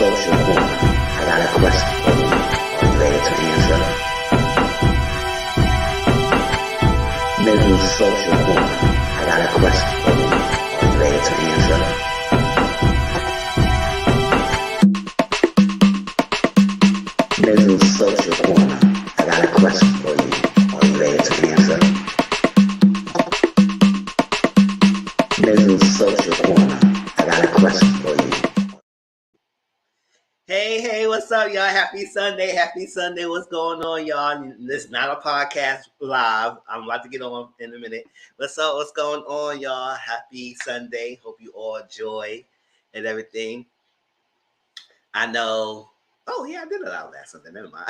Social Corner. I got a question for you. Are you ready to answer? Mizzle Social Corner. I got a question for you. Are you ready to answer? Mizzle Social Corner. I got a question for you. Are you ready to answer? Mizzle Social Corner. I got a question for you. Hey, what's up, y'all? Happy Sunday. What's going on, y'all? This is not a podcast live. I'm about to get on in a minute. What's up? What's going on, y'all? Happy Sunday. Hope you all enjoy and everything. I know. Oh, yeah, I did allow that Sunday. Never mind.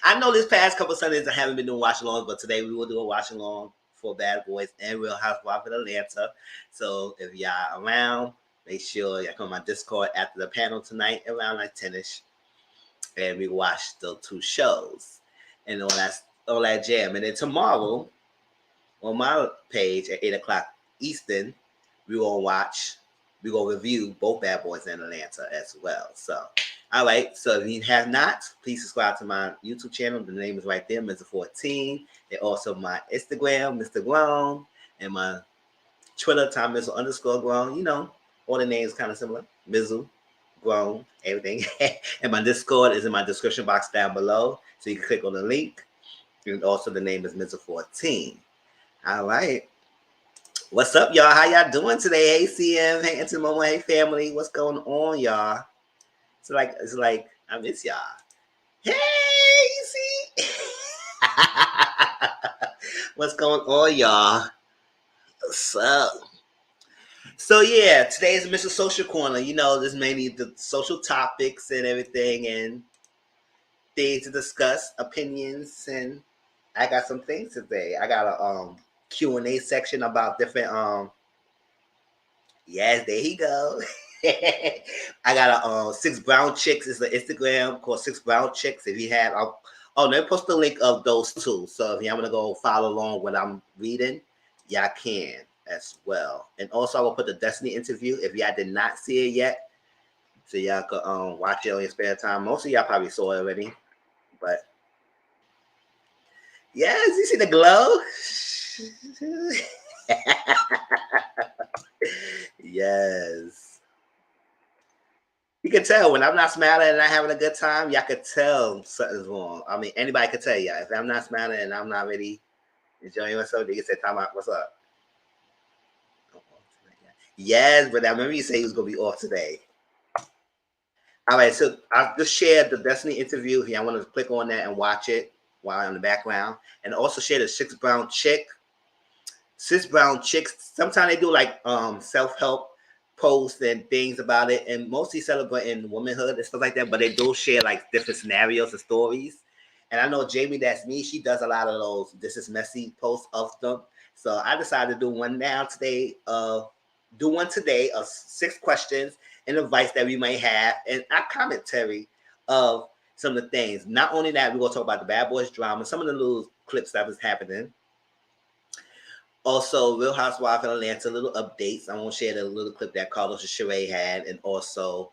I know this past couple Sundays I haven't been doing watch along, but today we will do a watch along for Bad Boys and Real Housewives of Atlanta. So if y'all around, make sure y'all come on my Discord after the panel tonight around like 10ish, and we watch the two shows and all that jam. And then tomorrow on my page at 8 o'clock Eastern, we're gonna review both Bad Boys in Atlanta as well. So, all right. So if you have not, please subscribe to my YouTube channel. The name is right there, Mr. 14. And also my Instagram, Mr. Grown, and my Twitter, Tom_Grown. You know, all the names kind of similar. Mizzle, Grown, everything. And my Discord is in my description box down below. So you can click on the link. And also the name is Mr. 14. All right. What's up, y'all? How y'all doing today? Hey, CM. Hey, Auntie Mama. Hey, family. What's going on, y'all? It's like I miss y'all. Hey, you see? What's going on, y'all? What's up? So yeah, today is Mr. Social Corner. You know, this mainly the social topics and everything, and things to discuss, opinions, and I got some things today. I got a Q&A section about different yes, there he go. I got a 6 Brown Chicks. It's an Instagram called 6 Brown Chicks. If you have let me post the link of those two. So if y'all want to go follow along what I'm reading, y'all can as well. And also I will put the Destiny interview if y'all did not see it yet. So y'all could watch it on your spare time. Most of y'all probably saw it already. But yes, you see the glow? Yes. You can tell when I'm not smiling and not having a good time, y'all can tell something's wrong. I mean, anybody can tell y'all. If I'm not smiling and I'm not really enjoying myself, they can say, time out, what's up? Yes, but I remember you say he was going to be off today. All right, so I just shared the Destiny interview. If y'all want to click on that and watch it while in the background. And also share the 6 Brown Chick. 6 Brown Chicks, sometimes they do like self-help posts and things about it, and mostly celebrating womanhood and stuff like that, but they do share like different scenarios and stories. And I know Jamie, that's me, she does a lot of those This Is Messy posts of them. So I decided to do one today of 6 questions and advice that we may have, and our commentary of some of the things. Not only that, we're going to talk about the Bad Boys drama, some of the little clips that was happening. Also, Real Housewives of Atlanta, little updates. I want to share the little clip that Carlos and Sheree had, and also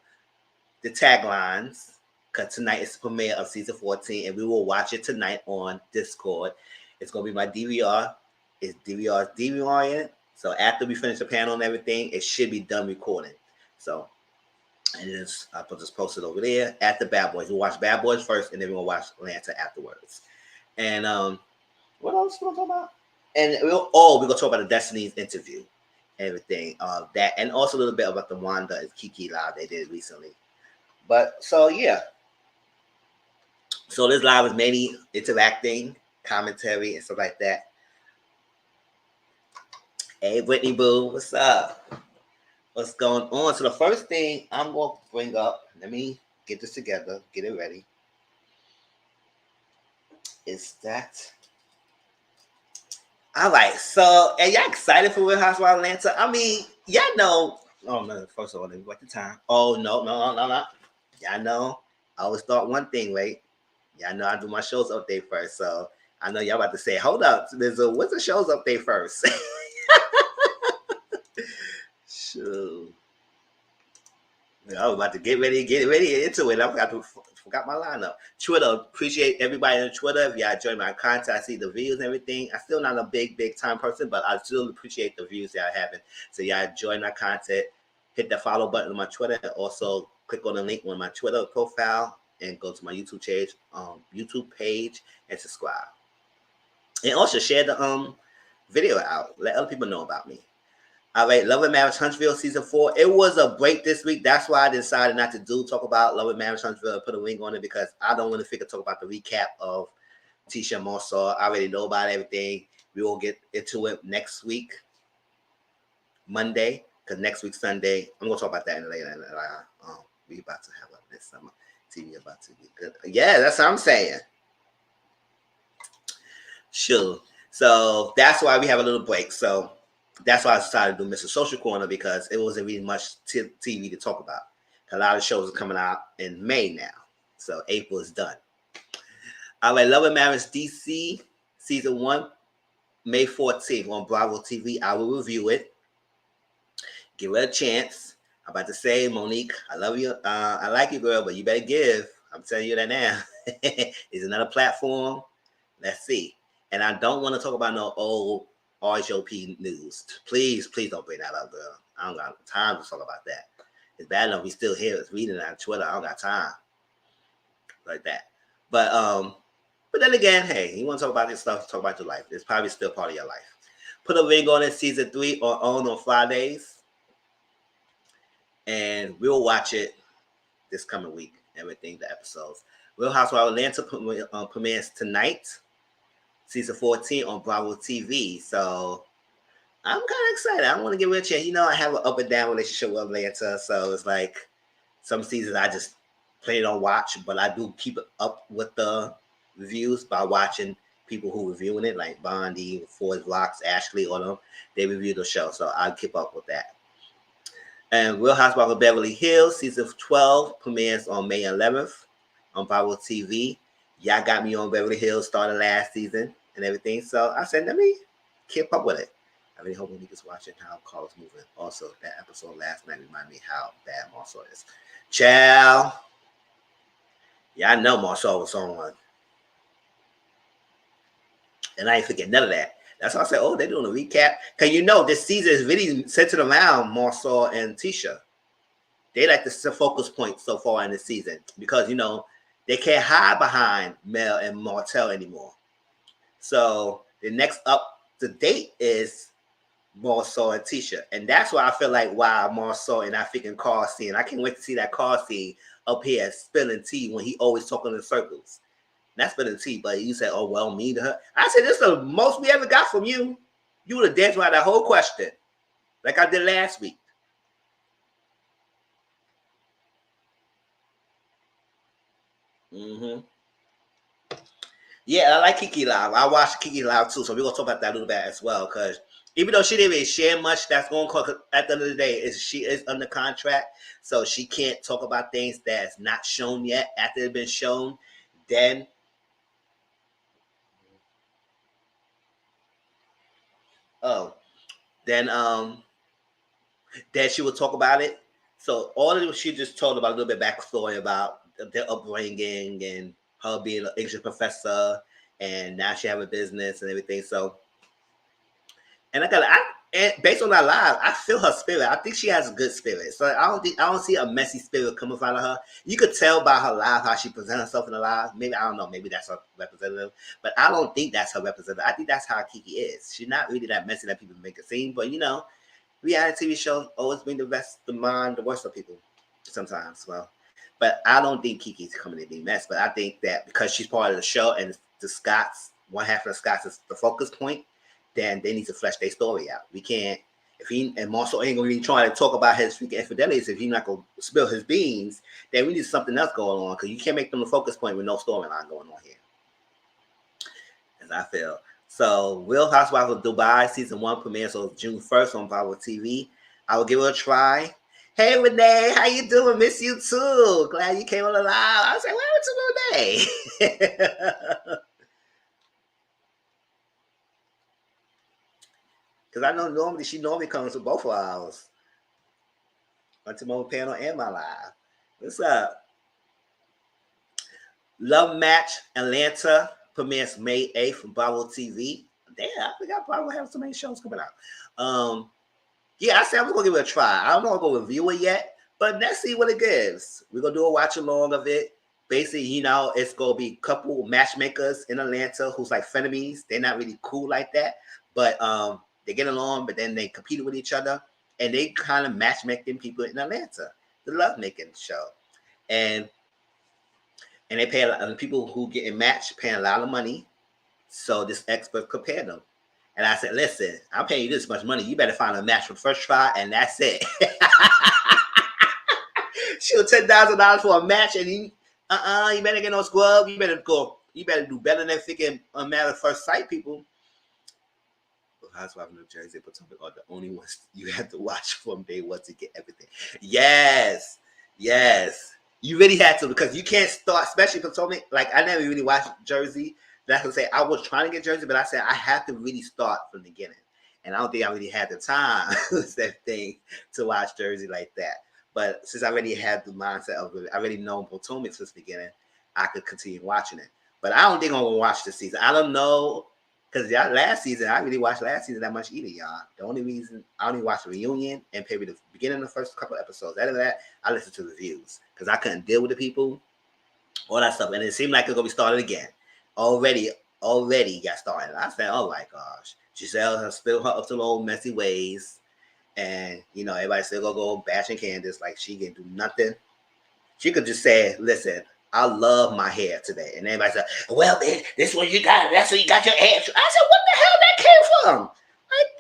the taglines, because tonight is the premiere of season 14, and we will watch it tonight on Discord. It's going to be my DVR. It's DVRing it. So after we finish the panel and everything, it should be done recording. So, and I'll just post it over there at the Bad Boys. We'll watch Bad Boys first, and then we'll watch Atlanta afterwards. And what else we going to talk about? And we're going to talk about the Destiny's interview and everything. That, and also a little bit about the Wanda and Kiki live they did recently. But so yeah. So this live is mainly interacting, commentary, and stuff like that. Hey, Brittany Boo, what's up? What's going on? So the first thing I'm going to bring up, let me get this together, get it ready, is that. All right, so are y'all excited for Real Housewives of Atlanta? I mean, y'all know. Oh no, first of all, let me watch the time. Oh no. Y'all know. I always thought one thing, right? Y'all know I do my shows update first, so I know y'all about to say, "Hold up, Mizzle, what's the shows update first?" Shoot. I was about to get ready into it. Forgot my lineup. Twitter, appreciate everybody on Twitter. If y'all enjoy my content, I see the views and everything. I'm still not a big time person, but I still appreciate the views y'all having. So y'all enjoy my content. Hit the follow button on my Twitter. And also click on the link on my Twitter profile and go to my YouTube page and subscribe. And also share the video out. Let other people know about me. All right, Love and Marriage Huntsville season 4. It was a break this week. That's why I decided not to talk about Love and Marriage Huntsville. Put a link on it because I don't want to talk about the recap of Tisha Marsaw. I already know about everything. We will get into it next week, Monday, because next week Sunday. I'm gonna talk about that later. We about to have this summer TV about to be good. Yeah, that's what I'm saying. Sure. So that's why we have a little break. So that's why I decided to do Mr. Social Corner because it wasn't really much TV to talk about. A lot of shows are coming out in May now. So April is done. All right, Love and Marriage DC season 1, May 14th on Bravo TV. I will review it. Give it a chance. I'm about to say, Monique, I love you. I like you, girl, but you better give. I'm telling you that now. It's another platform. Let's see. And I don't want to talk about no old RHOP news. Please don't bring that up, girl. I don't got time to talk about that. It's bad enough we still here. It's reading on Twitter. I don't got time like that. But then again, hey, you want to talk about this stuff? Talk about your life. It's probably still part of your life. Put a ring on it. Season 3 on Fridays, and we'll watch it this coming week. Everything, the episodes. Real Housewives of Atlanta premieres tonight. Season 14 on Bravo TV. So I'm kind of excited. I want to give it a chance. You know, I have an up and down relationship with Atlanta. So it's like some seasons I just plain don't watch, but I do keep up with the reviews by watching people who reviewing it, like Bondi, Ford Vlogs, Ashley, all of them. They review the show. So I keep up with that. And Real Housewives of Beverly Hills, season 12 premieres on May 11th on Bravo TV. Y'all got me on Beverly Hills starting last season and everything. So I said, let me keep up with it. I really hope Monique is watching how Carl's moving. Also, that episode last night reminded me how bad Marsaw is. Ciao. Yeah, I know Marsaw was on one. And I ain't forget none of that. That's why I said, oh, they're doing a recap. Because you know, this season is really centered around Marsaw and Tisha. They like the focus point so far in the season. Because, you know, they can't hide behind Mel and Martell anymore. So the next up to date is Marsaw and Tisha. And that's why I feel like, wow, Marsaw and that freaking car scene. I can't wait to see that car scene up here spilling tea when he always talking in circles. That's spilling tea, but you said, oh, well, me to her. I said, this is the most we ever got from you. You would have danced around that whole question like I did last week. Mm-hmm. Yeah, I like Kiki Live. I watched Kiki Live too, so we're gonna talk about that a little bit as well. Because even though she didn't really share much, that's going to at the end of the day, she is under contract, so she can't talk about things that's not shown yet. After it's been shown, then then then she will talk about it. So all of it, she just told about a little bit backstory about their upbringing and her being an English professor, and now she have a business and everything. So, and and based on that live, I feel her spirit. I think she has a good spirit. So I don't see a messy spirit coming out of her. You could tell by her live how she presents herself in the live. Maybe I don't know. Maybe that's her representative, but I don't think that's her representative. I think that's how Kiki is. She's not really that messy that people make it seem. But you know, reality TV shows always bring the best, the mind, the worst of people sometimes. Well, but I don't think Kiki's coming to be mess. But I think that because she's part of the show and the Scots, one half of the Scots is the focus point, then they need to flesh their story out. We can't, if he and Marshall ain't gonna be trying to talk about his freaking infidelities, if he's not gonna spill his beans, then we need something else going on because you can't make them the focus point with no storyline going on here. As I feel. So, Real Housewives of Dubai season 1 premieres on June 1st on Bravo TV. I will give it a try. Hey Renee, how you doing? Miss you too. Glad you came on the live. I was like, where was Renee? Because I know she normally comes to both of ours. Untitled panel and my live. What's up? LAMH Atlanta premieres May 8th from Bravo TV. Damn, I forgot Bravo have so many shows coming out. Yeah, I said I was gonna give it a try. I don't know if I'm gonna review it yet, but let's see what it gives. We're gonna do a watch along of it. Basically, it's gonna be a couple matchmakers in Atlanta who's like frenemies. They're not really cool like that, but they get along, but then they compete with each other, and they kind of matchmaking people in Atlanta. The lovemaking show, and they pay a lot of people who get in match paying a lot of money. So this expert compared them. And I said, listen, I'm paying you this much money. You better find a match for the first try, and that's it. Shoot, $10,000 for a match, and you better get no scrub. You better do better than freaking Married at First Sight people. Housewives of New Jersey, but some are the only ones you have to watch from day one to get everything. Yes. You really had to, because you can't start, especially for so many. Like, I never really watched Jersey. That's what I say. I was trying to get Jersey, but I said I have to really start from the beginning. And I don't think I really had the time, that thing, to watch Jersey like that. But since I already had the mindset of it, I already know Potomac since the beginning, I could continue watching it. But I don't think I'm going to watch this season. I don't know, because last season, I really watched last season that much either, y'all. The only reason, I only watched the reunion and maybe the beginning of the first couple episodes. Out of that, I listened to reviews because I couldn't deal with the people, all that stuff. And it seemed like it's going to be started again. Already got started. I said, oh my gosh. Giselle has still her up to old messy ways. And, everybody still going to go bashing Candace like she can do nothing. She could just say, listen, I love my hair today. And everybody said, well, bitch, this is what you got. That's what you got your hair. I said, what the hell that came from? Like,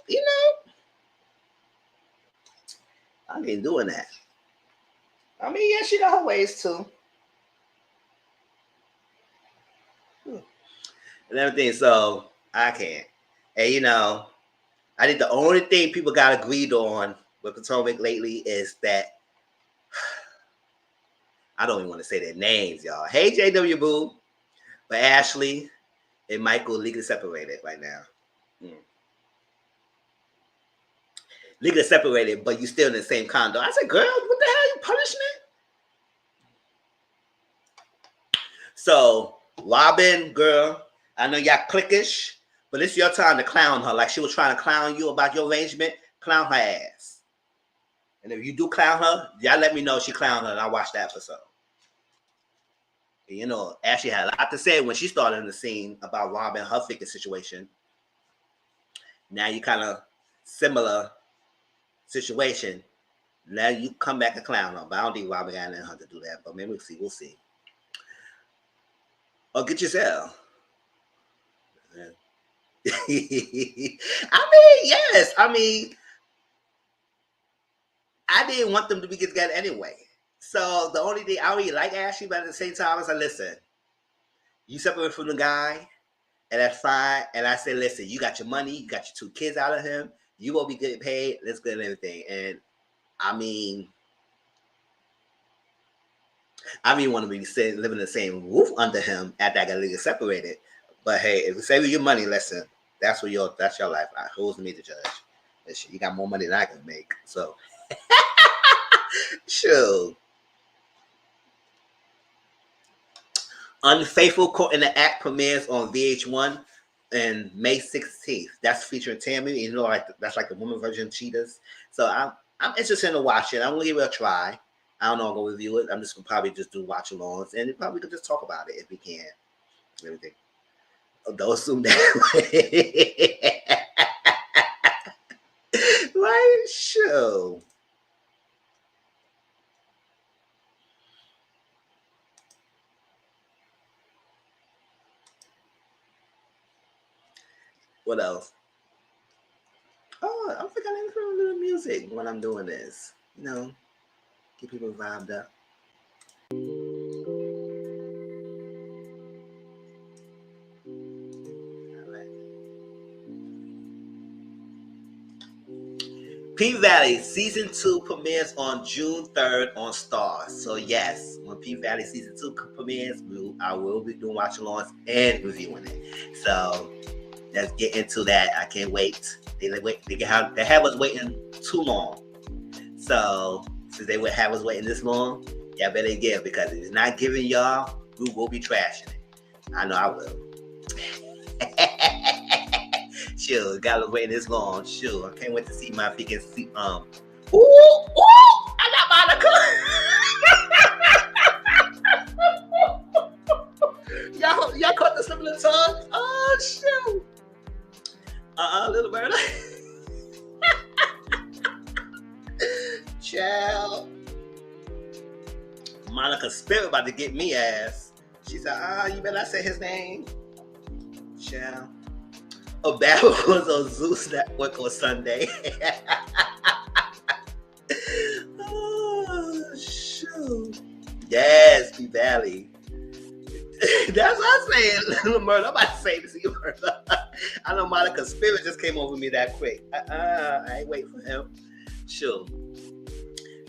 I ain't doing that. I mean, yeah, she got her ways too. And everything, so I can't. And I think the only thing people got agreed on with Potomac lately is that I don't even want to say their names, y'all. Hey, JW Boo, but Ashley and Michael legally separated right now. Legally separated, but you still in the same condo. I said, girl, what the hell? You punishment? So Robin, girl, I know y'all cliquish, but it's your time to clown her. Like she was trying to clown you about your arrangement, clown her ass. And if you do clown her, y'all let me know she clowned her and I'll watch that episode. And, Ashley had a lot to say when she started in the scene about Robin, her figure situation. Now you kind of similar situation. Now you come back and clown her. But I don't think Robin got in her to do that. But maybe we'll see. Or get yourself. Yes. I didn't want them to be together anyway. So the only thing, I really like Ashley, but at the same time, I said, listen, you separate from the guy, and that's fine. And I said, listen, you got your money, you got your 2 kids out of him, you will be getting paid, let's get everything. And I want to be living in the same roof under him after I got to get separated. But hey, if you save your money, listen, that's your life. Who's me to judge? Listen, you got more money than I can make. So, sure. Unfaithful Caught in the Act premieres on VH1 and May 16th. That's featuring Tammy. That's like the woman version of Cheetahs. So I'm interested in watching it. I'm gonna give it a try. I don't know. I'm gonna review it. I'm just gonna probably just do watch-alongs, and probably could just talk about it if we can. Everything. Don't assume that. Right? Sure. What else? Oh, I think I need to do the music when I'm doing this. Get people vibed up. P-Valley Season 2 premieres on June 3rd on Starz. So yes, when P-Valley Season 2 premieres, I will be doing watch-alongs and reviewing it. So let's get into that. I can't wait. They have us waiting too long. So since they would have us waiting this long, y'all better give, because if it's not giving y'all, we will be trashing it. I know I will. Sure, got to wait this long. Sure, I can't wait to see my freaking see. I got Monica. y'all caught the slip of the tongue. Oh shoot. Little bird. Child. Monica's spirit about to get me ass. She said, you better not say his name. Child. A battle was on Zeus Network on Sunday. Oh, shoot. Yes, P Valley. That's what I'm saying, Little Murder. I'm about to say this to you, Murder. I know Monica's spirit just came over me that quick. I ain't waiting for him. Sure.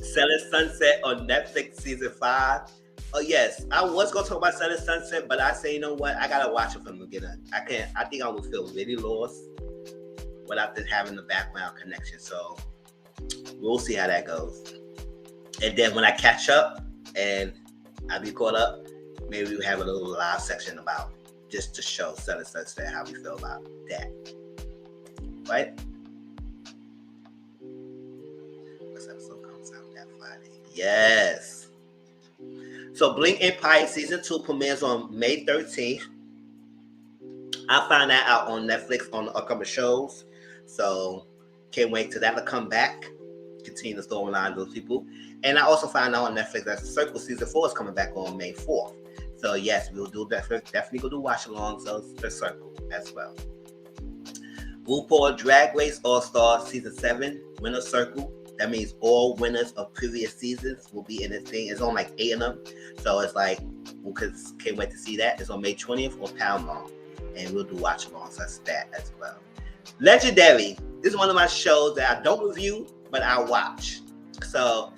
Selling Sunset on Netflix season 5. Oh yes, I was gonna talk about Selling Sunset, but I say, you know what? I gotta watch it from the beginning. I think I would feel really lost without this having the background connection. So we'll see how that goes. And then when I catch up and I be caught up, maybe we'll have a little live section about just to show Selling Sunset how we feel about that. Right? This episode comes out that Friday. Yes. So Bling Empire season 2 premieres on May 13th. I'll find that out on Netflix on the upcoming shows. So can't wait till that'll come back. Continue the storyline of those people. And I also find out on Netflix that Circle season 4 is coming back on May 4th. So yes, we'll do definitely go do watch along. So the Circle as well. RuPaul Drag Race All Stars season 7 winner circle. That means all winners of previous seasons will be in this thing. It's on like 8 of them. So it's like, we can't wait to see that. It's on May 20th on Paramount. And we'll do watch along. So that's that as well. Legendary. This is one of my shows that I don't review, but I watch. So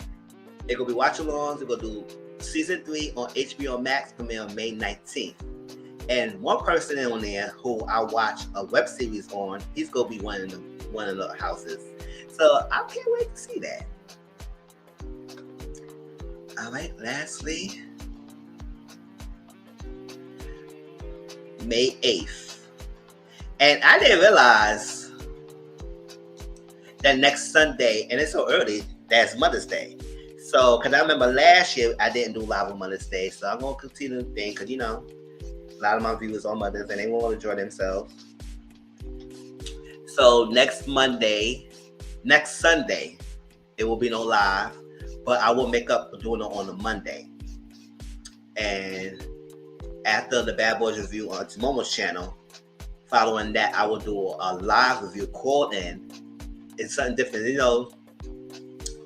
it's going to be watch alongs. We're going to do season 3 on HBO Max, premiere on May 19th. And one person on there who I watch a web series on, he's going to be one of the houses. So I can't wait to see that. All right, lastly, May 8th. And I didn't realize that next Sunday, and it's so early, that's Mother's Day. So, because I remember last year, I didn't do live on Mother's Day. So I'm going to continue the thing, because, you know, a lot of my viewers are mothers, and they want to enjoy themselves. So next Sunday, it will be no live, but I will make up for doing it on a Monday. And after the Bad Boys review on Momo's channel, following that, I will do a live review call in. It's something different. You know,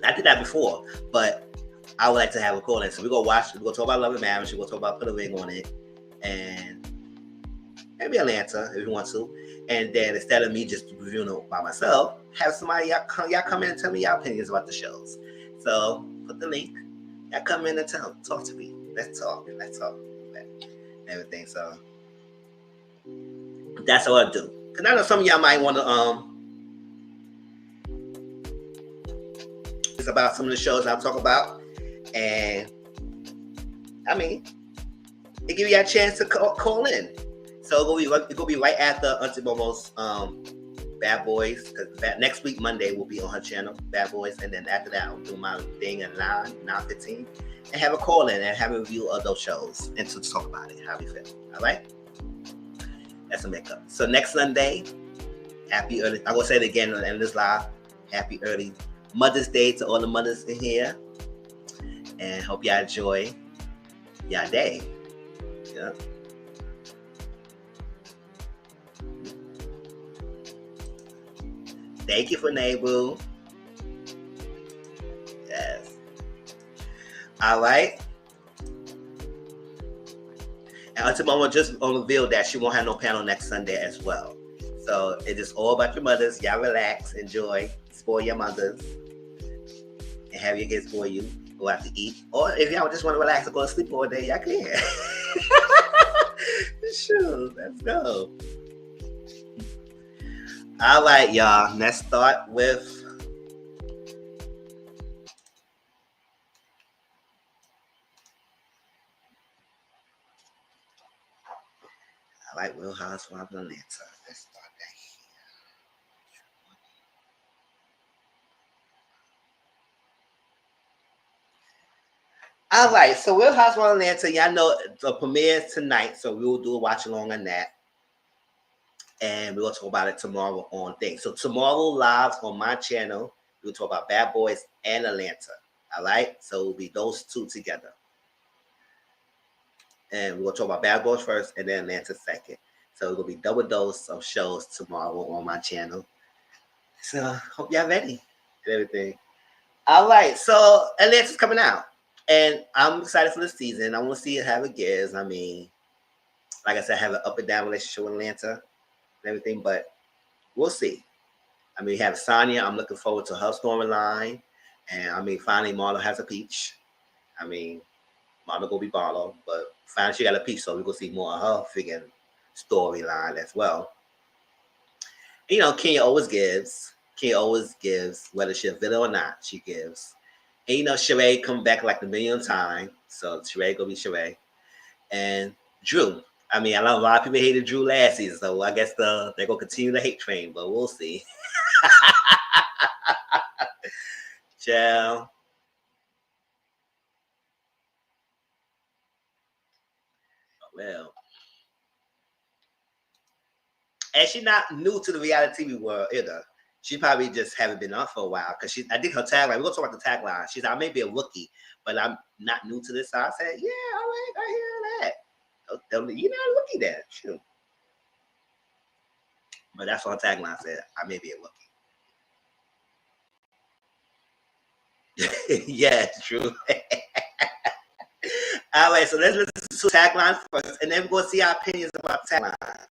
I did that before, but I would like to have a call in. So we're going to talk about Love and Marriage. We're going to talk about Put a Ring on It. And maybe Atlanta if you want to. And then instead of me just reviewing it by myself, have somebody, y'all come in and tell me your opinions about the shows. So put the link. Y'all come in and talk to me. Let's talk. Everything. So that's what I do. Because I know some of y'all might want to it's about some of the shows I'll talk about. And I mean, it give you a chance to call in. So it's gonna be right after Auntie Momo's Bad Boys. Because next week Monday will be on her channel, Bad Boys, and then after that I'll do my thing at 9:15, and have a call in and have a review of those shows and to talk about it, how we feel. All right, that's a makeup. So next Sunday, happy early. I will say it again on the end of this live. Happy early Mother's Day to all the mothers in here, and hope y'all enjoy y'all day. Yeah. Thank you for Nabu. Yes. All right. And Auntie Mama just revealed that she won't have no panel next Sunday as well. So it is all about your mothers. Y'all relax, enjoy, spoil your mothers, and have your kids for you. Go out to eat. Or if y'all just want to relax and go to sleep all day, y'all can. Sure, let's go. All right, y'all. Let's start with I like Real Housewives of Atlanta. Let's start that here. All right, so Real Housewives of Atlanta, y'all know the premiere is tonight, so we will do a watch along on that. And we'll talk about it tomorrow on things. So tomorrow live on my channel, we'll talk about Bad Boys and Atlanta. All right, so it'll be those two together. And we'll talk about Bad Boys first and then Atlanta second. So it'll be double dose of shows tomorrow on my channel. So hope y'all ready and everything. All right, so Atlanta's coming out. And I'm excited for the season. I want to see how it gives. I mean, like I said, I have an up and down relationship with Atlanta and everything, but we'll see. I mean, we have Sonya. I'm looking forward to her storyline. And I mean, finally, Marlo has a peach. I mean, Marlo gonna be Marlo, but finally she got a peach, so we're gonna see more of her freaking storyline as well. You know, Kenya always gives. Kenya always gives, whether she's a villain or not, she gives. And you know, Sheree come back like a million times, so Sheree gonna be Sheree. And Drew. I mean, I know a lot of people hated Drew last season, so I guess they're gonna continue the hate train, but we'll see. Ciao. Well, and she's not new to the reality TV world either. She probably just haven't been on for a while because I think her tagline. We're gonna talk about the tagline. She's I may be a rookie, but I'm not new to this. So I said, yeah, all right, I hear that. You're not a rookie then, shoot. But that's what her tagline said. I may be a rookie. Yeah, true. All right, so let's listen to tagline first, and then we're gonna see our opinions about tagline.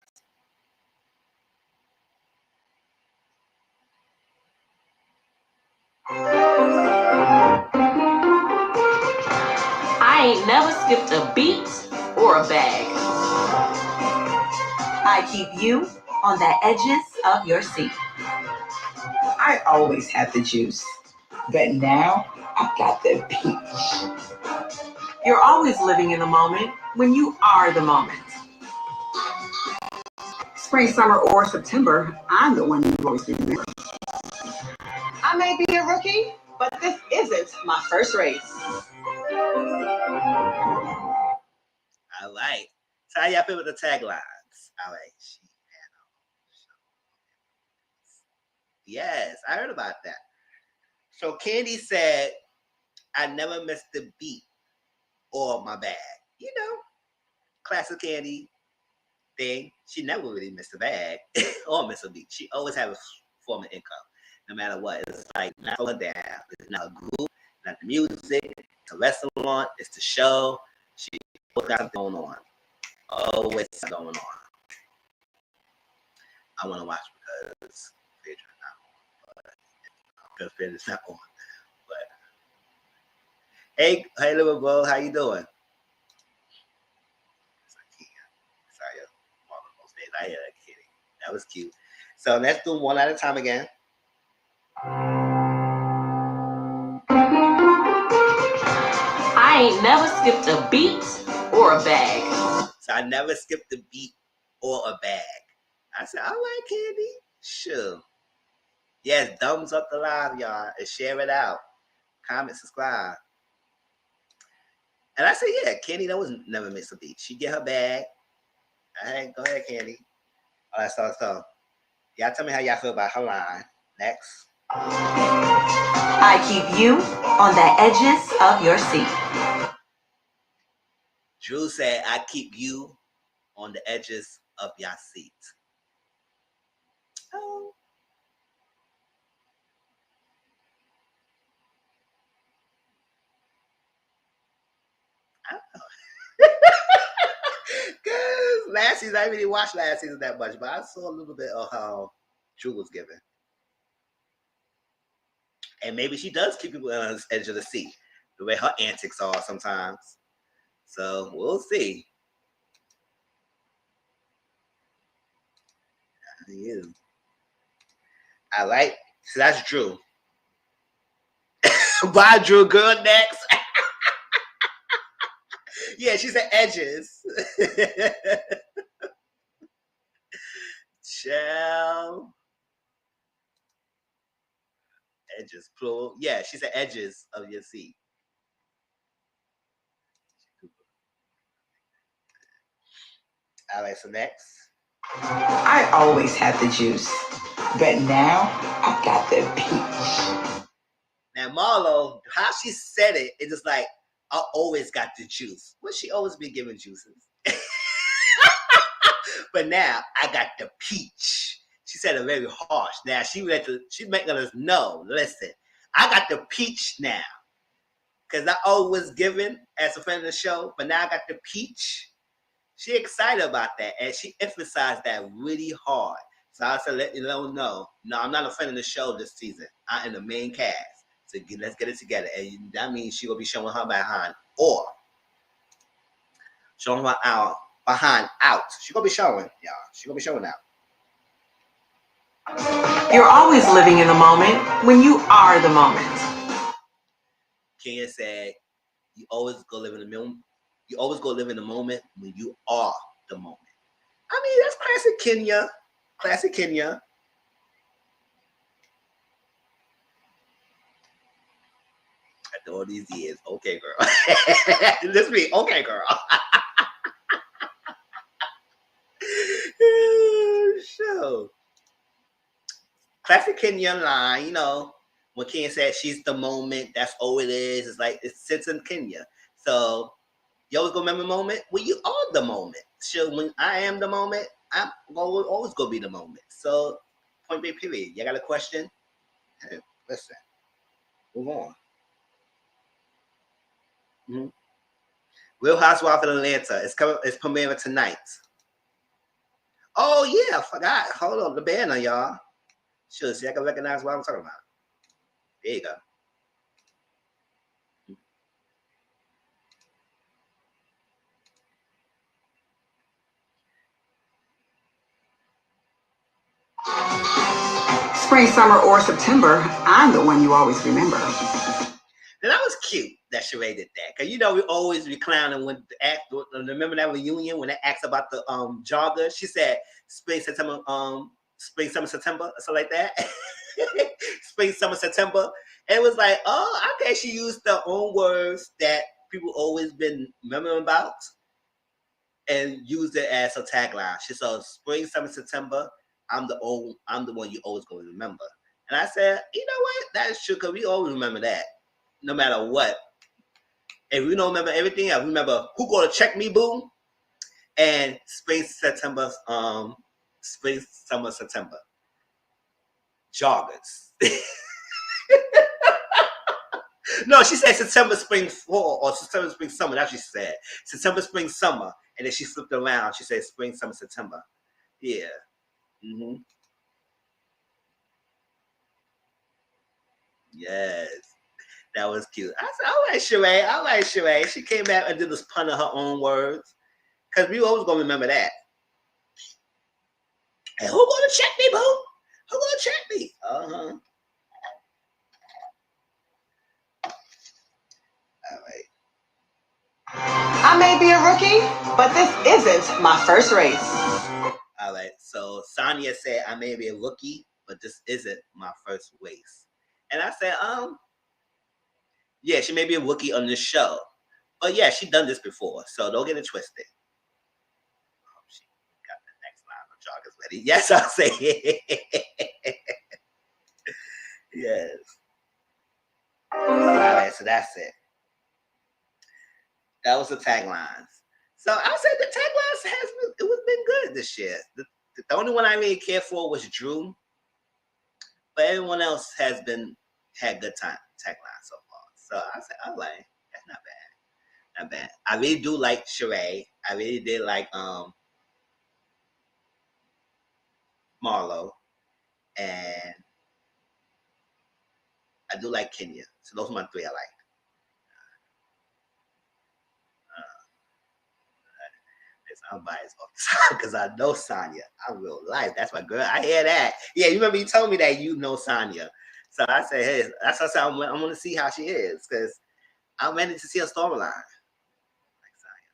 I ain't never skipped a beat or a bag. I keep you on the edges of your seat. I always have the juice, but now I got the peach. You're always living in the moment when you are the moment. Spring, summer, or September, I'm the one you always remember. I may be a rookie, but this isn't my first race. All right. So how y'all feel with the taglines? All right. Yes, I heard about that. So Candy said, I never missed the beat or my bag. You know, classic Candy thing. She never really missed a bag or miss a beat. She always had a form of income, no matter what. It's like not her down. It's not a group, not the music, it's a restaurant, it's the show. She always got something going on. Always something going on. I want to watch because Phaedra's not on. Because Phaedra's not on. But hey, little bro, how you doing? Sorry, I hear that kitty. That was cute. So let's do one at a time again. I ain't never skipped a beat or a bag. So I never skipped a beat or a bag. I said, all right, Candy. Sure. Yes, thumbs up the live, y'all, and share it out. Comment, subscribe. And I said, yeah, Candy never miss a beat. She get her bag. All right, go ahead, Candy. All right, so y'all tell me how y'all feel about her line. Next. I keep you on the edges of your seat. Drew said, I keep you on the edges of your seat. Oh. I don't know. Because last season, I didn't really watch last season that much, but I saw a little bit of how Drew was giving. And maybe she does keep people on the edge of the seat, the way her antics are sometimes. So we'll see. You. All right. So that's Drew. Bye, Drew. Good. Next. Yeah, she said edges. Michelle. Edges, plural. Yeah, she said edges of your seat. All right, so next. I always had the juice, but now I got the peach. Now, Marlo, how she said it, it's just like, I always got the juice. Well, she always been giving juices. But now, I got the peach. She said it very harsh. Now, she's making us know, listen, I got the peach now. Because I always given as a friend of the show, but now I got the peach. She excited about that, and she emphasized that really hard. So I said, let you know, no, I'm not a friend of the show this season. I'm in the main cast. So let's get it together. And that means she will be showing her behind, or showing her out behind out. She gonna be showing, y'all. She gonna be showing out. You're always living in the moment when you are the moment. Kenya said, you always go live in the moment. You always go live in the moment when you are the moment. I mean, that's classic Kenya. Classic Kenya. After all these years, okay, girl. This me, okay, girl. Show. Classic Kenya line, you know, when Kenya said she's the moment, that's all it is. It's like it sits in Kenya. So you always gonna remember the moment when you are the moment. So when I am the moment, I'm always gonna be the moment. So point blank period. You got a question? Hey, listen. Move on. Mm-hmm. Real Housewives of Atlanta. It's premiering tonight. Oh yeah, I forgot. Hold on, the banner, y'all. Sure, see, I can recognize what I'm talking about. There you go. Spring, summer, or September, I'm the one you always remember. And that was cute that Sheree did that. Because, you know, we always be clowning when the act, remember that reunion when they asked about the jogger? She said spring, summer, September, or something like that. Spring, summer, September. And it was like, oh, okay, she used the own words that people always been remembering about and used it as a tagline. She said, spring, summer, September, I'm the one you always going to remember. And I said, you know what? That's true, because we always remember that. No matter what. If we don't remember everything, I remember Who Gonna Check Me, Boo? And spring, summer, September. Joggers. No, she said September, spring, fall, or September, spring, summer. That's what she said. September, spring, summer. And then she flipped around. She said spring, summer, September. Yeah. Mm-hmm. Yes. That was cute. I said, all right, Sheree. She came back and did this pun of her own words. Because we always going to remember that. Hey, who going to check me, boo? Who going to check me? Uh-huh. All right. I may be a rookie, but this isn't my first race. All right. So Sonia said, I may be a rookie, but this isn't my first race. And I said, yeah, she may be a rookie on this show. But yeah, she done this before. So don't get it twisted. Oh, she got the next line of joggers ready. Yes, I'll say it. Yes. All right, so that's it. That was the taglines. So I said the taglines been good this year. The only one I really cared for was Drew, but everyone else has had good taglines so far. So I said, all right, that's not bad, not bad. I really do like Sheree. I really did like Marlo, and I do like Kenya. So those are my three I like. I'm biased because I know Sonya. I'm real life. That's my girl. I hear that. Yeah, you remember you told me that you know Sonya. So I said, hey, that's what I said. I'm going to see how she is because I'm ready to see a storyline. Like Sonya.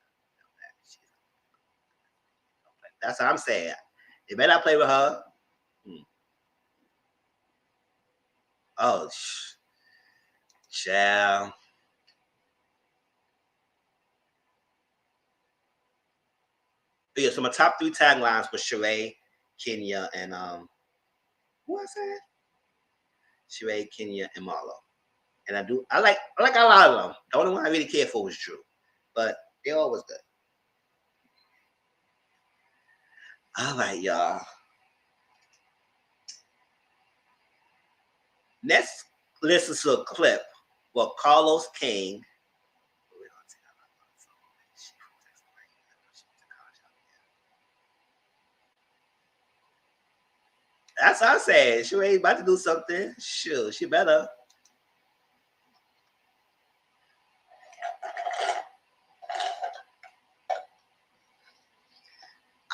That's what I'm saying. You better not play with her. Oh, child. But yeah, so my top 3 taglines were Sheree, Kenya, and who was that? Sheree, Kenya, and Marlo. And I like a lot of them. The only one I really cared for was Drew. But they all was good. All right, y'all. Let's listen to a clip where Carlos King. That's what I said. She ain't about to do something. Sure, she better.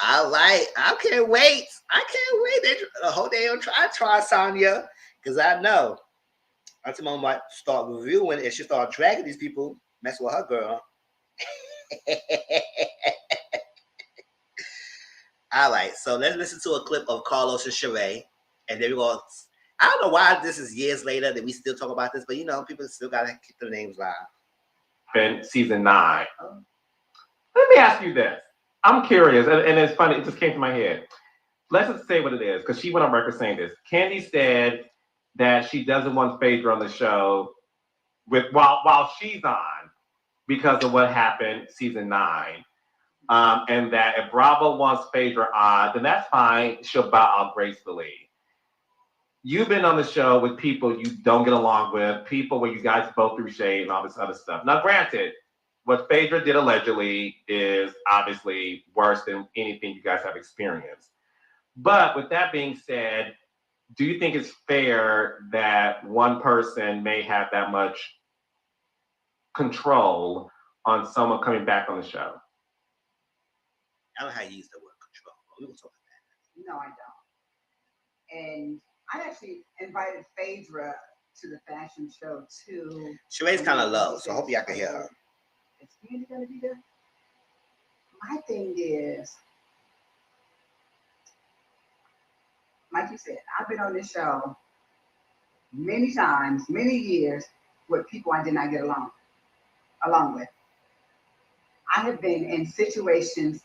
All right. I can't wait. The whole day I'm try Sonya. Because I know. Until mom might start reviewing and she start dragging these people, mess with her girl. All right. So let's listen to a clip of Carlos and Sheree. And then we're going to. I don't know why this is years later that we still talk about this, but people still got to keep their names live. In season 9. Let me ask you this. I'm curious, and it's funny, it just came to my head. Let's just say what it is, because she went on record saying this. Candy said that she doesn't want Phaedra on the show while she's on because of what happened season 9. And that if Bravo wants Phaedra on, then that's fine. She'll bow out gracefully. You've been on the show with people you don't get along with, people where you guys both threw shade and all this other stuff. Now, granted, what Phaedra did allegedly is obviously worse than anything you guys have experienced. But with that being said, do you think it's fair that one person may have that much control on someone coming back on the show? I don't know how you use the word control. We will talk about that. No, I don't. And I actually invited Phaedra to the fashion show too. Sheree's kind of low, so I hope y'all can hear her. Is Candy gonna be there? My thing is, like you said, I've been on this show many times, many years with people I did not get along with. I have been in situations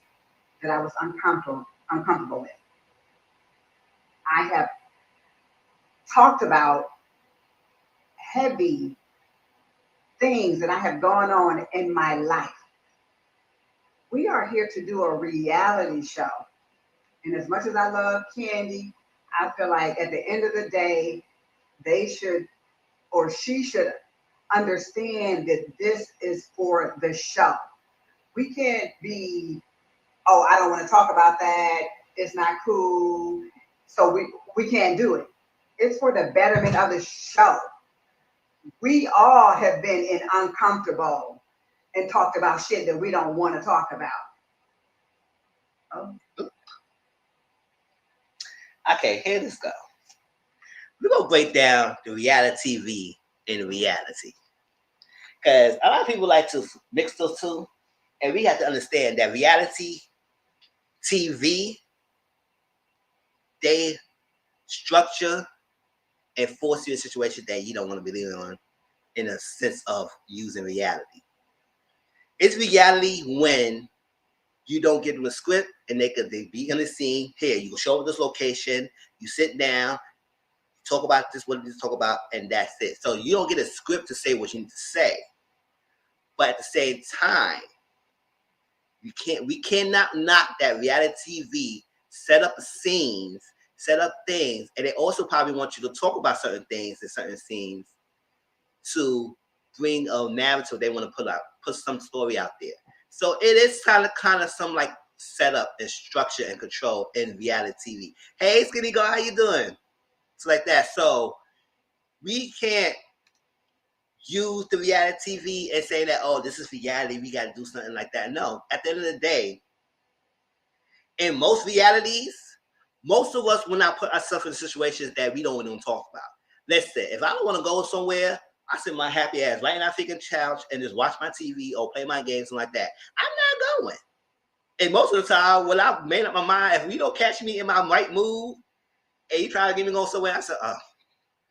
that I was uncomfortable with. I have talked about heavy things that I have gone on in my life. We are here to do a reality show. And as much as I love Candy, I feel like at the end of the day, they should, or she should, understand that this is for the show. We can't be, oh, I don't want to talk about that. It's not cool. So we can't do it. It's for the betterment of the show. We all have been in uncomfortable and talked about shit that we don't want to talk about. Oh. Okay, here this go. We're going to break down the reality TV in reality. Because a lot of people like to mix those two. And we have to understand that reality TV, they structure and force you in a situation that you don't want to be living on in a sense of using reality. It's reality when you don't give them a script and they be in the scene. Here, you show up this location, you sit down, talk about this, what you need to talk about, and that's it. So you don't get a script to say what you need to say. But at the same time, we cannot knock that reality TV set up scenes, set up things, and they also probably want you to talk about certain things in certain scenes to bring a narrative they want to put some story out there. So it is kind of some like setup and structure and control in reality TV. Hey, Skinny Girl, how you doing? It's like that. So we can't use the reality TV and say that, oh, this is reality, we got to do something like that. No, at the end of the day, in most realities, most of us will not put ourselves in situations that we don't want to talk about. Listen, if I don't want to go somewhere, I sit my happy ass right in that freaking couch and just watch my TV or play my games and like that. I'm not going. And most of the time, when I've made up my mind, if you don't catch me in my right mood, and you try to get me going somewhere, I said, oh,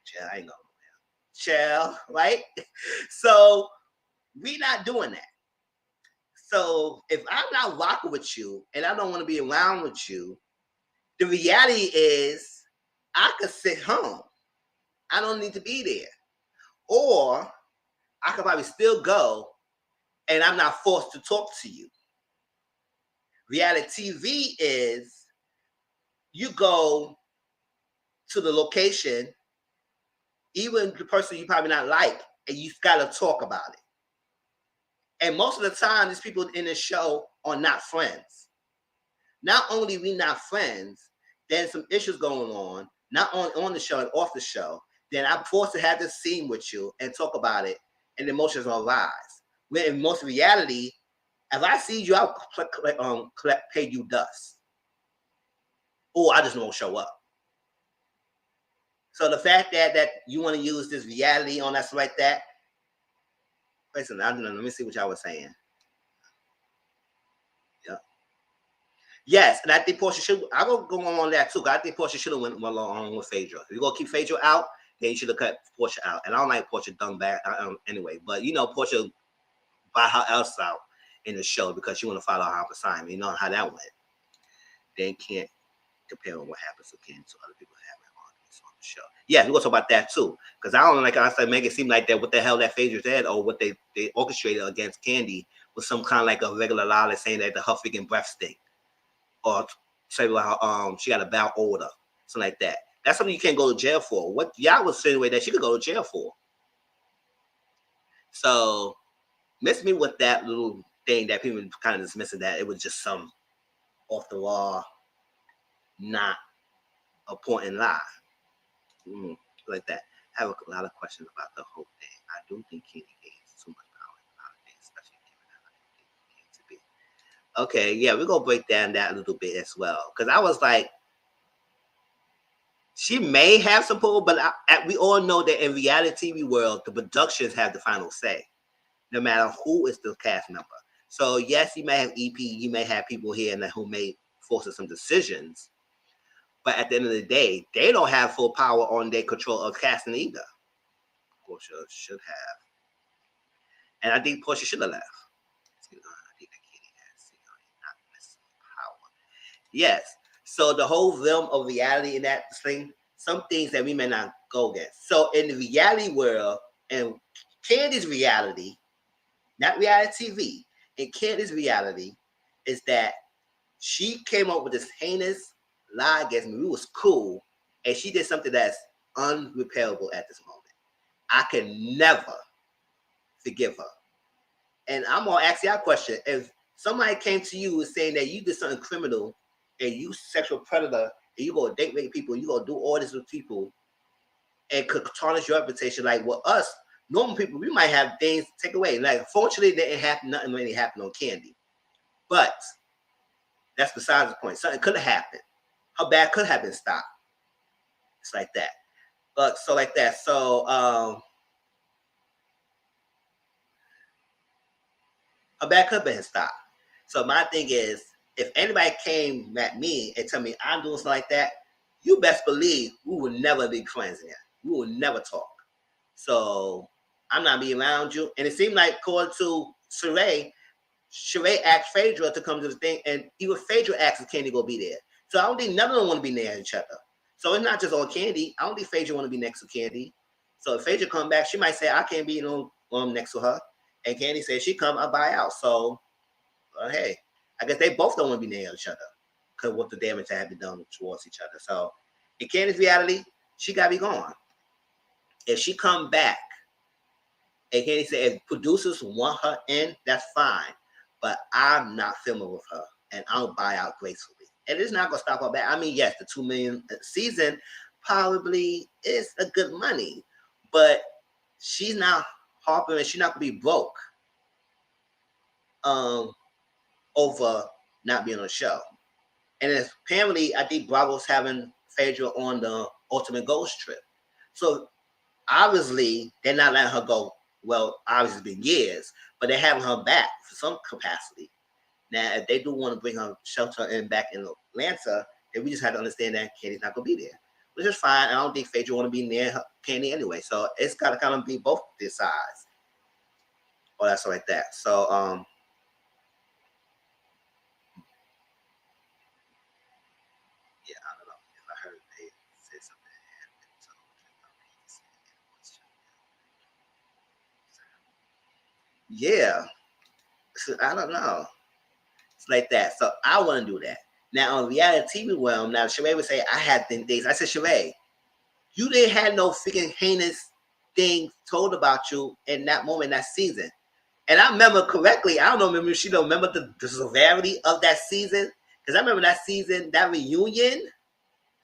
chill, I ain't going nowhere. Chill, right? So we not doing that. So if I'm not rocking with you and I don't want to be around with you, the reality is I could sit home. I don't need to be there. Or I could probably still go and I'm not forced to talk to you. Reality TV is you go to the location, even the person you probably not like, and you got to talk about it. And most of the time, these people in the show are not friends. Not only we not friends, there's some issues going on, not on the show and off the show. Then I'm forced to have this scene with you and talk about it, and the emotions will rise. When in most reality, if I see you, I'll pay you dust. Or I just won't show up. So the fact that you want to use this reality on us like that, listen, I don't know. Let me see what y'all was saying. Yeah. Yes, and I think Portia should. I will go on that too. I think Portia should have went along with Phaedra. If you're gonna keep Phaedra out, then you should have cut Portia out. And I don't like Portia done bad anyway. But you know, Portia buy her else out in the show because she want to follow her assignment. You know how that went. Then can't compare what happens to Ken to other people having on the show. Yeah, we're gonna talk about that too. Because I don't like I said, make it seem like that what the hell that Phaedra did or what they orchestrated against Candy was some kind of like a regular lie saying that the her freaking breath stink. Or say like she got a bowel odor, something like that. That's something you can't go to jail for. What y'all was saying that she could go to jail for. So miss me with that little thing that people kind of dismissing that it was just some off the wall, not a point in lie. Like that. I have a lot of questions about the whole thing. I do think Kenny gains too much power in a lot of things, especially given how it came to be. Okay, yeah, we're gonna break down that a little bit as well. Because I was like, she may have some pull, but we all know that in reality TV world, the productions have the final say, no matter who is the cast member. So yes, you may have EP, you may have people here and who may force some decisions, but at the end of the day, they don't have full power on their control of casting either. Portia should have, and I think Portia should have left. Yes. So the whole realm of reality in that thing, some things that we may not go against. So in the reality world, and Candy's reality, not reality TV, in Candy's reality is that she came up with this heinous lie against me. We was cool, and she did something that's unrepairable at this moment. I can never forgive her. And I'm gonna ask you a question. If somebody came to you and saying that you did something criminal and you sexual predator and you go date rape people, you go do all this with people and could tarnish your reputation, like with us, normal people, we might have things take away. Like fortunately, didn't happen, nothing really happened on Candy. But that's besides the point. Something could have happened. Her bad could have been stopped. It's like that. But so like that. So her bad could have been stopped. So my thing is, if anybody came at me and tell me I'm doing something like that, you best believe we will never be friends again. We will never talk. So I'm not being around you. And it seemed like, according to Sheree asked Phaedra to come to the thing, and even Phaedra asked if Candy go be there. So I don't think none of them want to be near each other. So it's not just on Candy. I don't think Phaedra want to be next to Candy. So if Phaedra come back, she might say, I can't be next to her. And Candy says, she come, I'll buy out. So, hey, I guess they both don't want to be near each other because what the damage that had been done towards each other. So in Candy's reality, she got to be gone. If she come back, and Candy said, if producers want her in, that's fine. But I'm not filming with her, and I'll buy out gracefully. And it's not going to stop her back. I mean, yes, the $2 million season probably is a good money, but she's not harping and she's not going to be broke over not being on the show. And apparently, I think Bravo's having Phaedra on the Ultimate Ghost trip. So obviously, they're not letting her go. Well, obviously, it's been years, but they're having her back for some capacity. Now, if they do want to bring her shelter in back in Atlanta, then we just have to understand that Candy's not gonna be there, which is fine. I don't think Phaedra want to be near Candy anyway, so it's gotta kind of be both their sides, or that's like that. So yeah, I don't know if I heard they say something. Yeah, so I don't know. It's like that. So I want to do that. Now on reality TV realm, now Sheree would say I had things. I said, Sheree, you didn't have no freaking heinous things told about you in that moment, that season. And I remember correctly, I don't know if she don't remember the severity of that season. Because I remember that season, that reunion.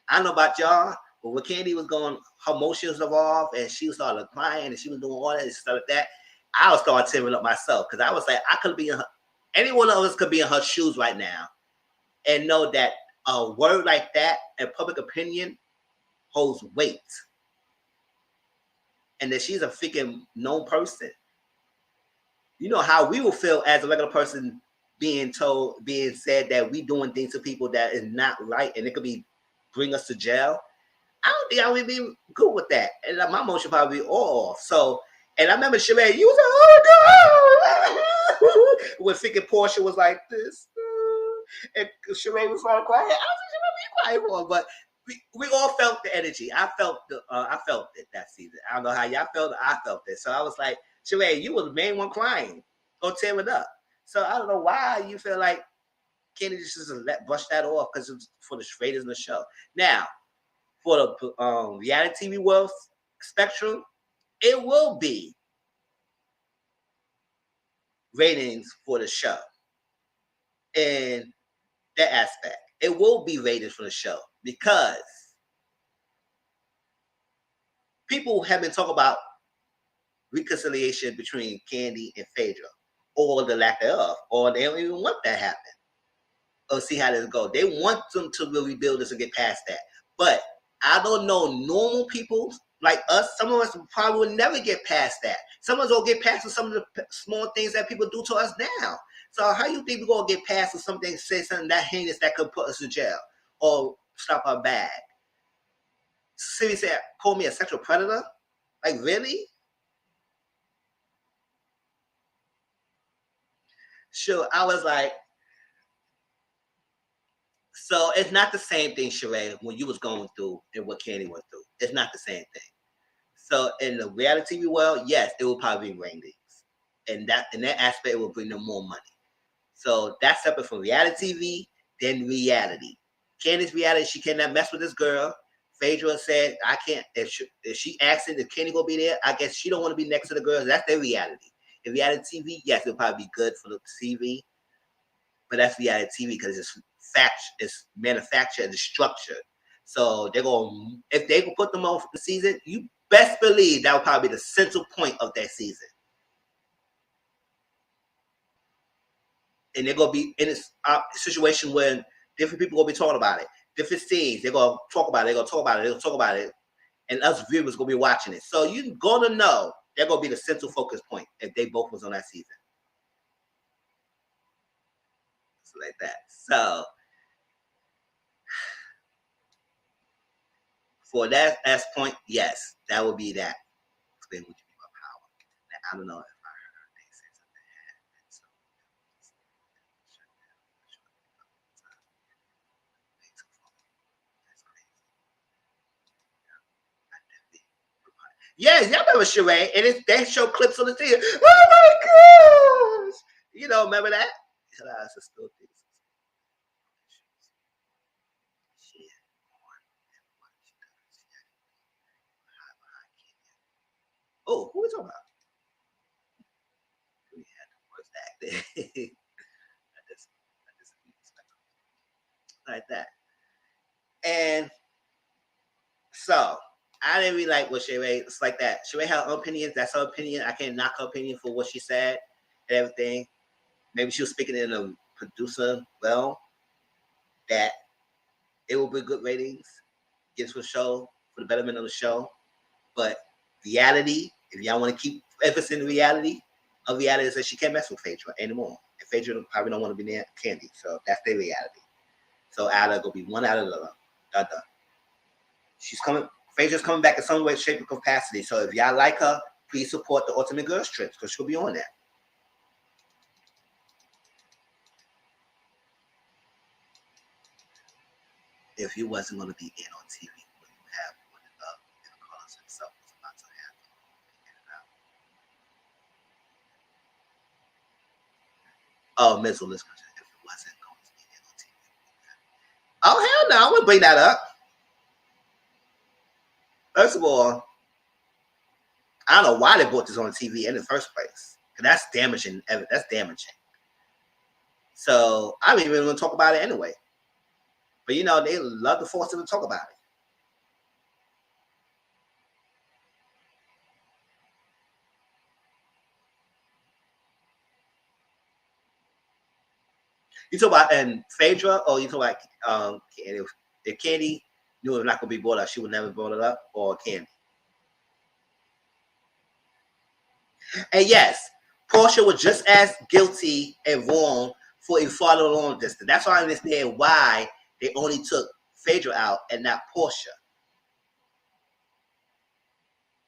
I don't know about y'all, but when Candy was going, her emotions involved, and she started crying, and she was doing all that and stuff like that, I was starting tearing up myself. Because I was like, I could be in her, any one of us could be in her shoes right now and know that a word like that in public opinion holds weight. And that she's a freaking known person. You know how we will feel as a regular person being said that we doing things to people that is not right, and it could be bring us to jail. I don't think I would be good with that. And my emotion probably be all off. So, and I remember Sheree, you was like, oh my God. When freaking Portia was like this. And Sheree was like quiet. I was like, Sheree, be quiet for, but we all felt the energy. I felt it that season. I don't know how y'all felt it. I felt it. So I was like, Sheree, you were the main one crying. Go tear it up. So I don't know why you feel like Candy just brush that off because it's for the ratings in the show. Now, for the reality TV world spectrum, it will be ratings for the show. And that aspect. It will be ratings for the show because people have been talking about reconciliation between Candy and Phaedra, or the lack thereof, or they don't even want that to happen. Or see how this goes. They want them to really build this and get past that. But I don't know, normal people like us, some of us probably will never get past that. Some of us will get past some of the small things that people do to us now. So how you think we're going to get past something, say something that heinous that could put us in jail or stop our bag? Siri said, call me a sexual predator? Like, really? Sure, I was like, so it's not the same thing, Sheree, when you was going through and what Candy went through. It's not the same thing. So in the reality TV world, yes, it will probably be ratings. And that in that aspect, it will bring them more money. So that's separate from reality TV, then reality. Candy's reality, she cannot mess with this girl. Phaedra said, I can't, if she asks if Candy will be there, I guess she don't want to be next to the girls. That's their reality. In reality TV, yes, it'll probably be good for the TV. But that's reality TV because it's manufactured and structured. So they're going, if they can put them on for the season, you best believe that will probably be the central point of that season. And they're going to be in a situation where different people will be talking about it. Different scenes, they're going to talk about it. They're going to talk about it. They're going to talk about it. And us viewers going to be watching it. So you're going to know they're going to be the central focus point if they both was on that season. So like that. So for that S point, yes, that would be that. Explain what you mean by power. Now, I don't know if I heard they say something happened. So yes, y'all remember Sheree, and they show clips on the TV. Oh my gosh! You know, remember that? Oh, who are we talking about? We had the worst acting. Like that. And so I didn't really like what Sheree. It's like that. Sheree had her opinions. That's her opinion. I can't knock her opinion for what she said and everything. Maybe she was speaking in a producer well that it will be good ratings, get to a show for the betterment of the show. But reality, if y'all want to keep emphasis in reality, of reality is that she can't mess with Phaedra anymore. And Phaedra probably don't want to be near Candy. So that's their reality. So either gonna be one out of the other. She's coming. Phaedra's coming back in some way, shape, or capacity. So if y'all like her, please support the Ultimate Girls Trips because she'll be on that. If you wasn't going to be in on TV, would you have put it up and Carlos himself was about to have it out? Oh, Mizzle, this question. If it wasn't going to be in on TV. Oh, hell no, I wouldn't bring that up. First of all, I don't know why they brought this on TV in the first place. Because that's damaging. That's damaging. So I don't even want to talk about it anyway. But, you know, they love to force them to talk about it. You talk about and Phaedra, or you talk about if Candy knew it was not going to be brought up, she would never brought it up, or Candy. And yes, Portia was just as guilty and wrong for a farther long distance. That's why I understand why they only took Phaedra out and not Portia.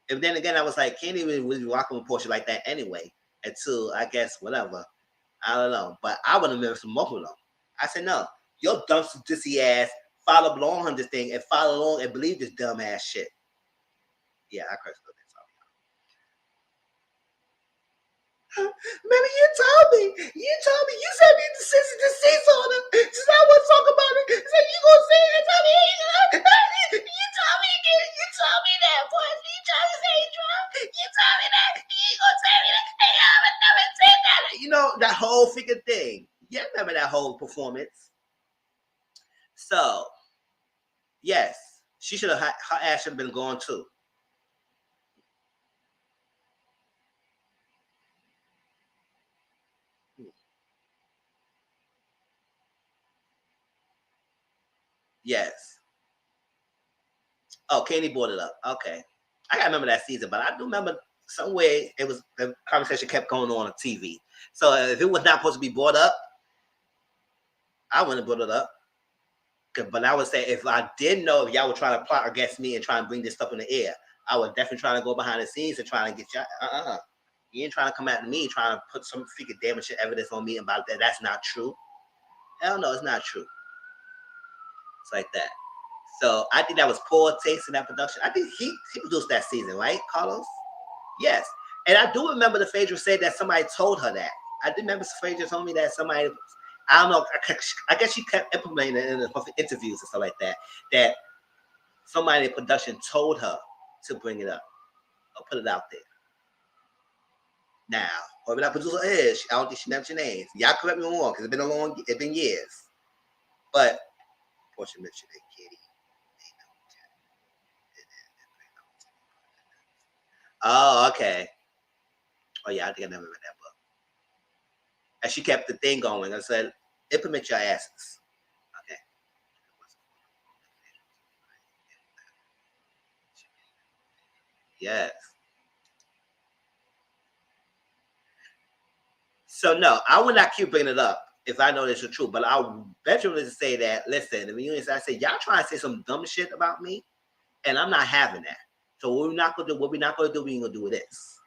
And then again, I was like, Candy was rocking with Portia like that anyway, until I guess whatever. I don't know. But I would have never some more of them. I said, no, your dumb dissy ass follow along on this thing and follow along and believe this dumb ass shit. Yeah, I cursed a little bit. Remember, you told me, you said me to cease on him. Just I want to talk about it. So you gonna say it? Tell me, you told me again. You told me that, boy. You trying to say drunk? You told me that. You ain't gonna tell me that. Hey, I would never say that. You know that whole freaking thing. Yeah, remember that whole performance. So, yes, she should have. Her ass should have been gone too. Yes. Oh, Candy brought it up. Okay. I gotta remember that season, but I do remember somewhere it was the conversation kept going on TV. So if it was not supposed to be brought up, I wouldn't have brought it up. But I would say if I did know if y'all were trying to plot against me and try and bring this stuff in the air, I would definitely try to go behind the scenes and try to get y'all. You ain't trying to come at me trying to put some freaking damage evidence on me about that. That's not true. Hell no, it's not true. It's like that. So I think that was poor taste in that production. I think he produced that season, right, Carlos? Yes. And I do remember the Phaedra said that somebody told her that. I did remember Phaedra told me that somebody, I don't know, I guess she kept implementing it in the interviews and stuff like that, that somebody in production told her to bring it up or put it out there. Now, whoever that producer is, I don't think she mentioned names. Y'all correct me wrong, because it's been years. But Portia mentioned it, Kitty. Oh, okay. Oh, yeah, I think I never read that book. And she kept the thing going. I said, implement your asses. Okay. Yes. So, no, I would not keep bringing it up if I know this is true. But I'll venture to say that, listen, I say, y'all trying to say some dumb shit about me, and I'm not having that. So what we're not going to do, we ain't going to do with this.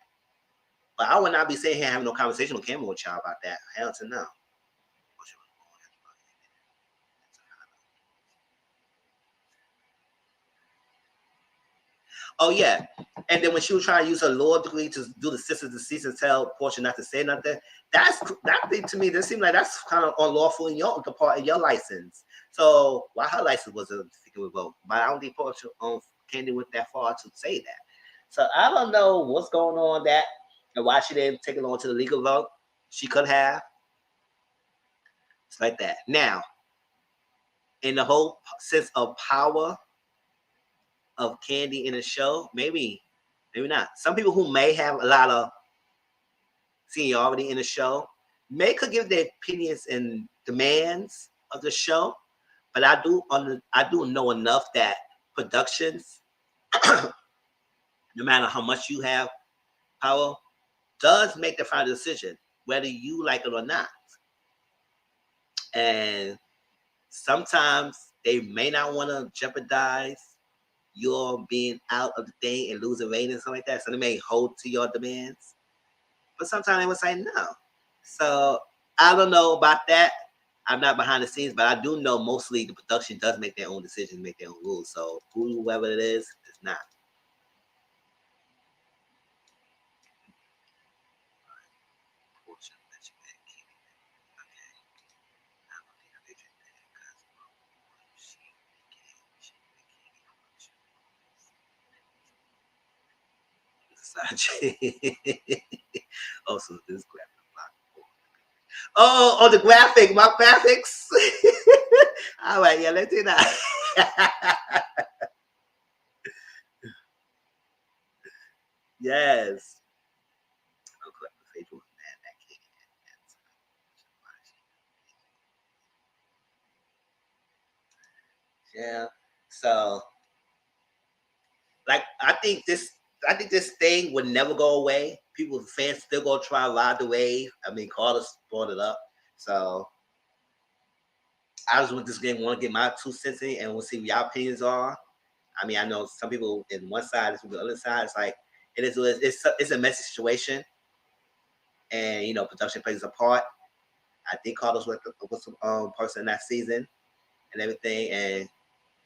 But I would not be sitting here having no conversation on camera with y'all about that. Hell to no. Oh, yeah. And then when she was trying to use her law degree to do the sisters to cease and tell Portia not to say nothing, that thing to me, that seemed like that's kind of unlawful in your part of your license. So why her license wasn't revoked? But I don't think Portia Candy went that far to say that. So I don't know what's going on that and why she didn't take it on to the legal vote. She could have. It's like that. Now, in the whole sense of power of Candy in the show, maybe not. Some people who may have a lot of seniority in the show could give their opinions and demands of the show, but I do know enough that productions, no matter how much you have power, does make the final decision whether you like it or not. And sometimes they may not want to jeopardize your being out of the thing and losing ratings and stuff like that. So they may hold to your demands. But sometimes they would say no. So I don't know about that. I'm not behind the scenes, but I do know mostly the production does make their own decisions, make their own rules. So whoever it is not. Also, this graphic. Oh, the graphic, my graphics. All right, yeah, let's do that. Yes. Yeah. So, like, I think this thing would never go away. People, fans, still gonna try to ride the wave. I mean, Carlos brought it up. So, I just want this game. Want to get my 2 cents in, and we'll see what your opinions are. I mean, I know some people in one side, some the other side. It's like it's a messy situation, and production plays a part. I think Carlos was the person that season and everything, and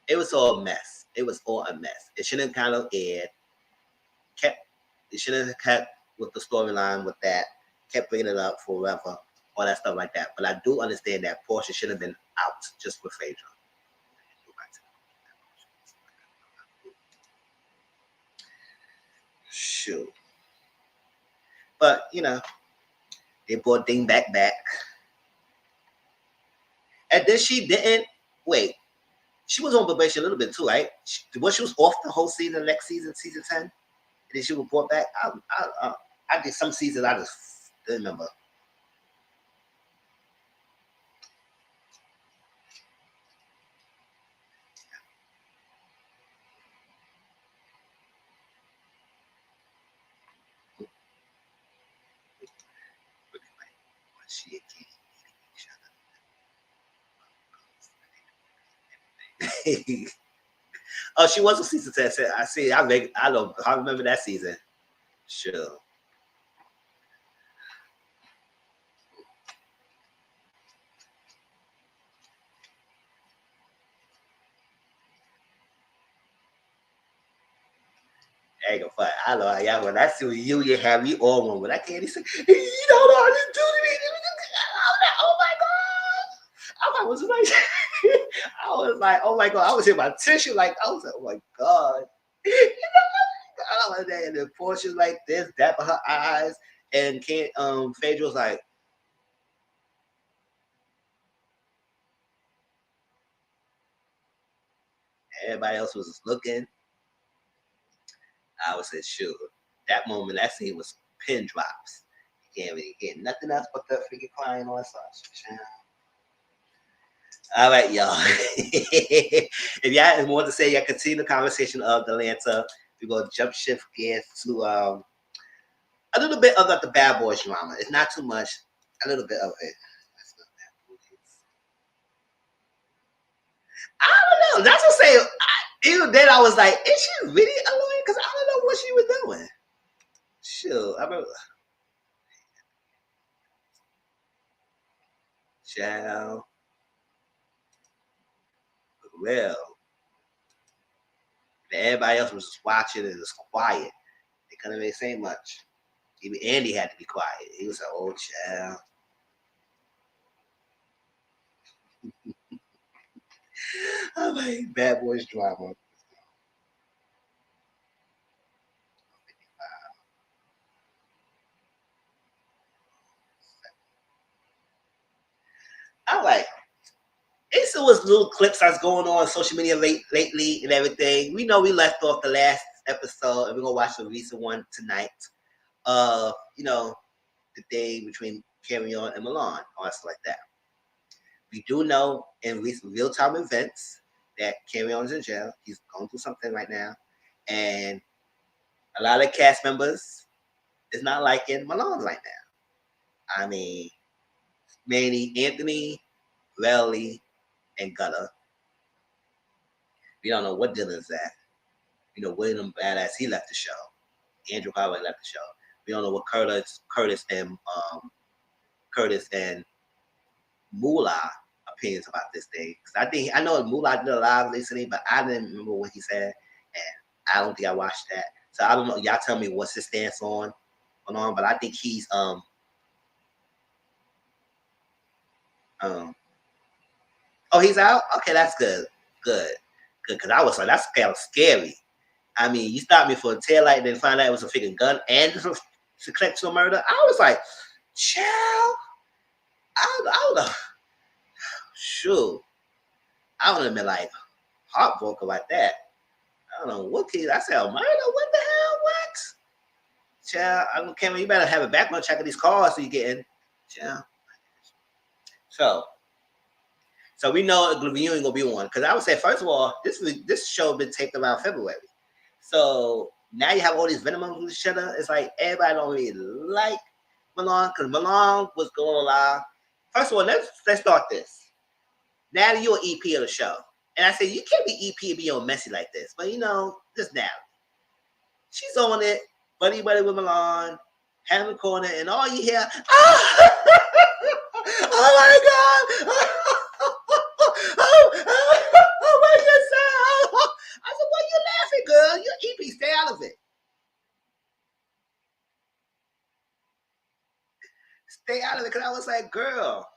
it was all a mess. It was all a mess. It shouldn't have kind of aired. It shouldn't have kept with the storyline with that. Kept bringing it up forever, all that stuff like that. But I do understand that Portia should have been out just with Phaedra. Shoot. But they brought Ding back. And then she didn't wait. She was on probation a little bit too, right? She was off the whole season, next season, season 10. And then she was brought back. I did some seasons I just didn't remember. Oh, she was a season 10. I see. I remember that season. Sure. I ain't gonna fight. I know y'all when I see you have me all one. When I can't say, you don't know how to do it. Oh my god! I was like, I was like, oh my god! I was in my tissue, like I was like, oh my god! I was there, and the Portia like this, dapping her eyes, and can't. Phaedra was like, everybody else was just looking. I was say, sure. That moment, that scene was pin drops. You can't really get nothing else but the freaking crying on such. All right, y'all. If y'all have more to say, y'all continue the conversation of the Atlanta. We're going to jump shift gears to a little bit of the Bad Boys drama. It's not too much. A little bit of it. I don't know. That's what I'm saying. Even then, I was like, is she really annoying? Because I don't know what she was doing. Sure. I remember. Child. Well. Everybody else was just watching and just quiet. They couldn't really say much. Even Andy had to be quiet. He was an old child. I'm like, Bad Boys drama. All right. It was little clips that's going on social media lately and everything. We know we left off the last episode, and we're gonna watch the recent one tonight. The day between Carry-On and Milan, or stuff like that. We do know in recent real-time events that Carry-On is in jail. He's going through something right now, and a lot of cast members is not liking Milan right now. I mean, mainly Anthony Rally, and Gutter. We don't know what Dylan's at. You know, William Badass, he left the show. Andrew Conway left the show. We don't know what Curtis and Moolah opinions about this thing. Cause I know Moolah did a live listening, but I didn't remember what he said, and I don't think I watched that. So I don't know. Y'all tell me what's his stance on, but I think he's oh, he's out. Okay, that's good. Because I was like, that's kind of scary. I mean, you stopped me for a taillight and then find out it was a freaking gun and to collect to a murder. I was like, child, I would have, shoot, I would have been like heartbroken like that. I don't know what kid. I said, a murder? What the hell? What? Child, I don't care. You better have a background check of these cars so you get in. Child. So we know the reunion gonna be one. Because I would say, first of all, this show been taped around February. So now you have all these Venom with each other. It's like everybody don't really like Malone because Malone was going live. First of all, let's start this. Natalie, you're an EP of the show. And I said, you can't be EP and be on messy like this. But you know, this Natalie. She's on it, buddy with Malone, having a corner, and all you hear, oh, oh my God. Oh my God. I said, why you laughing, girl? You're EP, stay out of it. Stay out of it, because I was like, girl,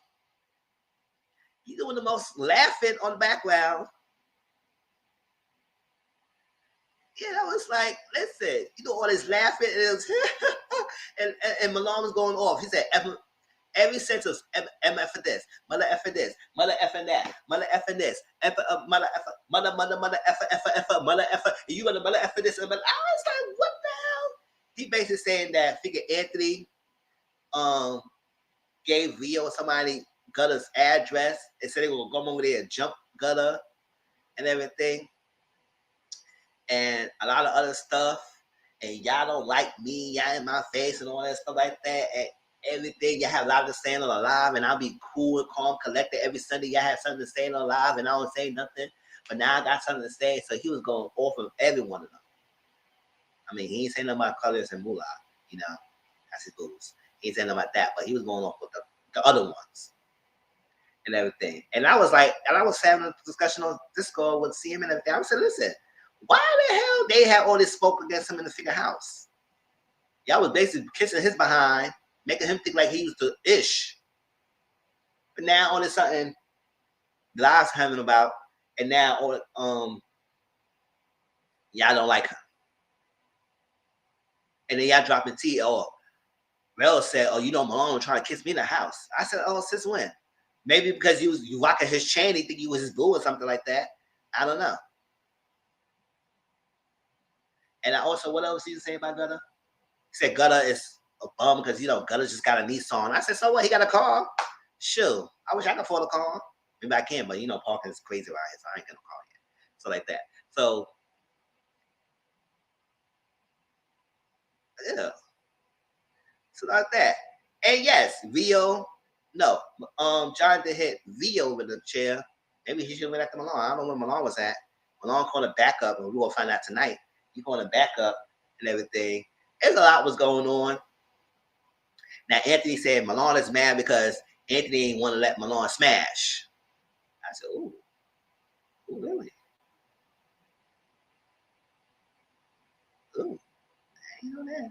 you doing the most laughing on the background. Yeah, I was like, listen, you know all this laughing, and it was and Malone was going off. He said, every sentence, MF for this, mother F for this, mother F and that, mother F and this, F mother F, mother F, mother F, you got the mother F for this. But I was like, what the hell? He basically saying that figure Anthony gave Rio or somebody Gutter's address and said they were going over there and jump Gutter and everything. And a lot of other stuff, and y'all don't like me, y'all in my face and all that stuff like that, and everything. Y'all have a lot to say on the live, and I'll be cool and calm, collected every Sunday. Y'all have something to say on the live, and I don't say nothing. But now I got something to say, so he was going off of every one of them. I mean, he ain't saying nothing about colors and moolah, you know, that's his booze. He ain't saying nothing about that, but he was going off with the other ones and everything. And I was like, and I was having a discussion on Discord with CM and everything. I said, listen, why the hell they had all this smoke against him in the figure house? Y'all was basically kissing his behind, making him think like he was the ish. But now all of a sudden, lies having about, and now all y'all don't like him. And then y'all dropping T. Oh, Rel said, oh, you know Malone trying to kiss me in the house. I said, oh, since when? Maybe because you rocking his chain, he think you was his boo or something like that. I don't know. And I also, what else did you say about Gutter? He said Gutter is a bum because, you know, Gutter just got a Nissan. I said, so what? He got a car? Sure. I wish I could afford a car. Maybe I can, but, you know, parking is crazy around here, so I ain't going to call yet. So like that. So, yeah. So like that. And yes, Rio. No. Jonathan hit Rio with the chair. Maybe he should have went after Malone. I don't know where Malone was at. Malone called a backup, and we're going to find out tonight. He called a backup and everything. There's a lot was going on. Now, Anthony said Malone is mad because Anthony didn't want to let Malone smash. I said, ooh, really? Ooh, I didn't know that.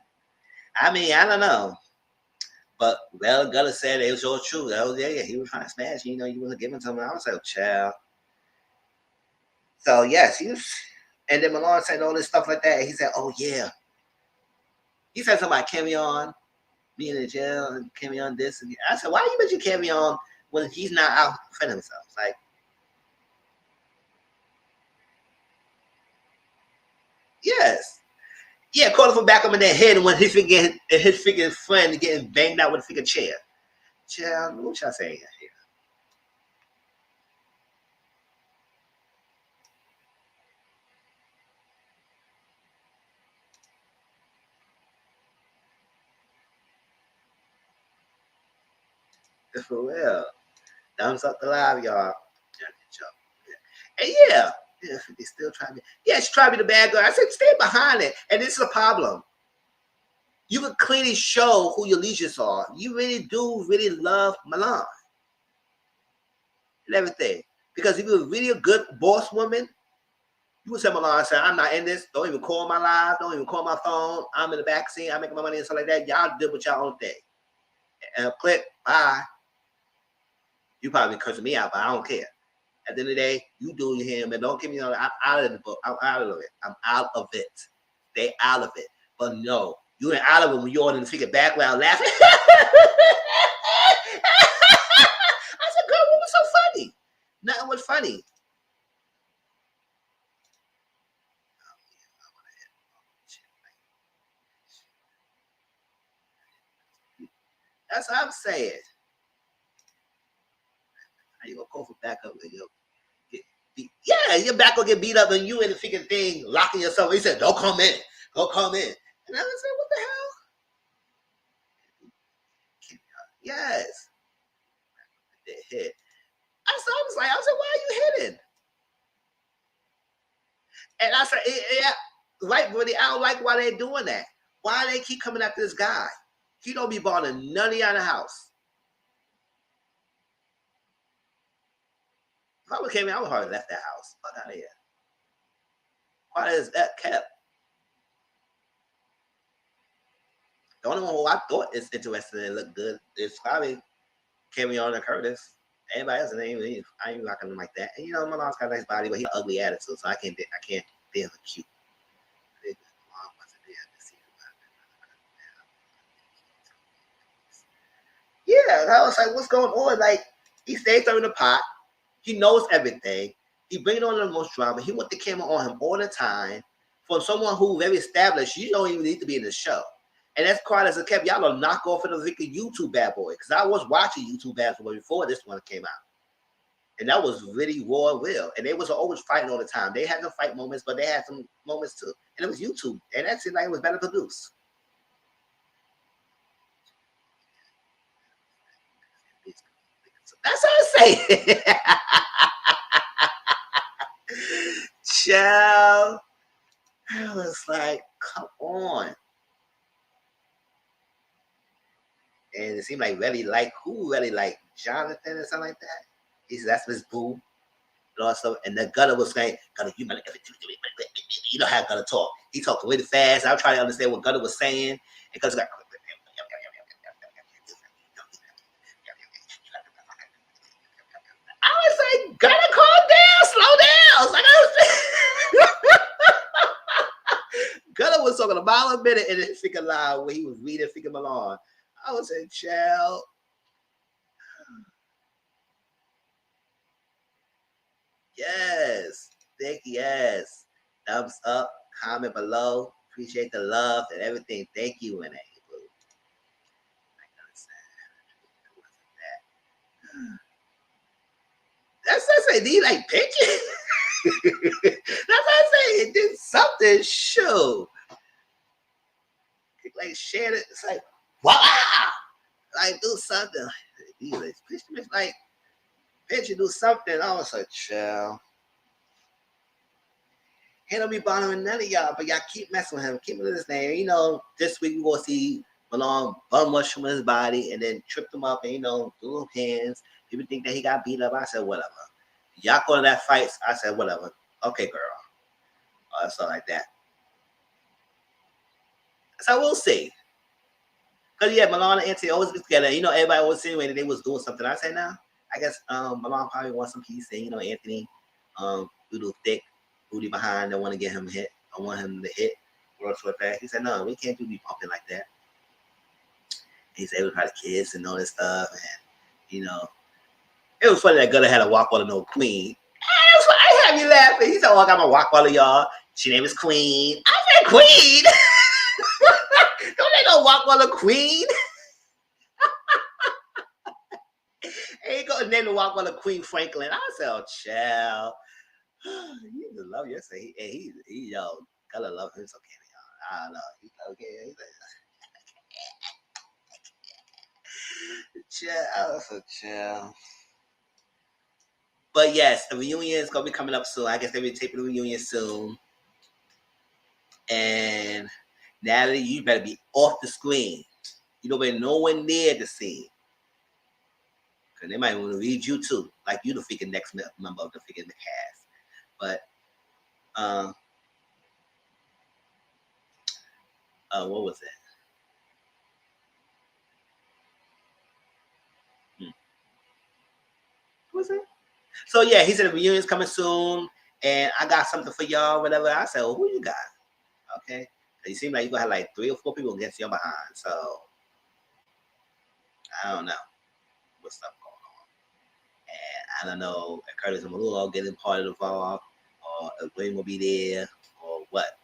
I mean, I don't know. But Bella Gutter said it was all true. That was, yeah, he was trying to smash. You know, you wasn't giving to him. I was like, child. So, yes, he was. And then Malone said all this stuff like that. And he said, oh, yeah. He said something about Cam'ron being in jail and Cam'ron this. And I said, why you mention Cam'ron when he's not out defending himself? Like, yes. Yeah, calling for backup in their head when his figure friend getting banged out with a figure chair. Child, what y'all saying here? For real. Thumbs up the live, y'all. And yeah, 50 still trying to. Yeah, she tried to be the bad girl. I said, stay behind it. And this is a problem. You can clearly show who your legions are. You really love Milan and everything. Because if you're really a good boss woman, you would say Milan, say, I'm not in this. Don't even call my live. Don't even call my phone. I'm in the back seat. I'm making my money and stuff like that. Y'all do what y'all own thing. And click, bye. You probably cursing me out, but I don't care. At the end of the day, you do him, and don't give me, I'm out of the book. I'm out of it. I'm out of it. Stay out of it. But no, you ain't out of it when you're in the figure background laughing. I said, girl, what was so funny? Nothing was funny. That's what I'm saying. How you gonna go for backup video? Yeah, your back will get beat up and you in the freaking thing locking yourself. He said, don't come in. Don't come in. And I was like, what the hell? Yes. They hit. I was like, why are you hitting? And I said, yeah, like really, I don't like why they're doing that. Why they keep coming after this guy? He don't be bothering none of y'all in the house. If I would came in, I would hardly left that house. Fuck out of here. Why is that kept? The only one who I thought is interested and looked good is probably Cameron and Curtis. Everybody else, I ain't rocking them like that. And you know, my mom's got a nice body, but he got an ugly attitude, so I can't deal with cute. Yeah, I was like, what's going on? Like, he stays there in the pot. He knows everything. He brings on the most drama. He want the camera on him all the time. For someone who very established, you don't even need to be in the show. And that's quite as a kept. Y'all will knock off of the YouTube bad boy. Because I was watching YouTube bad boy before this one came out. And that was really raw and real. And they was always fighting all the time. They had some fight moments, but they had some moments too. And it was YouTube. And that seemed like it was better produced. That's what I'm saying. Child. I was like, come on. And it seemed like who really like Jonathan or something like that. He said, that's Miss Boo. And also, and the Gutter was saying, Gutter, you know how Gutter talk. He talked really fast. I was trying to understand what Gutter was saying. Because like, I was like, Gutter, calm down, slow down. Like I was Gutter was talking a mile a minute in his freaking live when he was reading freaking Milan. I was saying, child. Yes. Thank you. Yes. Thumbs up. Comment below. Appreciate the love and everything. Thank you, and that's what I say. Do you like pictures? That's what I say. Did something show. Like share it. It's like, wow. Like do something. Like picture, do something. I was like, chill. He don't be bothering none of y'all, but y'all keep messing with him. Keep with his name. You know, this week we gonna see Malone bum mushroom in his body and then tripped him up and do little hands. People think that he got beat up. I said, whatever. Y'all going to that fight? I said, whatever. Okay, girl. Stuff like that. So we'll see. Because yeah, Malone and Anthony always be together. You know, everybody always insinuated they was doing something. I said, no. I guess Malone probably wants some peace. And, Anthony, little thick booty behind. I want to get him hit. I want him to hit. World Tour back. He said, no, we can't do me pumping like that. He said, we try to kiss and all this stuff. And, it was funny that Gutter had a walk on no queen. I had me laughing. He said, oh, I got my walk on y'all. She name is Queen. I said, Queen. Don't they know walk on a queen? Ain't gonna name the walk on a Queen Franklin. I said, oh, child. You just love you. He Gutter love him. It's okay, y'all. I don't know. He's okay. Child. I was so chill. But yes, the reunion is gonna be coming up soon. I guess they'll be taping the reunion soon. And Natalie, you better be off the screen. You don't be nowhere near the scene. Because they might want to read you too. Like you the freaking next member of the freaking cast. But what was it? What was it? So yeah, he said the reunion's coming soon, and I got something for y'all, whatever. I said, well, who you got? Okay. You seem like you're gonna have like 3 or 4 people against your behind. So I don't know what's up going on. And I don't know if Curtis and Malula getting part of the involved, or if William will be there, or what.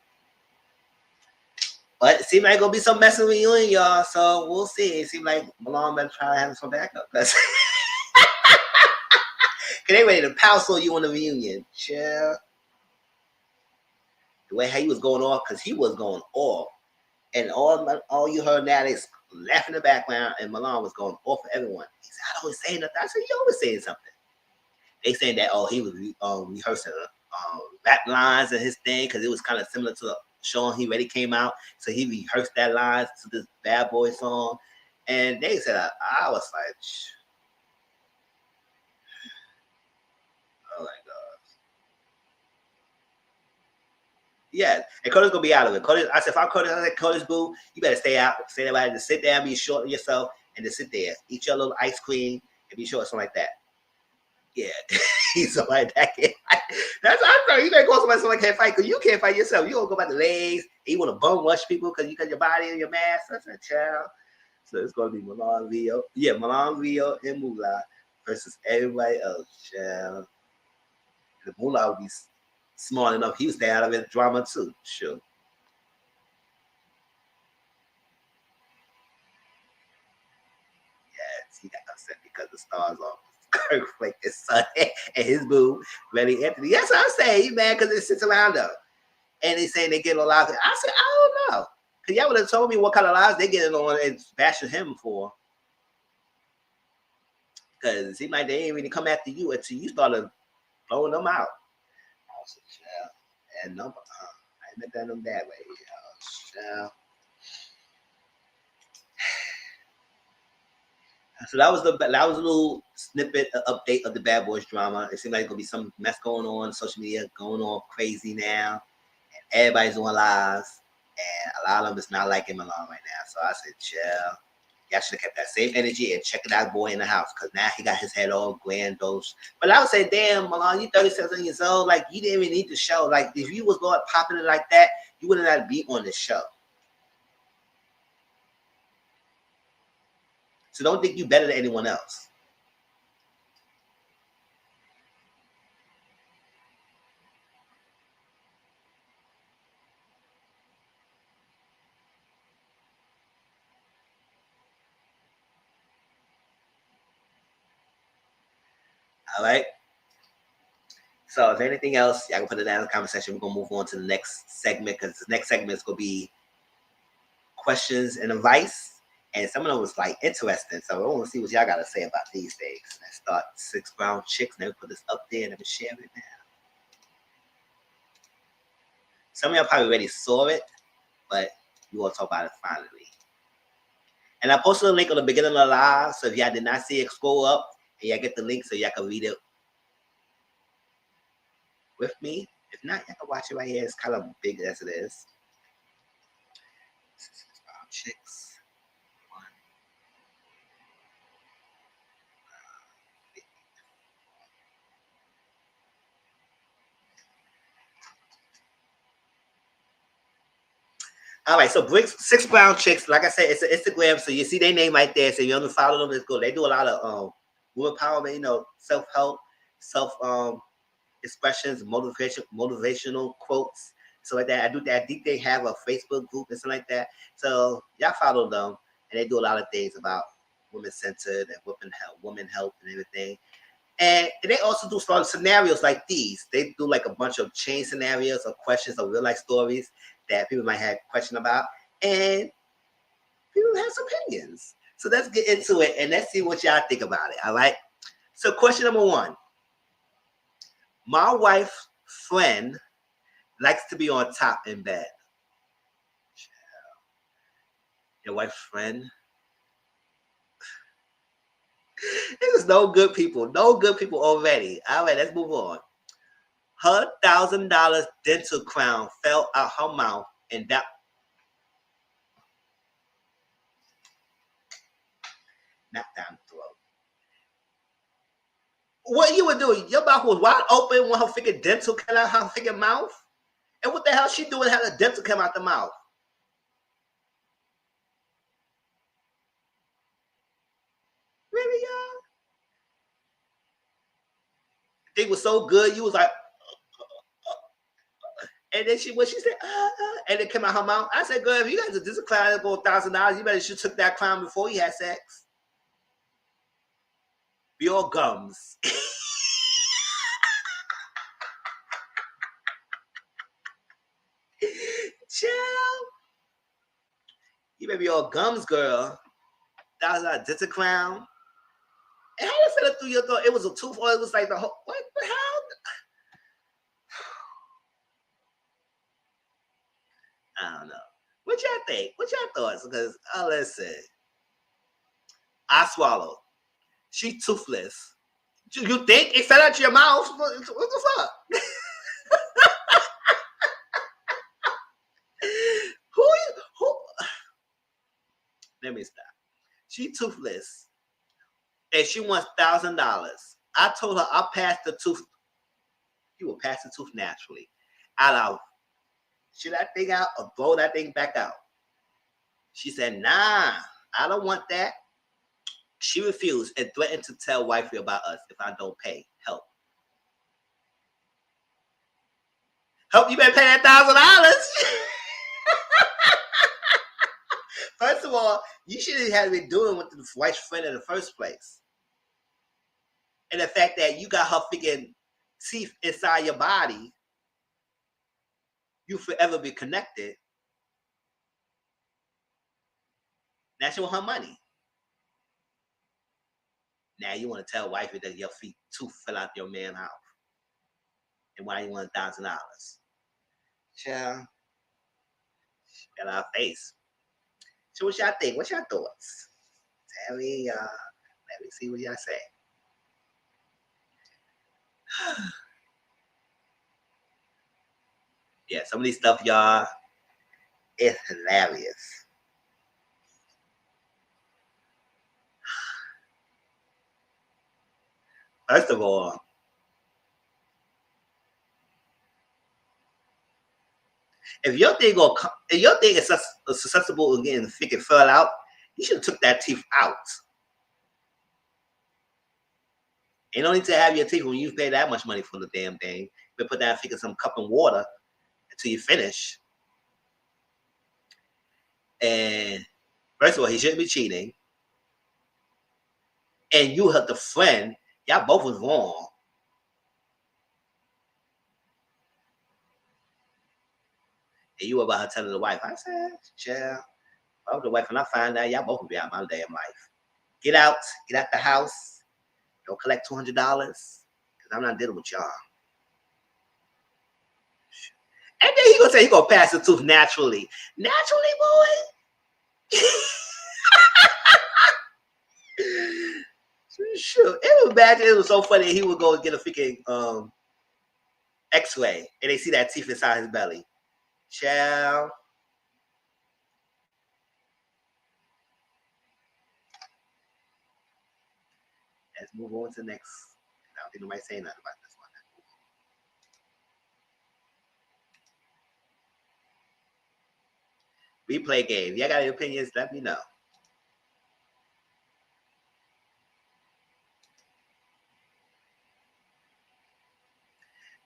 But it seems like gonna be some messing reunion, y'all. So we'll see. It seems like Malone better try to have some backup. Cause they ready to pounce on you on the reunion. Chill. The way how he was going off, because he was going off. And all you heard now is laughing in the background, and Malone was going off for everyone. He said, I don't always say nothing. I said, you always saying something. They saying that, he was rehearsing rap lines and his thing, because it was kind of similar to the song he already came out. So he rehearsed that lines to this Bad Boy song. And they said, I was like, oh my God. Yeah, and Curtis gonna be out of it. Curtis, I said, if I'm Curtis, I said, Curtis, boo, you better stay out. Stay there, just sit there and be short of yourself, and just sit there, eat your little ice cream, and be short, something like that. Yeah, he's something like that. That's what I'm saying. You better go somebody someone can't fight, because you can't fight yourself. You don't go by the legs. You want to bum rush people because you got your body and your mask. That's a child. So it's gonna be Milan Rio. Yeah, Milan Rio and Moolah versus everybody else, child. The Moolah will be smart enough, he would stay out of his drama too. Sure. Yes, he got upset because the stars off Kirk Flake, his son, and his boo, Reddy Anthony. Yes, I'm saying he mad because it sits around them. And they saying they get a lot of it. I said, I don't know. Because y'all would have told me what kind of lies they getting on and bashing him for. Because it seemed like they ain't really come after you until you started blowing them out. I said, yeah. And no, I met them that way. So that was a little snippet update of the Bad Boys drama. It seemed like gonna be some mess going on, social media going on crazy now, and everybody's doing lives, and a lot of them is not liking Milan right now. So I said, chill. Y'all should have kept that same energy and check that boy in the house, because now he got his head all grandiose. But I would say, damn, Milan, you 37 years old. Like, you didn't even need the show. Like, if you was going popping it like that, you wouldn't have be on the show. So don't think you better than anyone else. All right. So if anything else, y'all can put it down in the comment section. We're gonna move on to the next segment, because the next segment is gonna be questions and advice. And some of them was like interesting. So I want to see what y'all gotta say about these things. Let's start 6 brown chicks. Let me put this up there and let me share it now. Some of y'all probably already saw it, but we will talk about it finally. And I posted a link on the beginning of the live. So if y'all did not see it, scroll up and y'all get the link so y'all can read it with me. If not, y'all can watch it right here. It's kind of big as it is. 6 brown chicks. All right, so 6 brown chicks. Like I said, it's an Instagram, so you see their name right there. So you only follow them, it's good. They do a lot of women empowerment, self-help, expressions, motivational quotes, so like that. I think they have a Facebook group and something like that. So y'all follow them, and they do a lot of things about women-centered and women help and everything. And they also do some scenarios like these. They do like a bunch of chain scenarios or questions or real life stories that people might have a question about, and people have some opinions. So let's get into it and let's see what y'all think about it. All right. So question number 1: My wife's friend likes to be on top in bed. Your wife's friend. There's no good people. No good people already. All right, let's move on. Her $1,000 dental crown fell out her mouth and that not down the throat. What you were doing? Your mouth was wide open when her freaking dental came out her freaking mouth. And what the hell she doing? Had a dental come out the mouth? Really, y'all? Thing was so good. You was like, and then she said, and it came out her mouth. I said, girl, if you guys are dental crown for $1,000, you better should took that crown before you had sex. Your gums. Chill. You better be all gums, girl. That was a dental crown. And how did it feel through your throat? It was a tooth, or it was like the whole. What the hell? I don't know. What y'all think? What y'all thoughts? Because listen, I swallowed. She toothless. You think it fell out your mouth? What the fuck? Who? Let me stop. She toothless, and she wants $1,000. I told her I'll pass the tooth. You will pass the tooth naturally. I'll shit that thing out or blow that thing back out. She said, nah, I don't want that. She refused and threatened to tell wifey about us if I don't pay help. Help, you better pay that $1,000. First of all, you shouldn't have been doing with the wife's friend in the first place. And the fact that you got her freaking teeth inside your body, you forever be connected. Now she want her money. Now you want to tell wifey that your feet tooth fell out your man's mouth. And why you want $1,000? Child. Got our face. So what y'all think? What's your thoughts? Tell me, let me see what y'all say. Yeah, some of these stuff, y'all, it's hilarious. First of all, if your thing is susceptible to getting freaking fell out, you should have took that teeth out. You don't need to have your teeth when you pay that much money for the damn thing. But put that freaking some cup of water until you finish. And first of all, he shouldn't be cheating. And you hurt the friend. Y'all both was wrong. And you were about her telling the wife. I said, chill. I was the wife, and I find out y'all both will be out my damn life. Get out the house. Don't collect $200 because I'm not dealing with y'all. And then he gonna say he gonna pass the tooth naturally. Naturally, boy. Sure. It was imagine it was so funny he would go and get a freaking X-ray and they see that teeth inside his belly. Child. Let's move on to the next. I don't think nobody saying nothing about this one. Replay game. Y'all got any opinions? Let me know.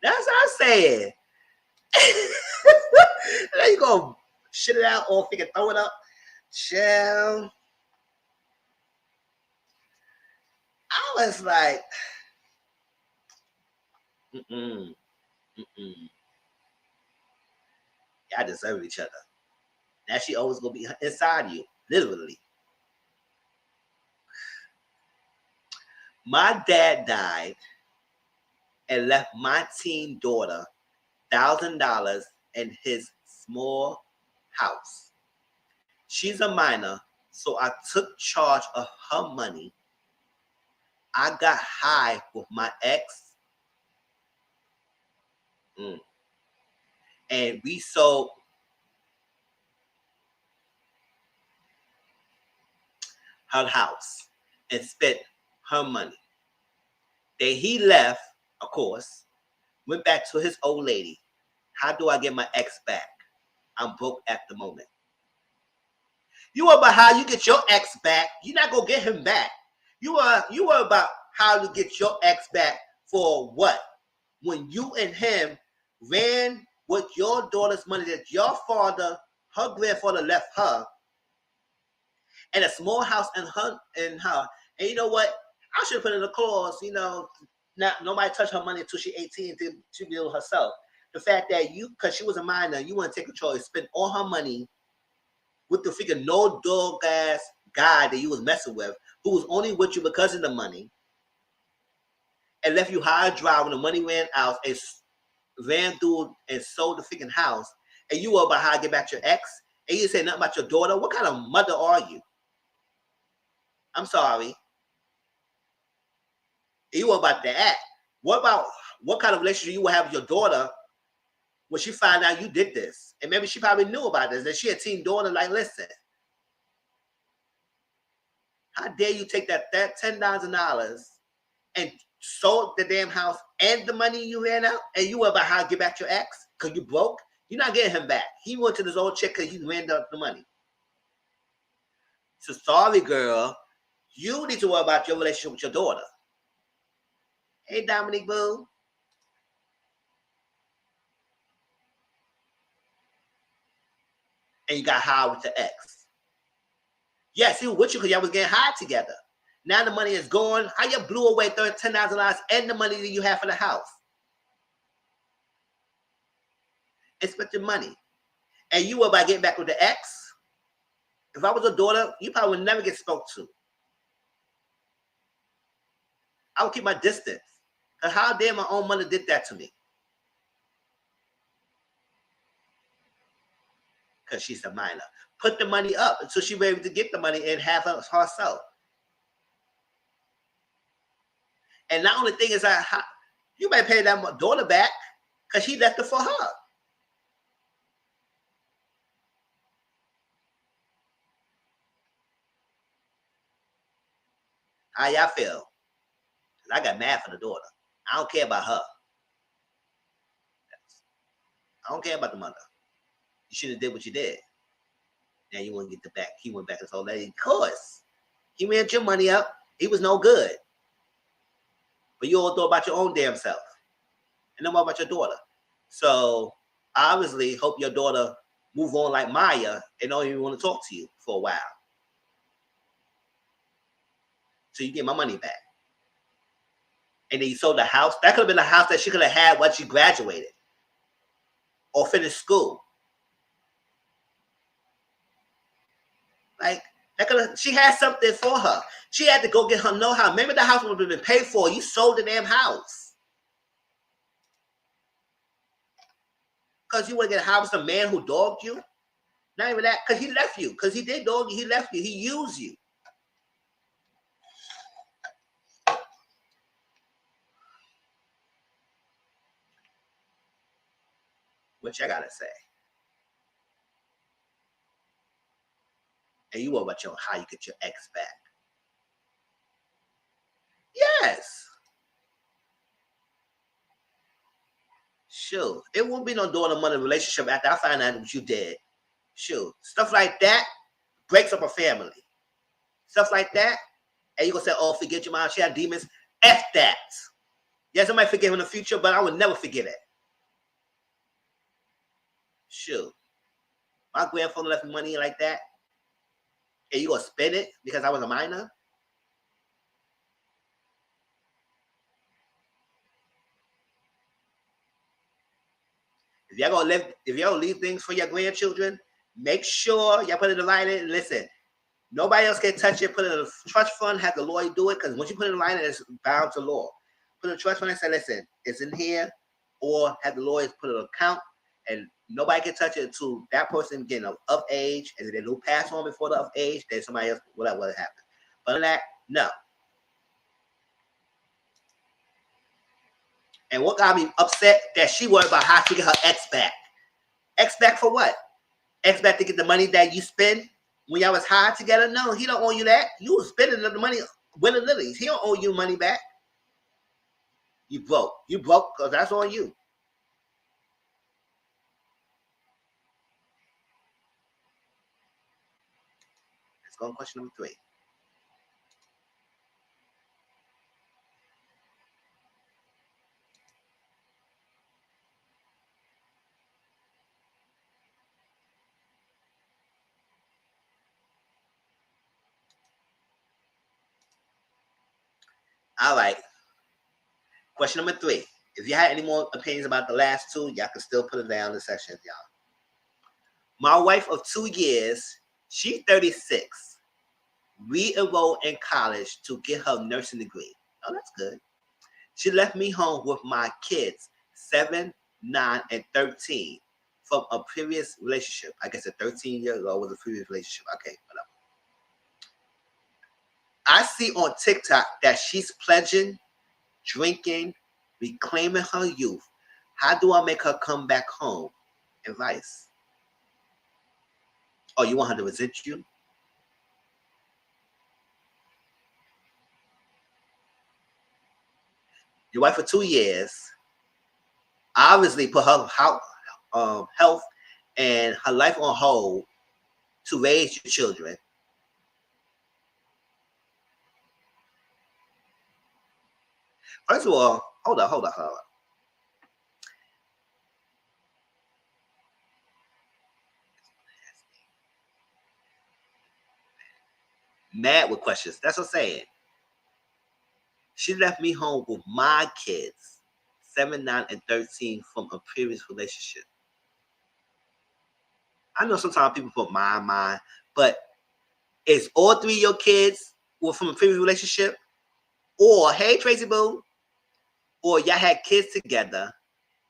That's what I said. Now you gonna shit it out or freaking throw it up. Chill. I was like, y'all deserve each other. Now she always gonna be inside you, literally. My dad died and left my teen daughter $1,000 in his small house. She's a minor, so I took charge of her money. I got high with my ex. And we sold her house and spent her money. Then he left, of course, went back to his old lady. How do I get my ex back? I'm broke at the moment. You are about how you get your ex back. You're not gonna get him back. You are about how to get your ex back for what? When you and him ran with your daughter's money that your father, her grandfather left her, and a small house in her. And you know what? I should put in a clause, not nobody touch her money until she's 18 to build herself. The fact that because she was a minor, you want to take control, spend all her money with the figure no dog ass guy that you was messing with, who was only with you because of the money, and left you high and dry when the money ran out and ran through and sold the freaking house, and you were about how to get back your ex, and you say nothing about your daughter. What kind of mother are you? I'm sorry. You were about that. What kind of relationship you will have with your daughter when she find out you did this? And maybe she probably knew about this, that she a teen daughter, like, listen, how dare you take that $10,000 and sold the damn house and the money you ran out, and you were about how to get back your ex because you broke? You're not getting him back. He went to this old chick because he ran up the money. So sorry, girl. You need to worry about your relationship with your daughter. Hey, Dominique Boo. And you got high with the ex. Yes, he was with you because y'all was getting high together. Now the money is gone. How you blew away $10,000 and the money that you have for the house? And spent your money. And you were about getting back with the ex? If I was a daughter, you probably would never get spoke to. I would keep my distance. Because how dare my own mother did that to me? Because she's a minor. Put the money up until she was able to get the money and have it herself. And the only thing is, you might pay that daughter back because she left it for her. How y'all feel? I got mad for the daughter. I don't care about her. I don't care about the mother. You should have did what you did. Now you want to get the back. He went back and told lady, of course. He ran your money up. He was no good. But you all thought about your own damn self. And no more about your daughter. So obviously hope your daughter move on like Maya and don't even want to talk to you for a while. So you get my money back. And then you sold the house. That could have been the house that she could have had once she graduated or finished school. Like, she had something for her. She had to go get her know-how. Maybe the house would have been paid for. You sold the damn house. Because you want to get a house with a man who dogged you? Not even that, because he left you. Because he did dog you. He left you. He used you. What you gotta say? And you worry about how you get your ex back. Yes. Sure. It won't be no daughter-mother relationship after I find out what you did. Sure. Stuff like that breaks up a family. Stuff like that. And you're going to say, oh, forget your mom. She had demons. F that. Yes, I might forgive in the future, but I would never forget it. Sure. My grandfather left me money like that. And you going to spend it because I was a minor? If y'all gonna leave things for your grandchildren, make sure y'all put it in line and listen. Nobody else can touch it. Put it in a trust fund, have the lawyer do it, because once you put it in line, it's bound to law. put in a trust fund and say, listen, it's in here, or have the lawyers put an account and nobody can touch it until that person getting of age, and if they don't pass on before the of age, then somebody else, whatever happens. But other than that, no. And what got me upset that she worried about how to get her ex back. Ex back for what? Ex back to get the money that you spend when y'all was high together? No, he don't owe you that. You was spending the money winning lilies. He don't owe you money back. You broke. You broke because that's on you. Let's go on question number 3. All right. Question number 3. If you had any more opinions about the last 2, y'all can still put it down in the section, y'all. My wife of 2 years, she's 36. Re-enrolled in college to get her nursing degree. Oh, that's good. She left me home with my kids, 7, 9, and 13, from a previous relationship. I guess a 13-year-old was a previous relationship. Okay, whatever. I see on TikTok that she's pledging, drinking, reclaiming her youth. How do I make her come back home? Advice. Oh, you want her to resent you? Your wife for 2 years obviously put her health and her life on hold to raise your children. First of all, hold on. Mad with questions. That's what I'm saying. She left me home with my kids, 7, 9, and 13, from a previous relationship. I know sometimes people put mine, but is all 3 of your kids were from a previous relationship? Or, hey, Tracy Boo, or y'all had kids together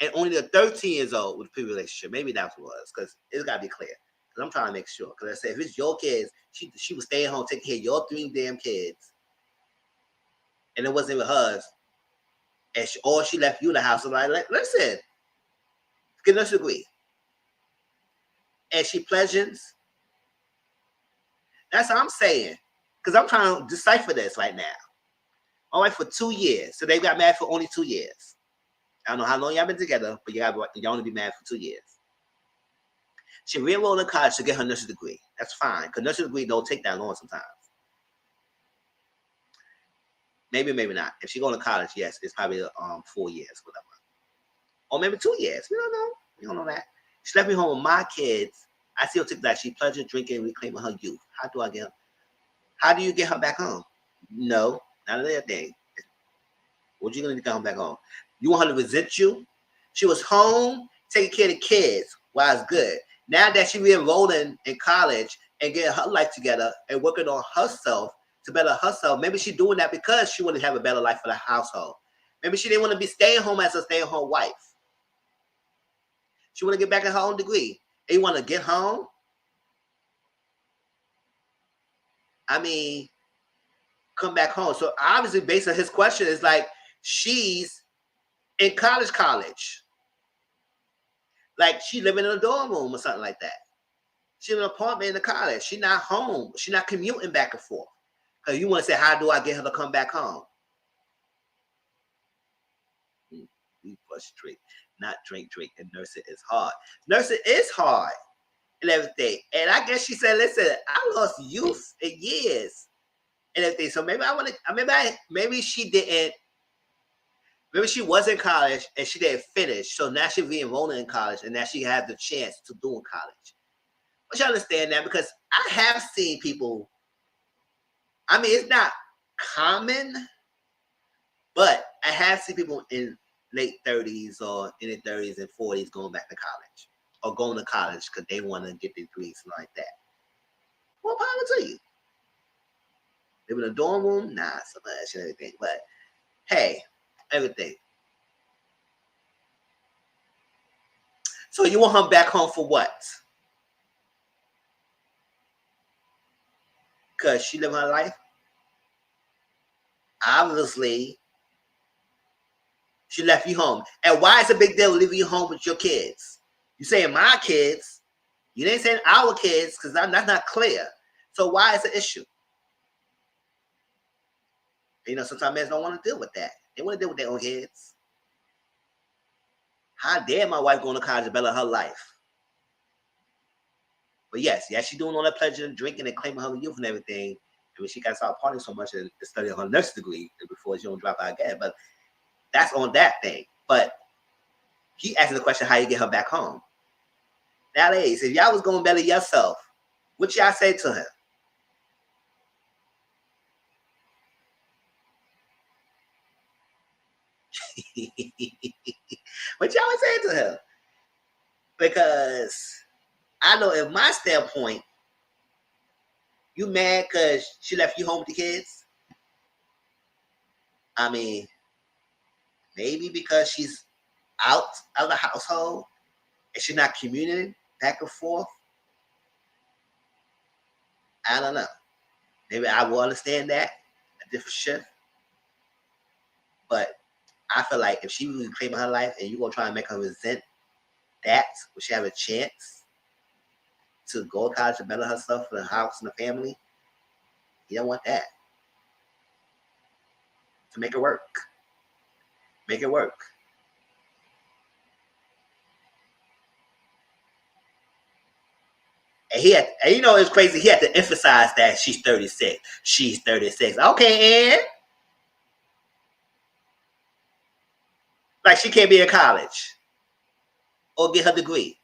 and only the 13 years old with a previous relationship? Maybe that's what it was, because it's got to be clear. Because I'm trying to make sure. Because I said, if it's your kids, she was staying home taking care of your 3 damn kids, and it wasn't even hers, and she left you in the house. So like, listen, get us agree. And she pledges. That's what I'm saying. Because I'm trying to decipher this right now. All right, for 2 years. So they got married for only 2 years. I don't know how long y'all been together, but y'all only be married for 2 years. She re-enrolled in college to get her nursing degree. That's fine, because nursing degree don't take that long sometimes. Maybe not. If she going to college, yes, it's probably 4 years, whatever. Or maybe 2 years. We don't know. We don't know that. She left me home with my kids. I see her TikTok. She pledging, drinking, reclaiming her youth. How do you get her back home? No, not another thing. What you gonna get her back home? You want her to resent you? She was home taking care of the kids while it's good. Now that she re-enrolling in college and getting her life together and working on herself to better herself, maybe she's doing that because she wanted to have a better life for the household. Maybe she didn't want to be staying home as a stay-at-home wife. She want to get back in her own degree. And you want to get home? I mean, come back home. So obviously, based on his question, is like she's in college. Like she living in a dorm room or something like that. She's in an apartment in the college. She's not home. She's not commuting back and forth. Because you want to say, how do I get her to come back home? We frustrate. Not drink, and nursing is hard. Nursing is hard and everything. And I guess she said, listen, I lost youth in years and everything. So maybe maybe she didn't, maybe she was in college and she didn't finish. So now she's re-enrolling in college and now she has the chance to do in college. But you understand that, because I have seen people, I mean, it's not common, but I have seen people in late 30s or in their 30s and 40s going back to college or going to college because they want to get their degrees and like that. Well, power to you. Live in a dorm room? Nah, so much and everything. But hey, everything. So you want her back home for what? Because she lived her life? Obviously, she left you home. And why is it a big deal leaving you home with your kids? You saying my kids. You didn't say our kids because that's not clear. So why is the issue? You know, sometimes men don't want to deal with that. They want to deal with their own kids. How dare my wife going to college and better her life? But yes, she's doing all that pleasure and drinking and claiming her youth and everything. And when she got to start partying so much and studying her nurse degree before she don't drop out again. But that's on that thing. But he asked the question, how you get her back home? Now, ladies, if y'all was going better yourself, what y'all say to him? What y'all would say to him? Because I know in my standpoint, you mad because she left you home with the kids? I mean, maybe because she's out of the household and she's not commuting back and forth. I don't know. Maybe I will understand that, a different shift. But I feel like if she really claiming her life and you're going to try and make her resent that, will she have a chance to go to college and better herself for the house and the family? You don't want that. To make it work. Make it work. And you know, it's crazy. He had to emphasize that she's 36. She's 36. Okay, Ann. Like she can't be in college or get her degree.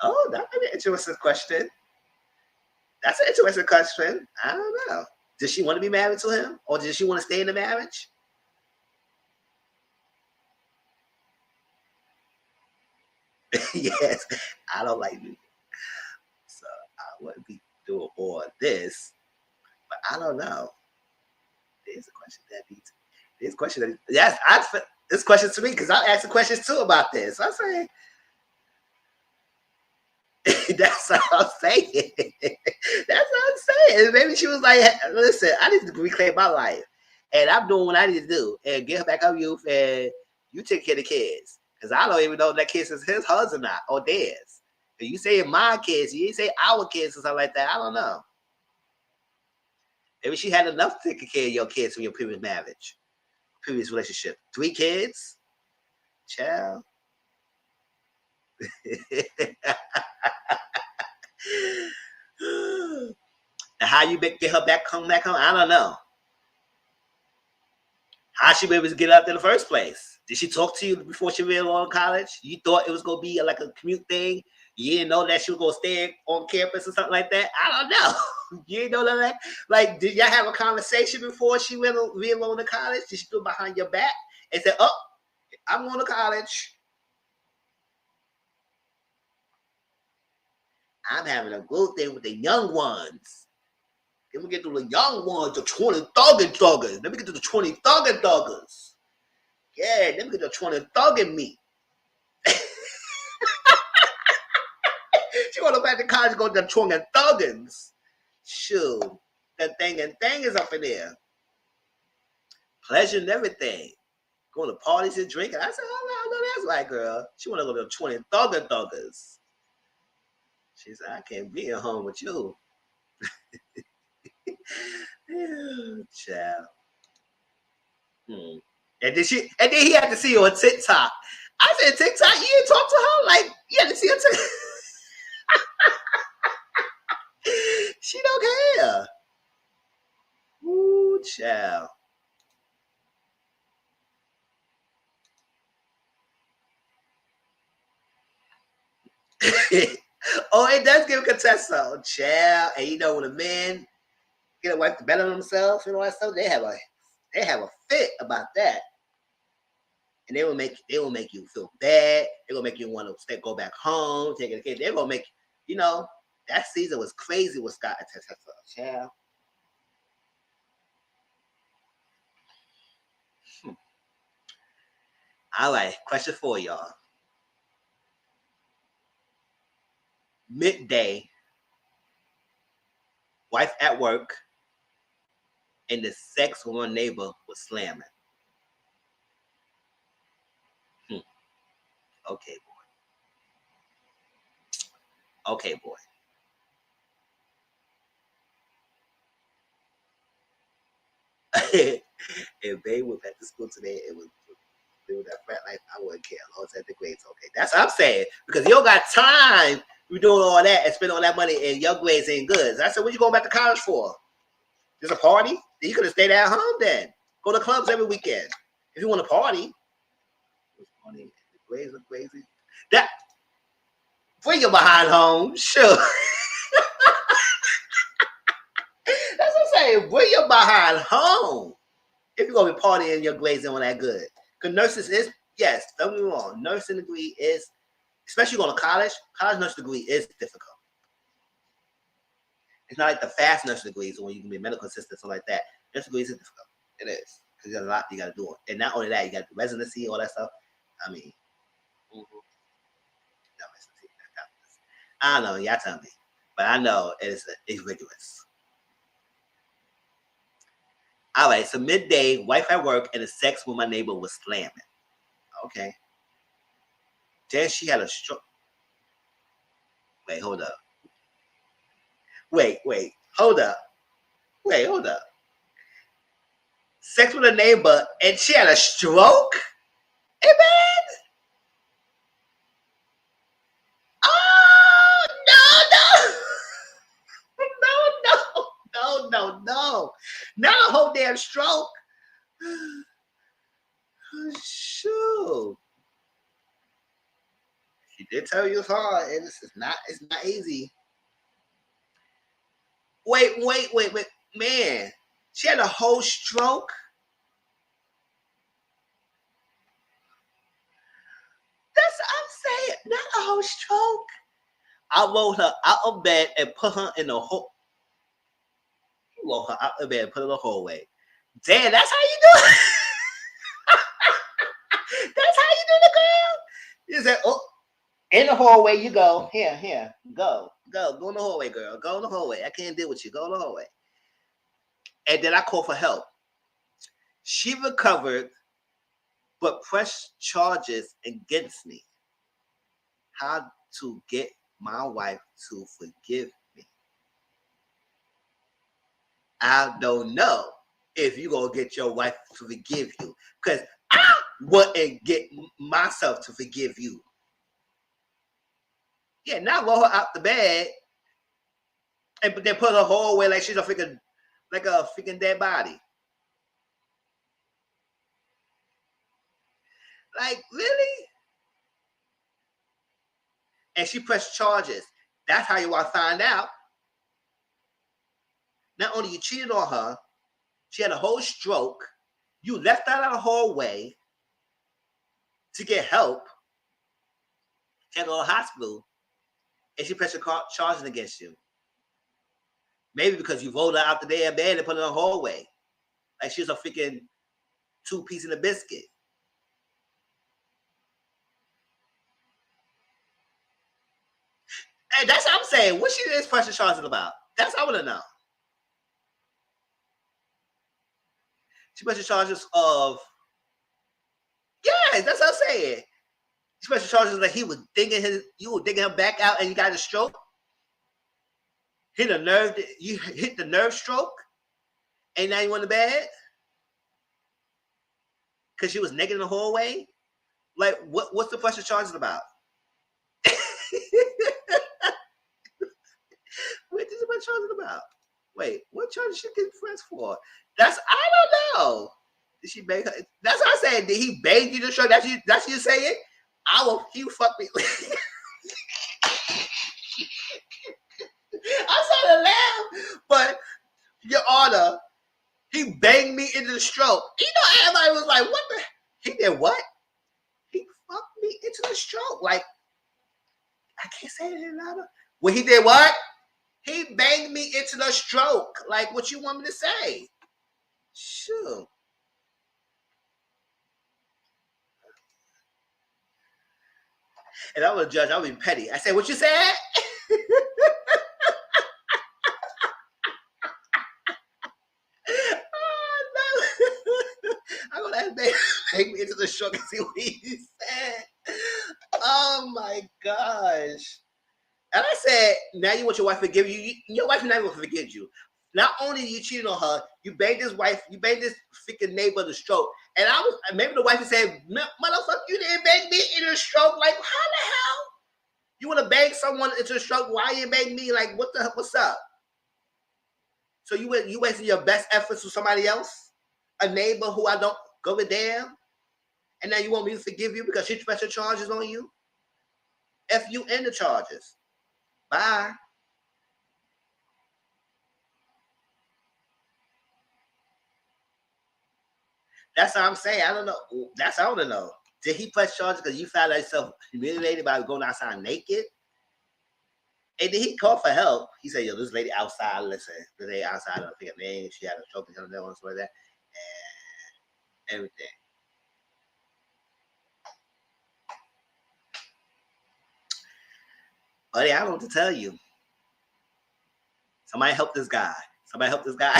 Oh, that's an interesting question. That's an interesting question. I don't know. Does she want to be married to him, or does she want to stay in the marriage? Yes, I don't like music, so I wouldn't be doing all this. But I don't know. There's a question that needs. There's a question that yes, this question to me because I asked the questions too about this. I'm saying that's what I'm saying. That's what I'm saying. Maybe she was like, "Listen, I need to reclaim my life, and I'm doing what I need to do, and get her back up youth, and you take care of the kids, because I don't even know if that kids is hers or not, or theirs. If you say my kids, you ain't say our kids or something like that. I don't know. Maybe she had enough to take care of your kids from your previous marriage, previous relationship. 3 kids, child." Now, how you get her back home? I don't know. How she be able to get out there in the first place? Did she talk to you before she went on college? You thought it was gonna be like a commute thing? You didn't know that she was gonna stay on campus or something like that? I don't know. You didn't know that? Like, did y'all have a conversation before she went on to college? Did she do it behind your back and said, "Oh, I'm going to college. I'm having a good thing with the young ones. Let me get to the young ones, the 20 thuggin'. Let me get to the 20 thuggin'. Yeah, let me get the 20 thuggin' me." She want to go back to college and go to the 20 thuggins. Shoot, that thing is up in there. Pleasure and everything. Going to parties and drinking. I said, "Oh, no, that's right, girl. She want to go to the 20 thuggers. She said, "I can't be at home with you." Child. And then he had to see her on TikTok. I said, "TikTok, you didn't talk to her? Like, you had to see her TikTok." She don't care. Ooh, child. Oh, it does give a Contessa, child. And you know when a man get a wife to better themselves and all that stuff, they have a fit about that. And they will make you feel bad. They're gonna make you want to go back home, take a kid. They're gonna make, you know, that season was crazy with Scott and Tessa, child. All right, question for y'all. Midday, wife at work, and the sex with my neighbor was slamming. Okay, boy. Okay, boy. If they went back to school today, it was doing that frat life, I wouldn't care. As long as the grades okay. That's what I'm saying. Because you don't got time to doing all that and spend all that money and your grades ain't good. So I said, what you going back to college for? Just a party? Then you could have stayed at home then. Go to clubs every weekend. If you want to party. It was funny. The grades were crazy. That bring your behind home. Sure. That's what I'm saying. Bring your behind home. If you're going to be partying, your grades ain't that good. Because nurses is, yes, don't get me wrong. Nursing degree is, especially going to college nurse degree is difficult. It's not like the fast nurse degrees when you can be a medical assistant, something like that. Nurse degrees is difficult. It is. Because there's a lot you got to do. And not only that, you got the residency, all that stuff. I mean, I don't know. Y'all tell me. But I know it's rigorous. All right. So midday, wife at work, and the sex with my neighbor was slamming. Okay. Then she had a stroke. Wait, hold up. Wait, hold up. Wait, hold up. Sex with a neighbor and she had a stroke? Hey, man. Oh, no. Not a whole damn stroke. Shoot. She did tell you it's hard, and it's not easy. Wait, man. She had a whole stroke. That's what I'm saying. Not a whole stroke. I rolled her out of bed and put her in the hole. You rolled her out of bed and put her in the hallway. Damn, that's how you do it. That's how you do the girl. You said, oh, in the hallway you go. Here, go in the hallway, girl. Go in the hallway. I can't deal with you. Go in the hallway. And then I called for help. She recovered, but pressed charges against me. How to get my wife to forgive me? I don't know if you're going to get your wife to forgive you. Because I wouldn't get myself to forgive you. Yeah, not roll her out the bed and then put her whole way like she's a freaking dead body. Like, really? And she pressed charges. That's how you want to find out. Not only you cheated on her, she had a whole stroke. You left her out of the hallway to get help. She had to go to the hospital. And she pressed charges against you. Maybe because you rolled her out the damn bed and put her in the hallway. Like she was a freaking 2-piece in a biscuit. And that's what I'm saying. What she is pressing charges about? That's what I want to know. She pressing charges of, yes, that's what I'm saying. She pressing charges that you were digging him back out and you got a stroke. You hit the nerve stroke, and now you in the bed because she was naked in the hallway. Like, what's the pressure charges about? What is the pressure charges about? Wait, what charge she get pressed for? I don't know. Did she bang her? That's what I said. Did he bang you to show? That's you saying? You fuck me. I saw the laugh, but Your Honor, he banged me into the stroke. You know, everybody was like, what the? He did what? He fucked me into the stroke. Like, I can't say it in another. Well, he did what? He banged me into the stroke. Like, what you want me to say? Shoot. And I was a judge, I would be petty. I said, what you said? I'm gonna ask baby take me into the truck and see what he said. Oh my gosh. And I said, now you want your wife to forgive you. Your wife never will forgive you. Not only you cheated on her, you banged this wife, you banged this freaking neighbor the stroke. And I was maybe the wife would say, motherfucker, you didn't bang me into the stroke. Like, how the hell? You want to bang someone into the stroke? Why you bang me? Like, what's up? So you wasting your best efforts with somebody else? A neighbor who I don't go with damn? And now you want me to forgive you because she pressed charges on you? F you and the charges. Bye. That's what I'm saying. I don't know. That's I want to know. Did he press charges because you found yourself humiliated by going outside naked? And did he call for help? He said, yo, this lady outside, listen. This lady outside, I don't think her name. She had a stroke and something like that. And everything. Buddy, I don't know what to tell you. Somebody help this guy. Somebody help this guy.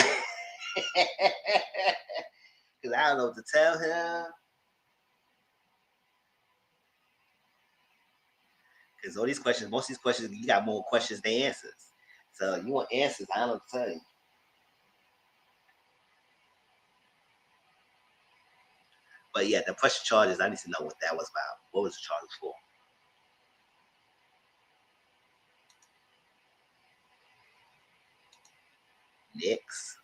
Because I don't know what to tell him. Because all these questions, most of these questions, you got more questions than answers. So you want answers, I don't know what to tell you. But yeah, the pressure charges, I need to know what that was about. What was the charge for? Next.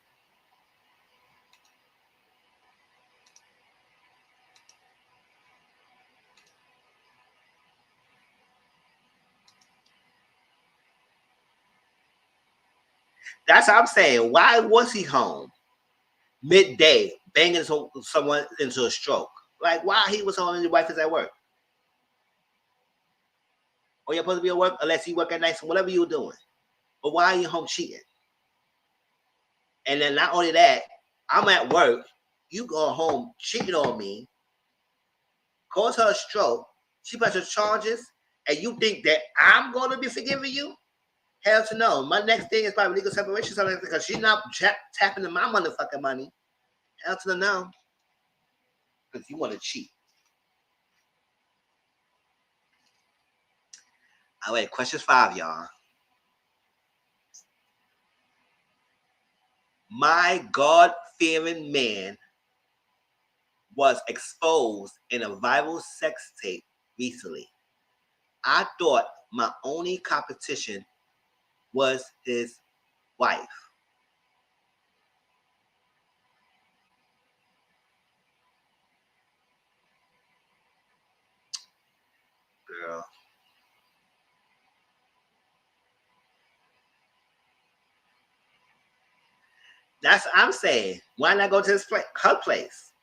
That's what I'm saying. Why was he home midday, banging someone into a stroke? Like, why he was home and his wife is at work? Or you're supposed to be at work unless you work at night, so whatever you're doing. But why are you home cheating? And then not only that, I'm at work, you go home cheating on me, cause her a stroke, she presses charges, and you think that I'm going to be forgiving you? Hell to no. My next thing is probably legal separation, something because she's not tapping into my motherfucking money. Hell to the no. Because you want to cheat. All right, question 5, y'all. My God-fearing man was exposed in a viral sex tape recently. I thought my only competition was his wife. Girl. That's what I'm saying. Why not go to his place, her place?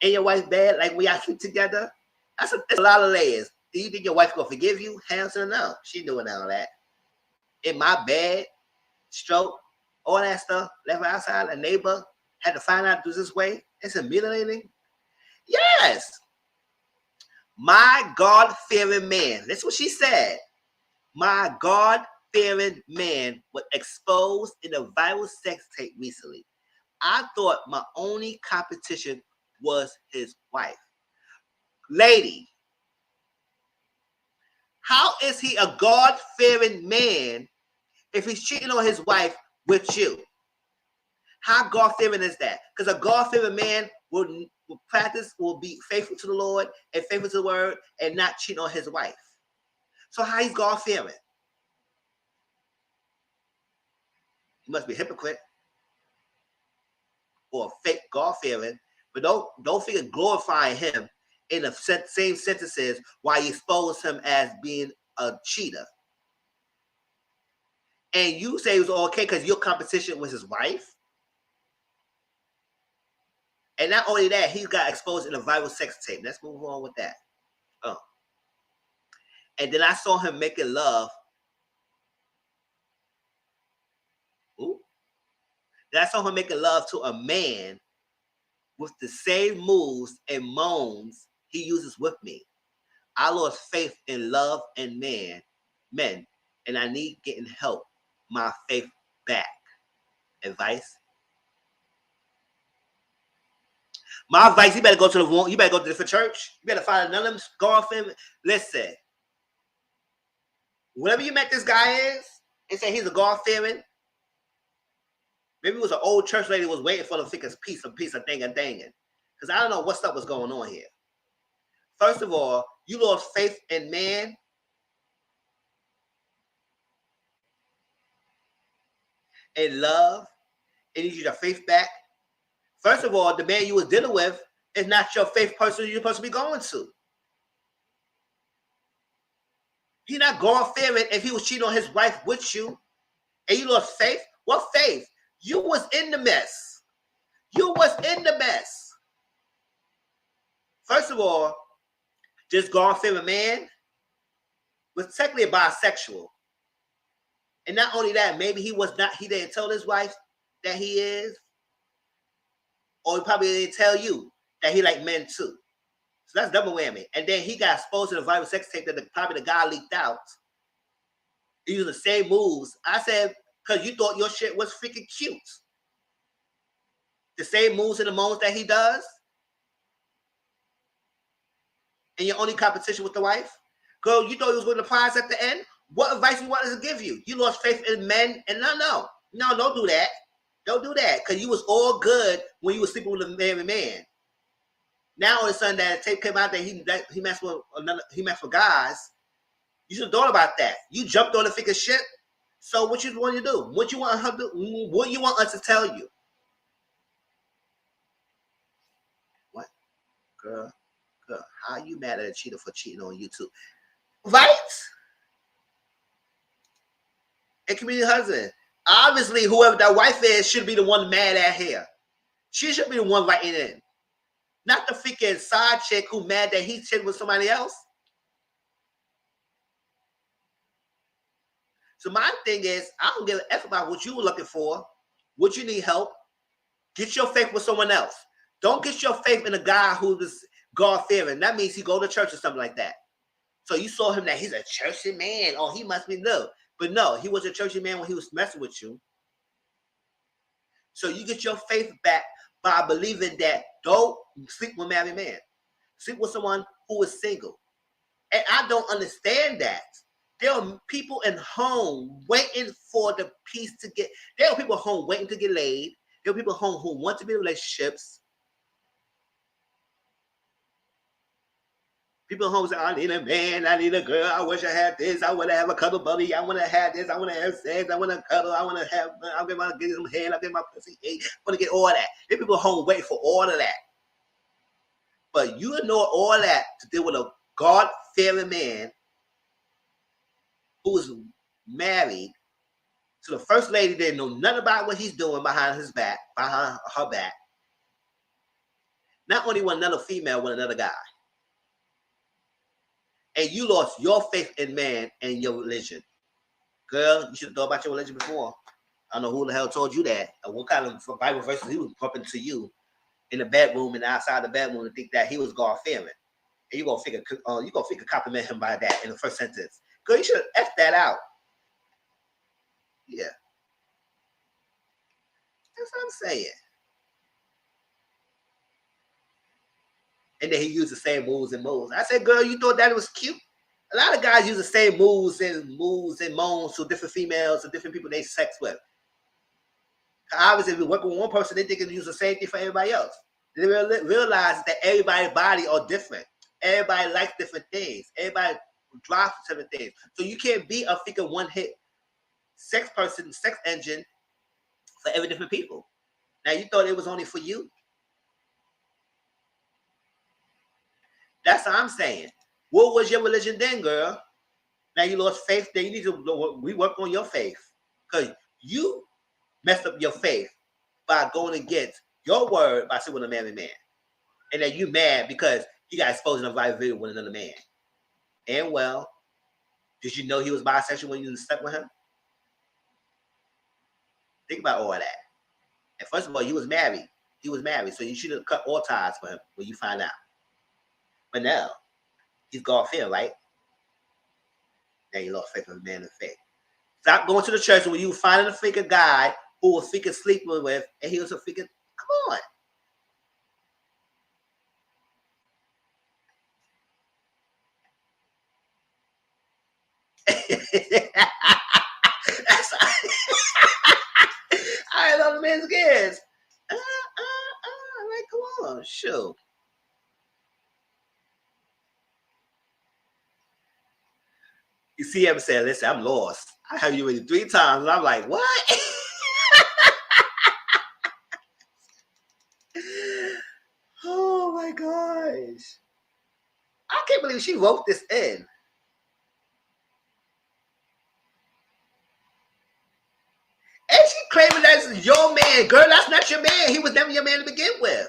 In your wife's bed, like we all sleep together? That's a lot of layers. Do you think your wife gonna forgive you? Hell to no. She doing all that. In my bed, stroke, all that stuff, left outside, a neighbor had to find out this way. It's humiliating. Yes. My God-fearing man. That's what she said. My God-fearing man was exposed in a viral sex tape recently. I thought my only competition was his wife. Lady, how is he a God-fearing man if he's cheating on his wife with you? How God-fearing is that? Because a God-fearing man will be faithful to the Lord and faithful to the word and not cheat on his wife. So how he's God-fearing? He must be a hypocrite or a fake God-fearing, but don't figure glorifying him in the same sentences while you expose him as being a cheater. And you say it was okay because your competition was his wife. And not only that, he got exposed in a viral sex tape. Let's move on with that. Oh. And then I saw him making love. Ooh. Then I saw him making love to a man with the same moves and moans he uses with me. I lost faith in love and men, and I need getting help my faith back. Advice? My advice, you better go to the different church. You better find another girlfriend. Listen, whatever you met this guy is, and say he's a God-fearing, maybe it was an old church lady who was waiting for the thickest piece of dangin'. Because I don't know what stuff was going on here. First of all, you lost faith in man. And love. And you need your faith back. First of all, the man you was dealing with is not your faith person you're supposed to be going to. He's not God-fearing if he was cheating on his wife with you. And you lost faith? What faith? You was in the mess. You was in the mess. First of all, this God-fearing man was technically a bisexual. And not only that, maybe he didn't tell his wife that he is. Or he probably didn't tell you that he liked men too. So that's double whammy. And then he got exposed to the viral sex tape that probably the guy leaked out. He used the same moves. I said, because you thought your shit was freaking cute. The same moves and the moans that he does. And your only competition with the wife. Girl, you thought he was winning the prize at the end? What advice you wanted to give you? You lost faith in men. And no, don't do that. Don't do that. Because you was all good when you was sleeping with a married man. Now all of a sudden that tape came out that he messed with guys. You should have thought about that. You jumped on the thick of shit. So what you want to do? What you want her to? What you want us to tell you? What, girl? How you mad at a cheater for cheating on you too? Right? A community husband. Obviously, whoever that wife is should be the one mad at here. She should be the one writing in. Not the freaking side chick who mad that he cheated with somebody else. So my thing is, I don't give a F about what you were looking for, what you need help. Get your faith with someone else. Don't get your faith in a guy who is God-fearing. That means he go to church or something like that. So you saw him that he's a churchy man. Oh, he must be new. But no, he was a churchy man when he was messing with you. So you get your faith back by believing that don't sleep with a married man. Sleep with someone who is single. And I don't understand that. There are people in home waiting for the piece to get. There are people at home waiting to get laid. There are people at home who want to be in relationships. People at home say, I need a man, I need a girl, I wish I had this, I want to have a cuddle buddy, I want to have this, I want to have sex, I want to cuddle, I want to have, I'll get some head, I'll get my pussy ate, I want to get all that. There are people at home waiting for all of that. But you ignore all that to deal with a God-fearing man who is married to the first lady that know nothing about what he's doing behind his back, behind her back. Not only with another female, with another guy. And you lost your faith in man and your religion. Girl, you should have thought about your religion before. I don't know who the hell told you that. Or what kind of Bible verses he was pumping to you in the bedroom and outside the bedroom to think that he was God-fearing. And you're going to compliment him by that in the first sentence. Girl, you should have F that out. Yeah. That's what I'm saying. And then he used the same moves and moans. I said, girl, you thought that was cute? A lot of guys use the same moves and moans to different females or different people they sex with. Obviously, if you work with one person, they think they use the same thing for everybody else. They realize that everybody's body are different. Everybody likes different things. Everybody drives for different things. So you can't be a freaking one-hit sex person, sex engine for every different people. Now, you thought it was only for you? That's what I'm saying. What was your religion then, girl? Now you lost faith. Then you need to rework on your faith. Because you messed up your faith by going against your word by sleeping with a married man. And then you mad because he got exposed in a viral video with another man. And well, did you know he was bisexual when you slept with him? Think about all that. And first of all, he was married. He was married. So you should have cut all ties for him when you find out. But now, He's God-fearing, right? Now you lost faith in the man of faith. Stop going to the church when you finding a freaking guy who was freaking sleeping with, and he was a freaking, come on. I love the man's kids. Like, come on, shoot. You see him saying, listen, I'm lost. I have you ready 3 times. And I'm like, what? Oh my gosh. I can't believe she wrote this in. And she claiming that's your man. Girl, that's not your man. He was never your man to begin with.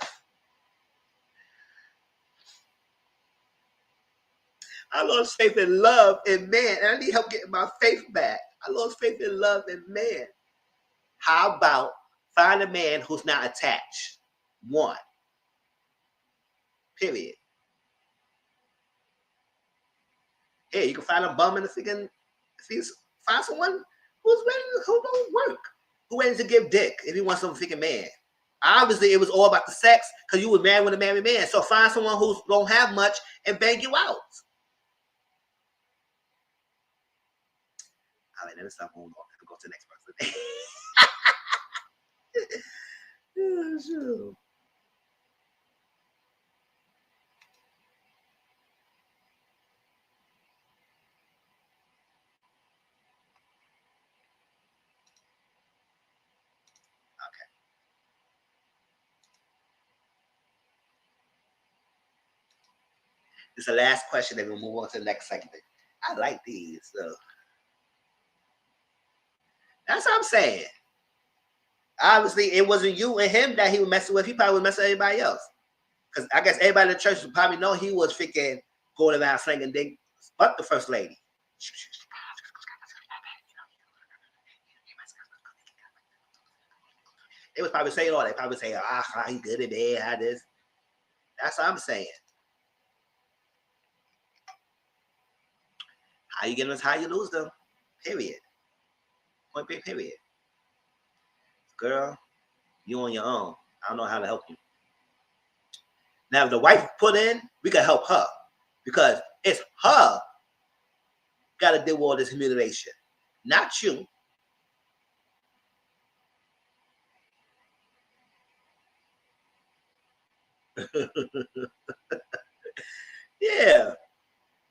I lost faith in love in man, and I need help getting my faith back. I lost faith in love in man. How about find a man who's not attached? 1. Period. Hey, you can find a bum in the freaking. Find someone who's ready to who don't work, who ready to give dick if he wants some freaking man. Obviously, it was all about the sex because you were married with a married man. So find someone who don't have much and bang you out. All right, let me stop moving on. Let's go to the next person. Oh, sure. This is the last question, then we'll move on to the next segment. I like these. So. That's what I'm saying. Obviously, it wasn't you and him that he was messing with. He probably was messing with everybody else. Because I guess everybody in the church would probably know he was freaking going around slinging dick, but the first lady. They was probably saying all that. Probably saying, he good at bed, how this. That's what I'm saying. How you get them is how you lose them. Period. Point blank, period. Girl, you on your own. I don't know how to help you. Now, if the wife put in, we can help her. Because it's her got to deal with all this humiliation. Not you. Yeah.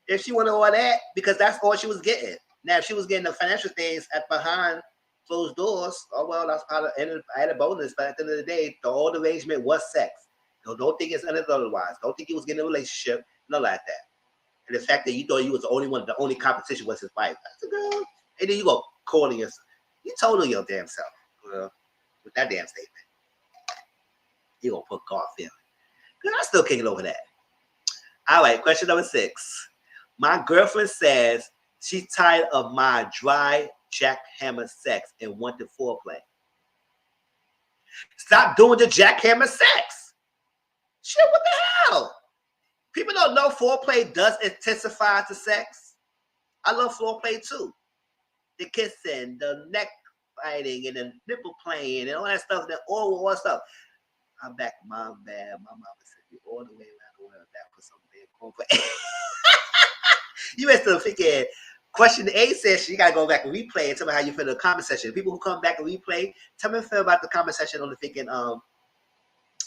If she wanted all that, because that's all she was getting. Now, if she was getting the financial things behind closed doors, oh, well, that's part of added bonus. But at the end of the day, the old arrangement was sex. So don't think it's anything otherwise. Don't think he was getting a relationship. Nothing like that. And the fact that you thought you was the only one, the only competition was his wife. That's a girl. And then you go calling yourself. You told her your damn self, girl, with that damn statement. You gonna put God feeling. Girl, I still can't get over that. All right, question number 6. My girlfriend says she's tired of my dry jackhammer sex and wanted foreplay. Stop doing the jackhammer sex. Shit, what the hell? People don't know foreplay does intensify to sex. I love foreplay too. The kissing, the neck fighting, and the nipple playing, and all that stuff, that all stuff. I'm back, my bad. My mama said you all the way around the world back for some big cornflakes. You missed the freaking question 8 session. You gotta go back and replay and tell me how you feel in the comment section. People who come back and replay, tell me how you feel about the comment section on the freaking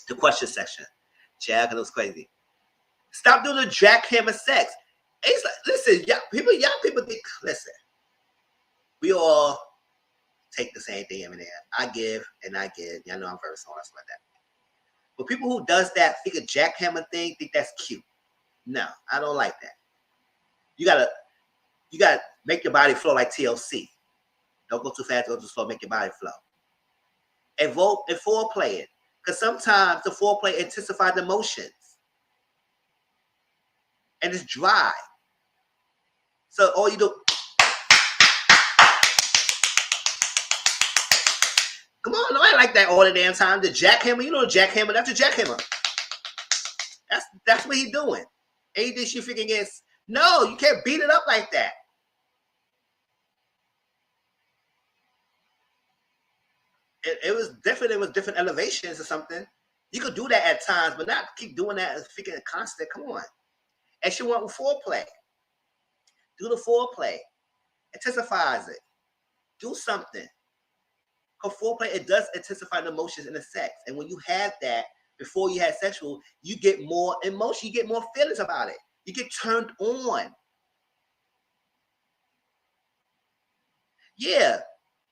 the question section. Chad, cause it was crazy. Stop doing the jackhammer sex. It's like, listen, young people think, listen, we all take the same thing every day. I give and I give. Y'all know I'm very smart, stuff like that. But people who does that freaking jackhammer thing think that's cute. No, I don't like that. You gotta make your body flow like TLC. Don't go too fast, go too slow, make your body flow. And foreplay it. Because sometimes the foreplay intensifies the emotions. And it's dry. So all you do, come on, no, I like that all the damn time. The jackhammer, you know the jackhammer, that's a jackhammer. That's what he's doing. And he thinks you freaking gets No, you can't beat it up like that. It was different. It was different elevations or something. You could do that at times, but not keep doing that and freaking constant. Come on. And she went with foreplay. Do the foreplay. Intensifies it. Do something. Because foreplay, it does intensify the emotions in the sex. And when you have that before you had sexual, you get more emotion. You get more feelings about it. You get turned on. Yeah,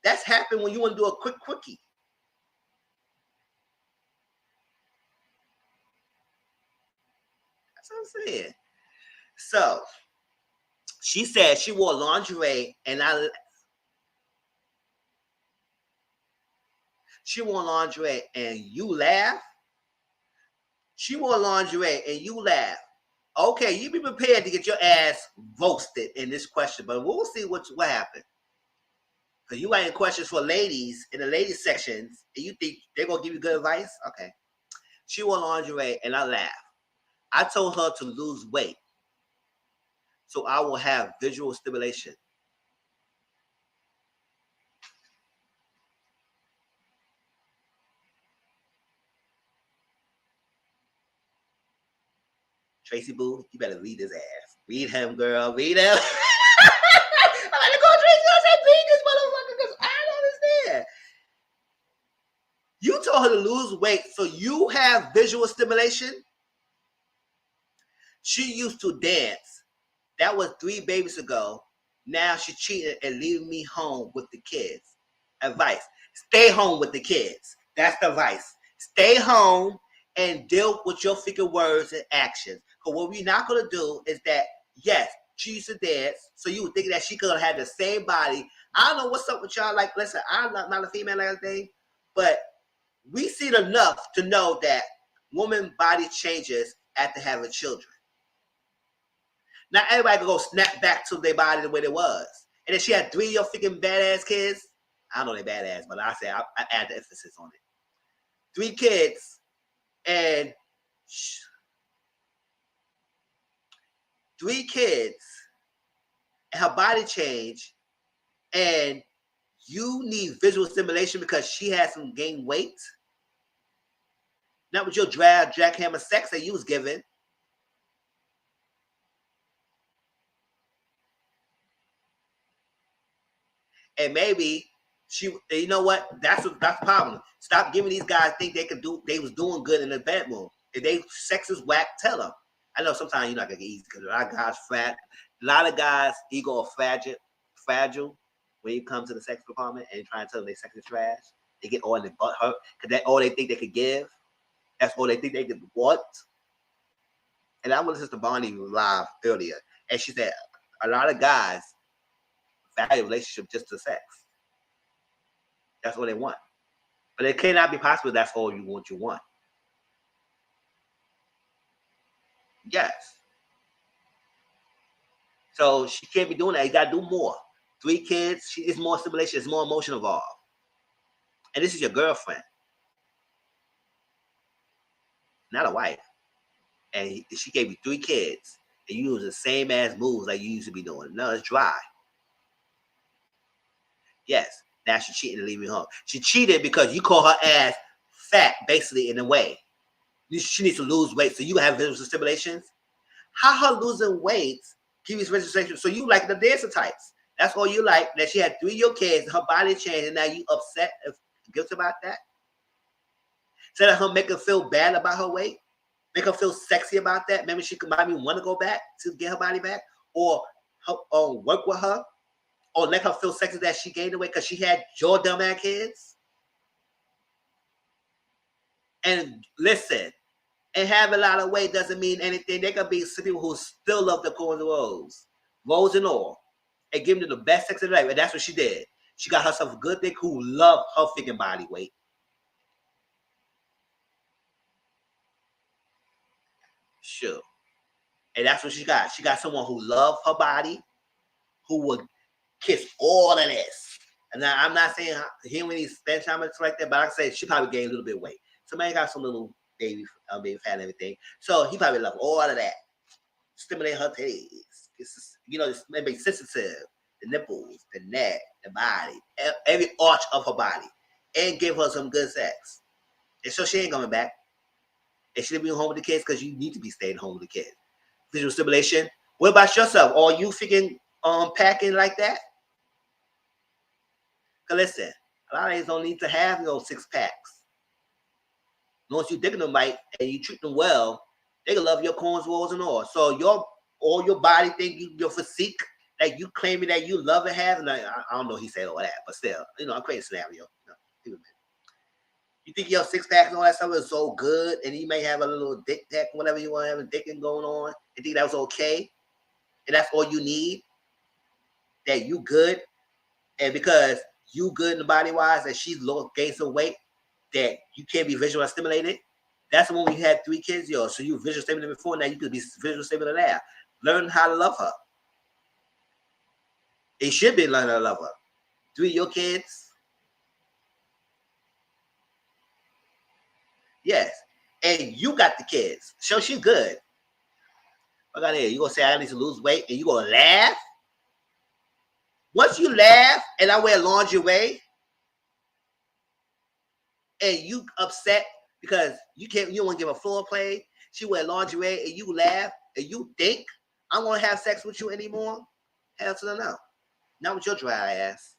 that's happened when you want to do a quick quickie. That's what I'm saying. So she said she wore lingerie and she wore lingerie and you laugh. She wore lingerie and you laugh. Okay, you be prepared to get your ass roasted in this question, but we'll see what happened. Because you writing questions for ladies in the ladies sections, and you think they're gonna give you good advice? Okay. She wore lingerie and I laughed. I told her to lose weight so I will have visual stimulation. Tracy Boo, you better read his ass. Read him, girl. Read him. I'm gonna go Tracy. I said, read this motherfucker because I don't understand. You told her to lose weight so you have visual stimulation. She used to dance. That was 3 babies ago. Now she cheated and leaving me home with the kids. Advice: stay home with the kids. That's the advice. Stay home and deal with your freaking words and actions. Because what we're not going to do is that, yes, she used to dance, so you would think that she could have the same body. I don't know what's up with y'all. Like, listen, I'm not a female like anything, but we seen enough to know that woman body changes after having children. Not everybody can go snap back to their body the way it was. And if she had 3 of your freaking badass kids, I don't know they're badass, but I add the emphasis on it. 3 kids and 3 kids and her body change, and you need visual stimulation because she has some gained weight. Not with your jackhammer sex that you was given. And maybe she, you know what? That's the problem. Stop giving these guys think they could do. They was doing good in the bedroom. If they sex is whack, tell them. I know sometimes you're not gonna get easy because a lot of guys fat. A lot of guys ego are fragile when you come to the sex department and try and tell them they sex is trash. They get all in their butt hurt because that's all they think they could give. That's all they think they could want. And I was listening to Bonnie live earlier, and she said a lot of guys value relationship just to sex. That's all they want. But it cannot be possible that's all you want. Yes. So she can't be doing that. You gotta do more. 3 kids, it's more stimulation, it's more emotion involved. And this is your girlfriend, not a wife. And she gave you 3 kids, and you use the same ass moves like you used to be doing. No, it's dry. Yes, now she's cheating and leaving home. She cheated because you call her ass fat, basically, in a way. She needs to lose weight, so you have visual stimulations. How her losing weight give you visual stimulation? So you like the dancer types. That's all you like. That she had 3 of your kids, her body changed, and now you upset and guilty about that? Instead of her make her feel bad about her weight, make her feel sexy about that. Maybe she could maybe want to go back to get her body back, or work with her, or make her feel sexy that she gained the weight because she had your dumb ass kids. And listen, and have a lot of weight doesn't mean anything. There could be some people who still love the corn rolls and all, and give them the best sex of their life. And that's what she did. She got herself a good dick who loved her freaking body weight. Sure. And that's what she got. She got someone who loved her body, who would kiss all of this. And now I'm not saying he when he spend time like that, but I say she probably gained a little bit of weight. Somebody got some little baby fat and everything. So he probably loved all of that. stimulate her titties. It's maybe sensitive, the nipples, the neck, the body, every arch of her body, and give her some good sex. And so she ain't coming back. And she'll be home with the kids because you need to be staying home with the kids. Visual stimulation. What about yourself? Are you freaking packing like that? Cause listen, a lot of these don't need to have 6 packs. Once you digging them right and you treat them well, they can love your corns, walls, and all. So all your body think your physique, like you claiming that you love and have, and I don't know he said all that, but still, I'm creating a scenario. You think your 6 packs and all that stuff is so good, and you may have a little dick pack, whatever you want to have a dick going on, and think that was okay, and that's all you need, that you good, and because you good in the body wise, and she's gained some weight, that you can't be visual stimulated. That's when you had 3 kids, so you visual stimulated before, now you could be visual stimulated now. Learn how to love her. It should be learning how to love her. 3 of your kids. Yes. And you got the kids. So she's good. I got here. You gonna say I need to lose weight and you gonna laugh? Once you laugh and I wear lingerie and you upset because you don't want to give a floor play, she wear lingerie and you laugh and you think I'm gonna have sex with you anymore? Hell to the no. Not with your dry ass.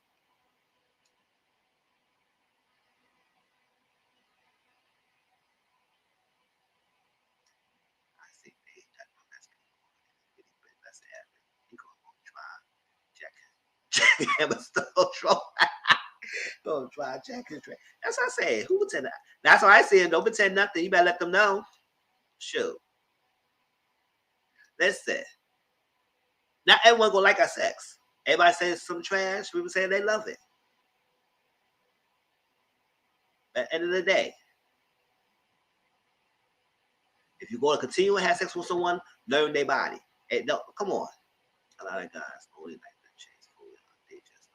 Don't try Jack and Trey. That's what I said. Who pretend that? That's what I said. Don't pretend nothing. You better let them know. Shoot. Listen. Not everyone gonna like our sex. Everybody says some trash. People say they love it. At the end of the day, if you're going to continue to have sex with someone, learn their body. Hey, no, come on. A lot of guys only like the chase. They just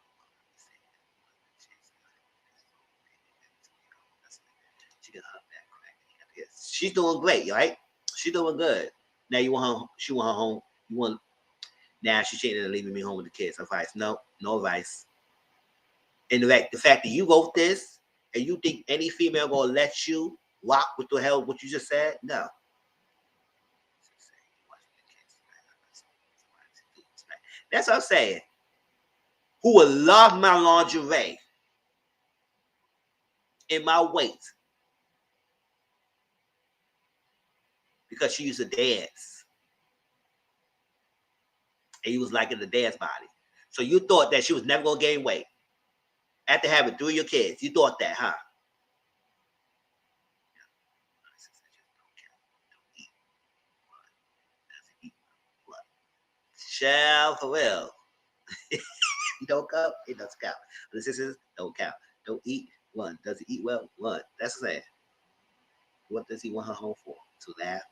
she got her back crack. She's doing great, right? She's doing good. Now you want her. She want her home. You want. Now she's cheating and leaving me home with the kids. Advice? No advice. And the fact that you wrote this and you think any female gonna let you rock with the hell what you just said? No. That's what I'm saying. Who would love my lingerie in my weight because she used to dance and you was liking the dance body. So you thought that she was never gonna gain weight after having 3 of your kids. You thought that, huh? Child, for real. You don't count, it doesn't count. The sisters don't count. Don't eat, 1. Does he eat well? 1. That's the same. What does he want her home for? To laugh at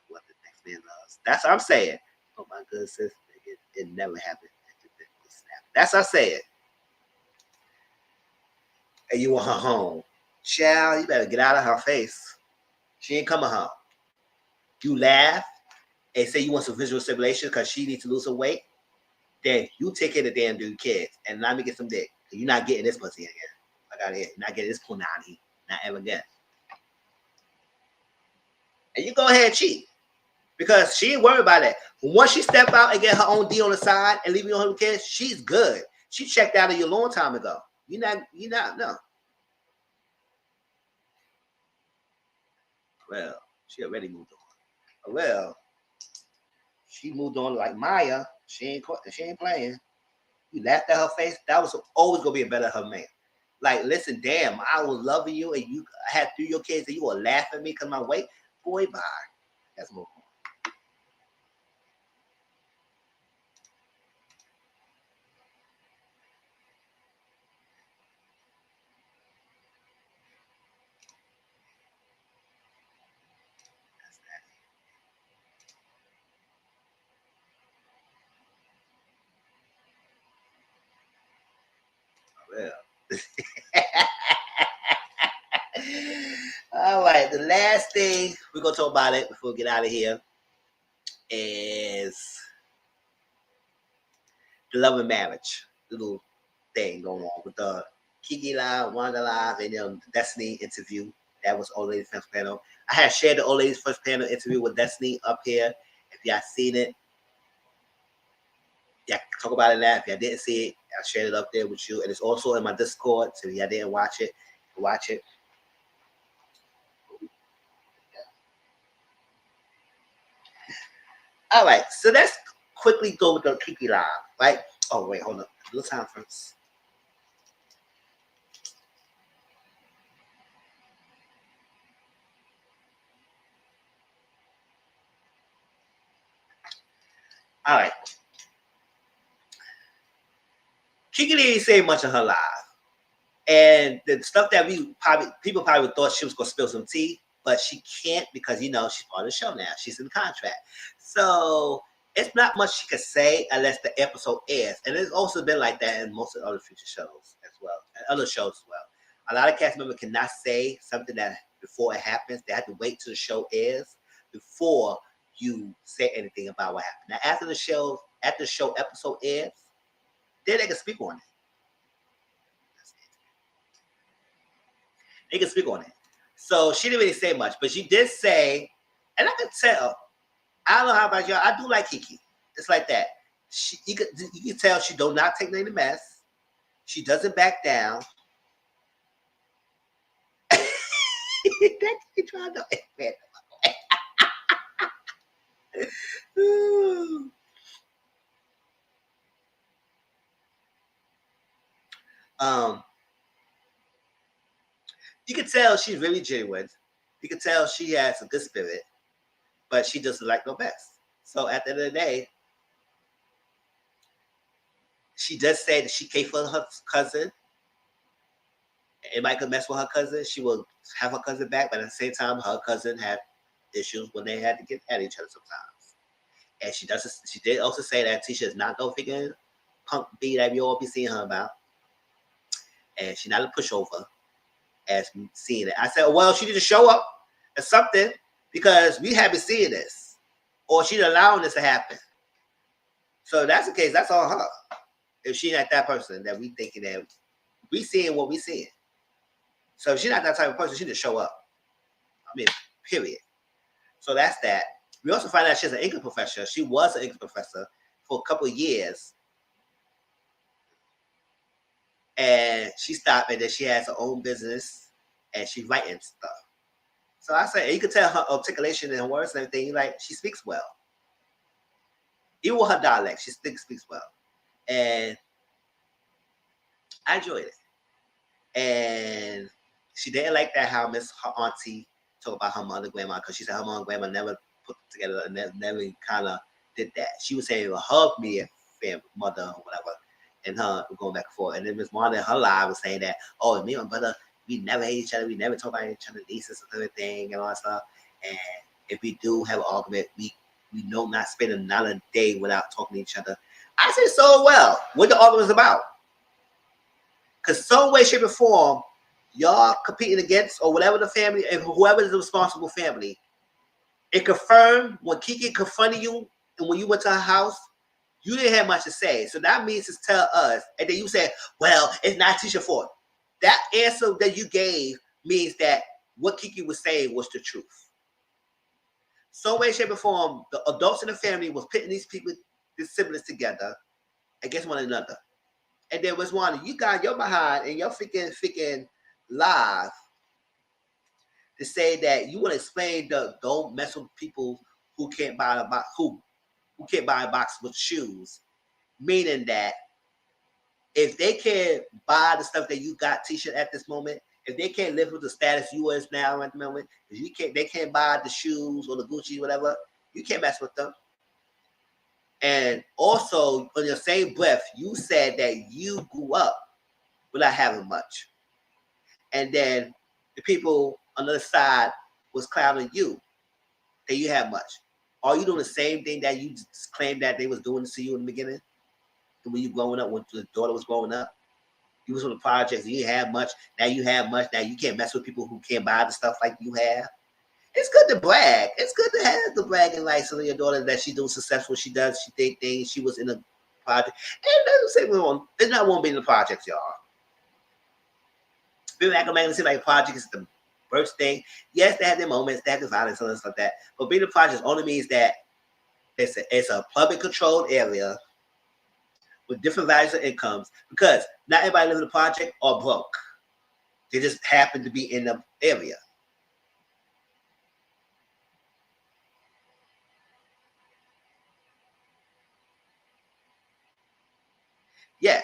what the next man loves. That's what I'm saying. Oh my good sister, it never happened. That's what I'm saying. And you want her home. Child, you better get out of her face. She ain't coming home. You laugh and say you want some visual stimulation because she needs to lose some weight, then you take care of the damn dude kids and let me get some dick. You're not getting this pussy again. I got it. You're not getting this punani. Not ever again. And you go ahead and cheat. Because she ain't worried about that. Once she step out and get her own D on the side and leave you on her kids, she's good. She checked out of you a long time ago. You're not, no. Well, she already moved on. Well, she moved on like Maya. She ain't playing. You laughed at her face. That was always gonna be a better her man. Like, listen, damn, I was loving you, and you had 3 of your kids, and you were laughing at me because my weight. Boy, bye. Let's move on. Well. All right, the last thing we're gonna talk about it before we get out of here is the Love and Marriage little thing going on with the Kiki Live, Wanda Live, and then the Destiny interview. That was Old Ladies First Panel. I had shared the Old Ladies First Panel interview with Destiny up here. If y'all seen it, yeah, talk about it now. If y'all didn't see it, I shared it up there with you. And it's also in my Discord. So if y'all didn't watch it, watch it. All right, so let's quickly go with the Kiki Live, right? Oh, wait, hold up. A little time first. All right. Kiki didn't say much on her live. And the stuff that people probably thought she was going to spill some tea, but she can't because, you know, she's part of the show now. She's in contract. So it's not much she could say unless the episode airs. And it's also been like that in most of the other future shows as well, and other shows as well. A lot of cast members cannot say something that before it happens. They have to wait till the show airs before you say anything about what happened. Now, after the show episode airs, then they can speak on it. They can speak on it. So she didn't really say much, but she did say, and I can tell, I don't know how about y'all, I do like Kiki. It's like that. You can tell she does not take any mess. She doesn't back down. That you trying to you can tell she's really genuine. You can tell she has a good spirit, but she doesn't like no mess. So at the end of the day, she does say that she cares for her cousin. Anybody could mess with her cousin, she will have her cousin back, but at the same time, her cousin had issues when they had to get at each other sometimes. And she did also say that Tisha is not no figure punk B that you all be seeing her about. And she's not a pushover as seeing it. I said, well, she need to show up or something because we haven't seen this. Or she's allowing this to happen. So if that's the case, that's on her. If she's not that person that we thinking that we seeing what we seeing. So if she's not that type of person, she need to show up. I mean, period. So that's that. We also find out she's an English professor. She was an English professor for a couple of years. And she stopped, and then she has her own business, and she's writing stuff. So I say, you can tell her articulation and her words and everything, like, she speaks well. Even with her dialect, she speaks well. And I enjoyed it. And she didn't like that how her auntie talked about her mother and grandma, because she said her mother and grandma never put together and never kind of did that. She was saying her immediate mother or whatever, and her going back and forth. And then Miss Wanda in her live was saying that, oh, me and my brother, we never hate each other, we never talk about each other, nieces and everything and all that stuff. And if we do have an argument, we know not spend another day without talking to each other. I said so well. What the argument is about? Because some way, shape, or form, y'all competing against or whatever the family, and whoever is the responsible family, it confirmed when Kiki confronted you and when you went to her house, you didn't have much to say. So that means to tell us, and then you said, well, it's not Tisha's fault. That answer that you gave means that what Kiki was saying was the truth. Some way, shape, or form, the adults in the family was putting these people, these siblings together against one another. And then was one, you got your behind and your freaking live to say that you want to explain the don't mess with people who can't buy a box, who can't buy a box with shoes. Meaning that if they can't buy the stuff that you got, T-shirt at this moment, if they can't live with the status you is now at the moment, if they can't buy the shoes or the Gucci, whatever, you can't mess with them. And also, on your same breath, you said that you grew up without having much. And then the people on the other side was clowning you that you have much. Are you doing the same thing that you claimed that they was doing to you in the beginning? When you growing up, when the daughter was growing up? You was on the projects, you didn't have much, now you have much, now you can't mess with people who can't buy the stuff like you have. It's good to brag. It's good to have the bragging rights of your daughter that she's doing successful. She does. She did things. She was in a project. And it doesn't say we won't. It's not won't be in the projects, y'all. People act like it seems like a project is the worst thing. Yes, they have their moments. They have the violence and stuff like that. But being in the projects only means that it's a public controlled area with different values of incomes, because not everybody lives in the project or broke. They just happen to be in the area. Yes.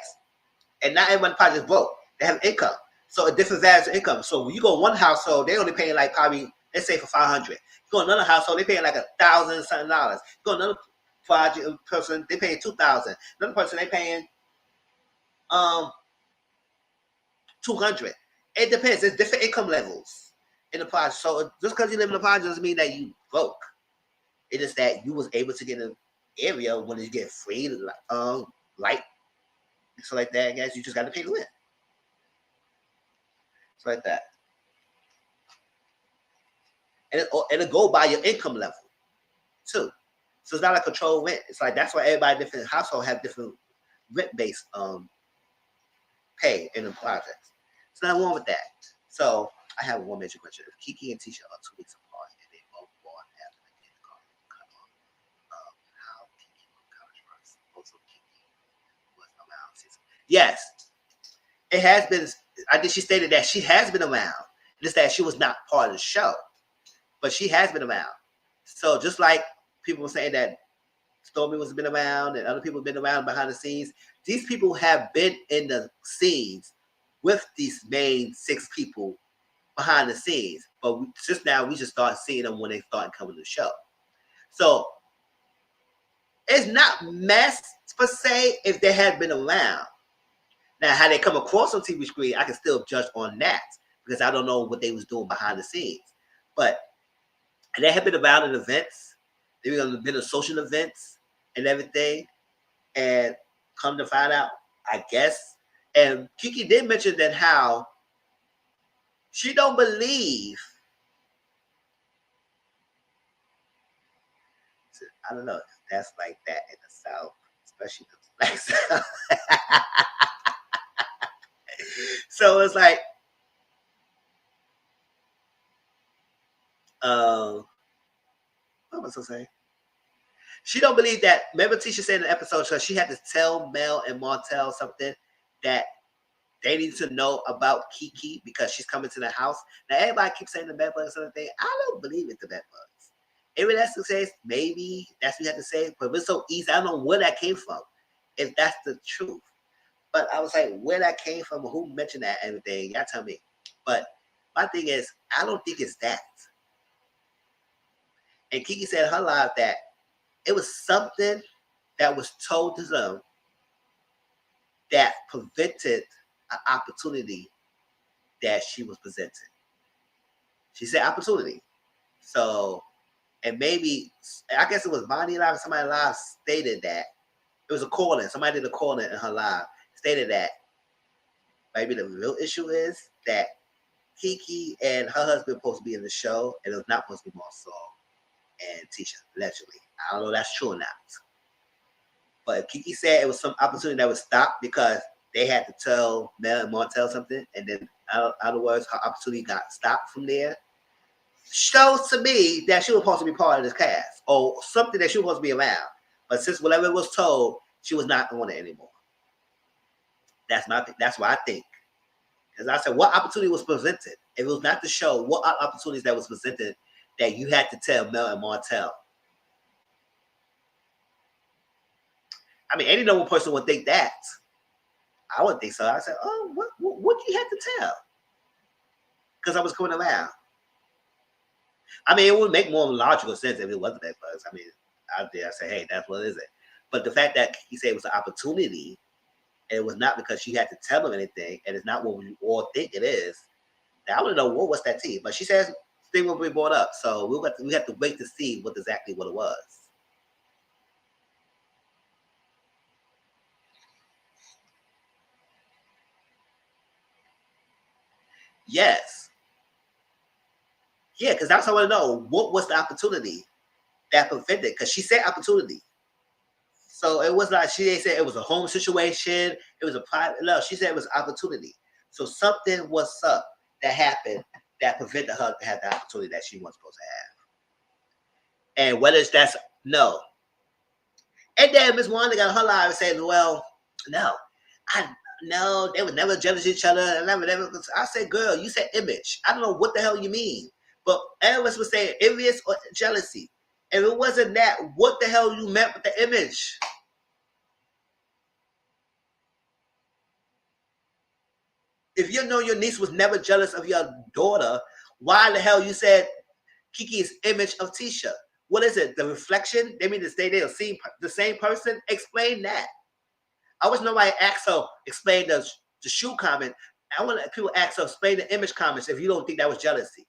And not everyone probably is broke. They have income. So a different values of income. So when you go one household, they only paying like probably, let's say for $500. You go another household, they paying like $1,000 something. You go another project person, they paying $2,000. Another person, they paying $200. It depends. There's different income levels in the project. So just because you live in a project doesn't mean that you broke. It is that you was able to get an area when you get free light, so like that. I guess you just got to pay the rent. It's like that. And it'll go by your income level too. So it's not a controlled rent. It's like that's why everybody different household have different rent based pay in the projects. It's not wrong with that. So I have one major question. If Kiki and Tisha are 2 weeks apart and they both born after the kindergarten cut off, how Kiki will college first? Also Kiki was around since. Yes, it has been. I think she stated that she has been around. Just that she was not part of the show, but she has been around. So just like people were saying that Stormy was been around and other people have been around behind the scenes, these people have been in the scenes with these main 6 people behind the scenes. But just now we just start seeing them when they start coming to the show. So it's not mess per se if they had been around. Now, how they come across on TV screen, I can still judge on that because I don't know what they was doing behind the scenes. But they have been around in events. They've been in social events and everything. And come to find out, I guess. And Kiki did mention that how she don't believe. I don't know if that's like that in the South, especially the Black South. So it's like, what was I saying? She don't believe that. Remember, Tisha said in the episode, so she had to tell Mel and Martell something that they need to know about Kiki because she's coming to the house. Now, everybody keeps saying the bed bugs and everything. I don't believe it's the bed bugs. If that's the case, maybe that's what you have to say. But it's so easy. I don't know where that came from, if that's the truth. But I was like, where that came from, or who mentioned that and everything, y'all tell me. But my thing is, I don't think it's that. And Kiki said in her live that it was something that was told to them that prevented an opportunity that she was presented. She said opportunity. So, and maybe, I guess it was Bonnie Live or somebody live stated that. It was a call-in. Somebody did a call-in in her live. Stated that maybe the real issue is that Kiki and her husband were supposed to be in the show, and it was not supposed to be Marcel and Tisha, allegedly. I don't know if that's true or not. But Kiki said it was some opportunity that was stopped because they had to tell Mel and Martell something, and then other words, her opportunity got stopped from there. Shows to me that she was supposed to be part of this cast or something that she was supposed to be around. But since whatever was told, she was not on it anymore. That's what I think. Because I said, what opportunity was presented? If it was not the show, what opportunities that was presented that you had to tell Mel and Martell? I mean, any normal person would think that. I wouldn't think so. I said, oh, what do you have to tell? Because I was coming around. I mean, it would make more logical sense if it wasn't that buzz. I mean, out there, I say, hey, that's what is it? But the fact that he said it was an opportunity, and it was not because she had to tell him anything, and it's not what we all think it is. Now, I don't know what's that tea, but she says thing will be brought up, so we have to wait to see what exactly what it was. Yes. Yeah, because that's what I want to know. What was the opportunity that prevented? Because she said opportunity. So it was like she didn't say it was a home situation. It was a private. No, she said it was opportunity. So something was up that happened that prevented her to have the opportunity that she was supposed to have. And whether it's that's no. And then Miss Wanda got her live and said, "Well, no, no, they would never jealous each other. Never. I said, girl, you said image. I don't know what the hell you mean, but Elvis was saying envious or jealousy. If it wasn't that, what the hell you meant with the image? If you know your niece was never jealous of your daughter, why the hell you said Kiki's image of Tisha? What is it? The reflection? They mean to say they'll see the same person? Explain that. I wish nobody asked her, explain the shoe comment. I want people ask her, explain the image comments if you don't think that was jealousy.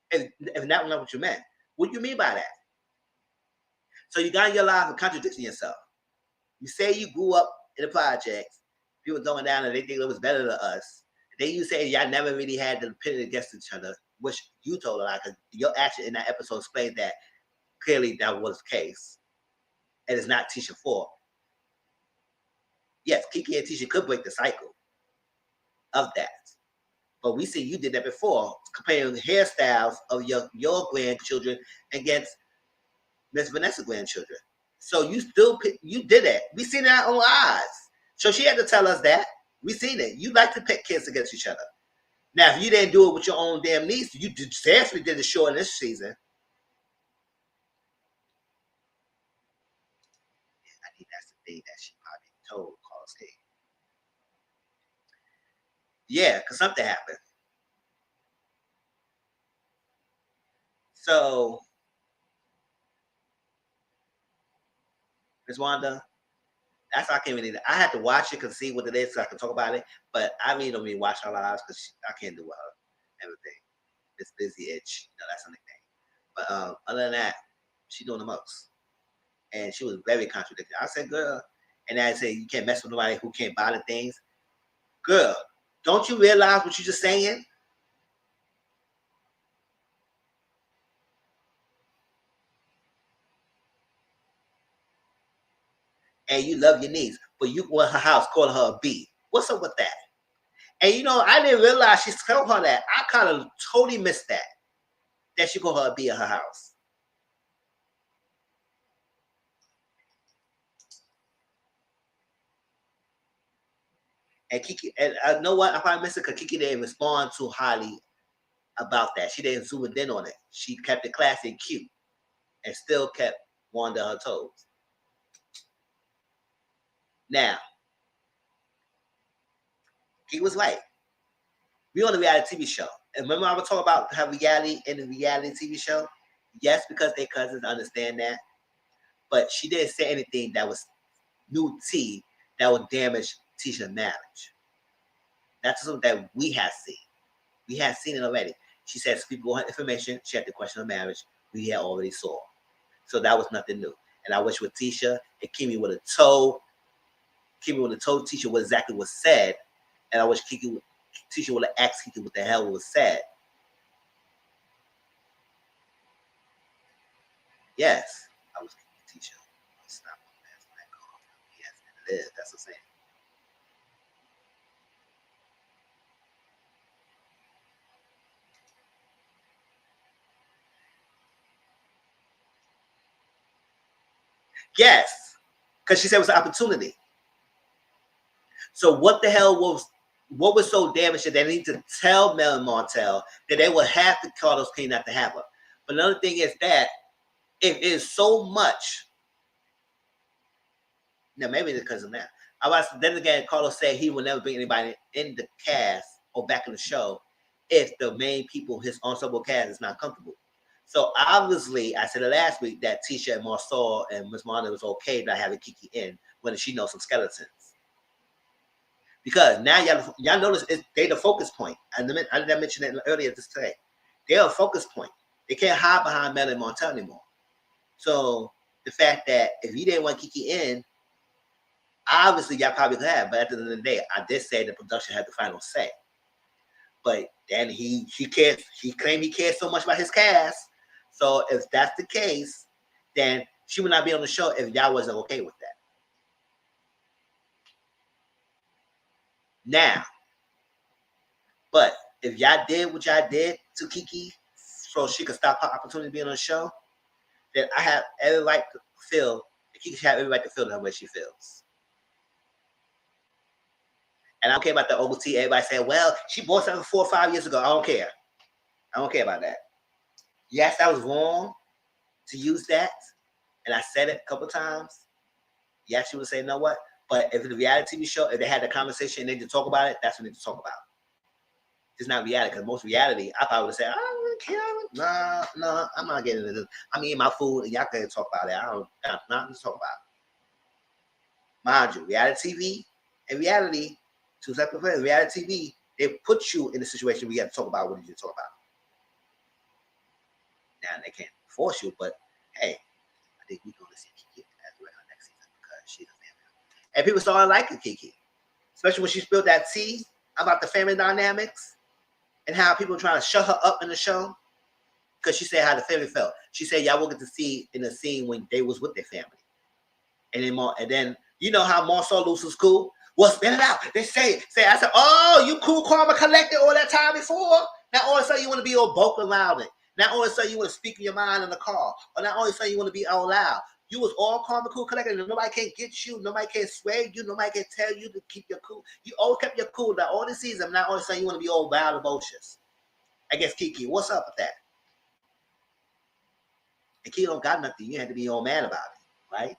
If that was not what you meant. What do you mean by that? So you got in your life and contradicting yourself. You say you grew up in the projects, people going down and they think it was better than us. Then you say y'all never really had to pit it against each other, which you told a lot because your action in that episode explained that clearly that was the case. And it's not Tisha's fault. Yes, Kiki and Tisha could break the cycle of that. But we see you did that before, comparing hairstyles of your grandchildren against Miss Vanessa's grandchildren. So you did that. We seen it in our own eyes. So she had to tell us that. We seen it. You like to pit kids against each other. Now, if you didn't do it with your own damn niece, you seriously did the show in this season. I think that's the thing that she probably told Carlos Hay. Yeah, because something happened. So, Ms. Wanda, that's why I can't really. I had to watch it and see what it is so I can talk about it. But I really don't really watch her lives because I can't do with her everything. It's busy itch. That's something. But other than that, she doing the most. And she was very contradictory. I said, girl, and I said, you can't mess with nobody who can't buy the things. Girl, don't you realize what you're just saying? And you love your niece, but you go in her house calling her a B. What's up with that? And I didn't realize she told her that. I kind of totally missed that she called her a B in her house. And Kiki, and I know what? I probably missed it because Kiki didn't respond too highly about that. She didn't zoom in on it. She kept it classy and cute and still kept Wanda on her toes. Now, he was right. We on a reality TV show. And remember I was talking about how reality in the reality TV show? Yes, because they cousins understand that. But she didn't say anything that was new tea that would damage Tisha's marriage. That's something that we have seen. We have seen it already. She said people want information. She had to question her marriage. We had already saw. So that was nothing new. And I wish with Tisha, and Kimmy would have told Tisha what exactly was said. And I wish Tisha would have asked Kiki what the hell was said. Yes, I was Tisha. Stop that. Yes, it is. That's the same. Yes, because she said it was an opportunity. So what the hell was so damaged that they need to tell Mel and Martell that they would have to call those clean not to have her? But another thing is that it is so much. Now maybe because of that. Then again, Carlos said he would never bring anybody in the cast or back in the show if the main people, his ensemble cast, is not comfortable. So obviously, I said it last week that Tisha and Marceau and Miss Wanda was okay not having Kiki in when she knows some skeletons. Because now y'all notice they the focus point. I didn't mention it earlier this today. They're a focus point. They can't hide behind Mel and Martell anymore. So the fact that if you didn't want Kiki in, obviously y'all probably could have. But at the end of the day, I did say the production had the final say. But then he claimed he cared so much about his cast. So if that's the case, then she would not be on the show if y'all wasn't okay with that. Now, but if y'all did what y'all did to Kiki so she could stop her opportunity to be on the show, then I have every right to feel, Kiki should have every right to feel the way she feels. And I don't care about the OT. Everybody saying, well, she bought something 4 or 5 years ago. I don't care. I don't care about that. Yes, that was wrong to use that. And I said it a couple of times. Yes, she would say, you know what? But if it's a reality TV show, if they had the conversation and they need to talk about it, that's what they need to talk about. It's not reality, because most reality, I probably would say, I don't care. No, I'm not getting into this. I'm eating my food and y'all can talk about it. I don't, nothing to talk about. Mind you, reality TV and reality, two separate things. Reality TV, they put you in a situation where you have to talk about what you need to talk about. Now, they can't force you, but hey, I think we're going to see Kiki as well next season because she's a family. And people started liking Kiki, especially when she spilled that tea about the family dynamics and how people were trying to shut her up in the show because she said how the family felt. She said, y'all will get to see in the scene when they was with their family. And then you know how Marcel Luce was cool? Well, spit it out. They say, I said, oh, you cool, karma collected all that time before? Now all of a sudden you want to be all vocal loud. Now all of a sudden you want to speak in your mind in the car. Or now all of a sudden you want to be all loud. You was all calm and cool collected. And nobody can get you. Nobody can sway you. Nobody can tell you to keep your cool. You always kept your cool. Now all the season, now all of a sudden you want to be all wild and boisterous. I guess Kiki, what's up with that? And Kiki don't got nothing. You had to be all mad about it, right?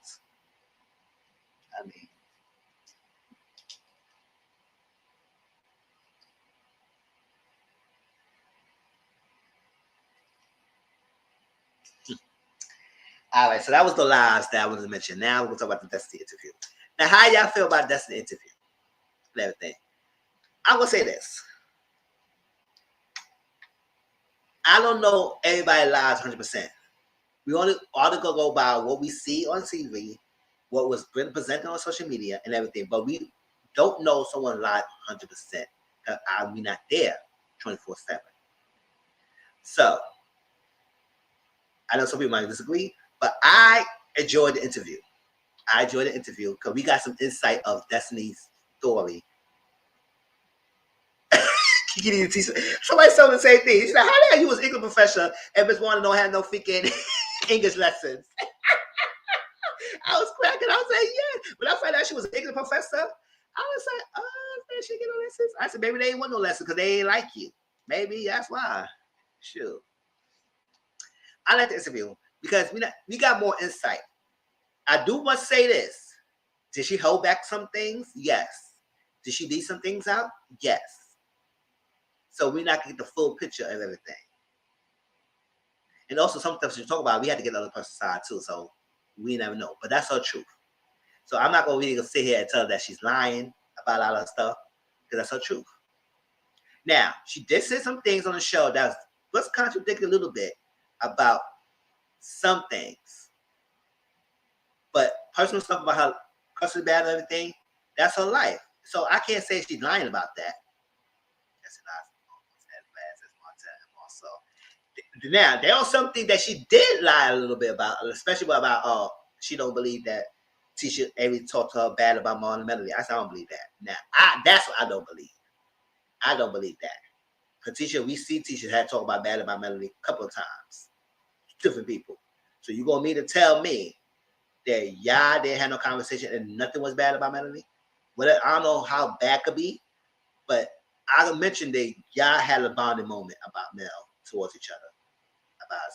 I mean, all right, so that was the lives that I wanted to mention. Now we're going to talk about the Destiny interview. Now, how y'all feel about Destiny interview and everything? I'm going to say this. I don't know everybody's lives 100%. We only ought to go by what we see on TV, what was presented on social media and everything, but we don't know someone's life 100%. We're not there 24/7. So, I know some people might disagree, but I enjoyed the interview. I enjoyed the interview because we got some insight of Destiny's story. Somebody told the same thing. She said, how the hell you was English professor and Miss Warner don't have no freaking English lessons? I was cracking. I was like, yeah. When I found out she was an English professor, I was like, oh, she get no lessons. I said, maybe they ain't want no lessons because they ain't like you. Maybe that's why. Shoot. I like the interview because we got more insight. I do must say this. Did she hold back some things? Yes. Did she leave some things out? Yes. So we're not going to get the full picture of everything. And also some stuff she talk about, we had to get the other person's side too. So we never know. But that's her truth. So I'm not going to really sit here and tell her that she's lying about all that stuff because that's her truth. Now, she did say some things on the show that was contradicting a little bit about some things. But personal stuff about her customer bad and everything, that's her life. So I can't say she's lying about that. Now, there was something that she did lie a little bit about, especially about she don't believe that Tisha Avery talked to her bad about Marlon Melody. I don't believe that. Now, that's what I don't believe. I don't believe that. Because we see Tisha had talked about bad about Melody a couple of times. Different people. So you going to mean to tell me that y'all didn't have no conversation and nothing was bad about Melody? Well, I don't know how bad could be, but I mentioned that y'all had a bonding moment about Mel towards each other.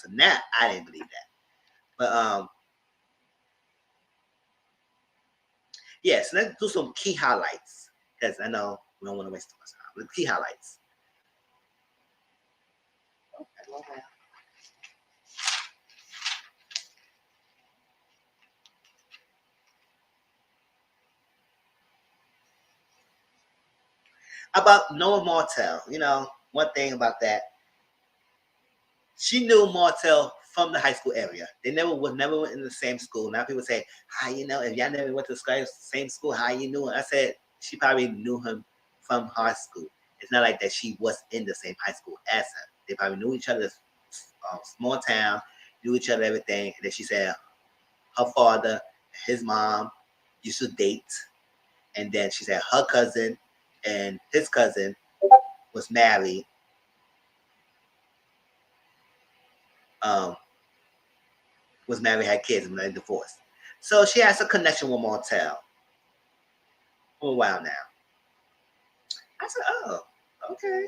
So now I didn't believe that. But yes, let's do some key highlights. Because I know we don't want to waste too much time. But key highlights. About Noah Martell, one thing about that. She knew Martell from the high school area. They never went in the same school. Now people say, how you know? If y'all never went to the same school, how you knew him? I said, she probably knew him from high school. It's not like that she was in the same high school as him. They probably knew each other, small town, knew each other, everything. And then she said her father, his mom used to date. And then she said her cousin and his cousin was married. Had kids, and then divorced. So she has a connection with Martell for a while now. I said, oh, okay.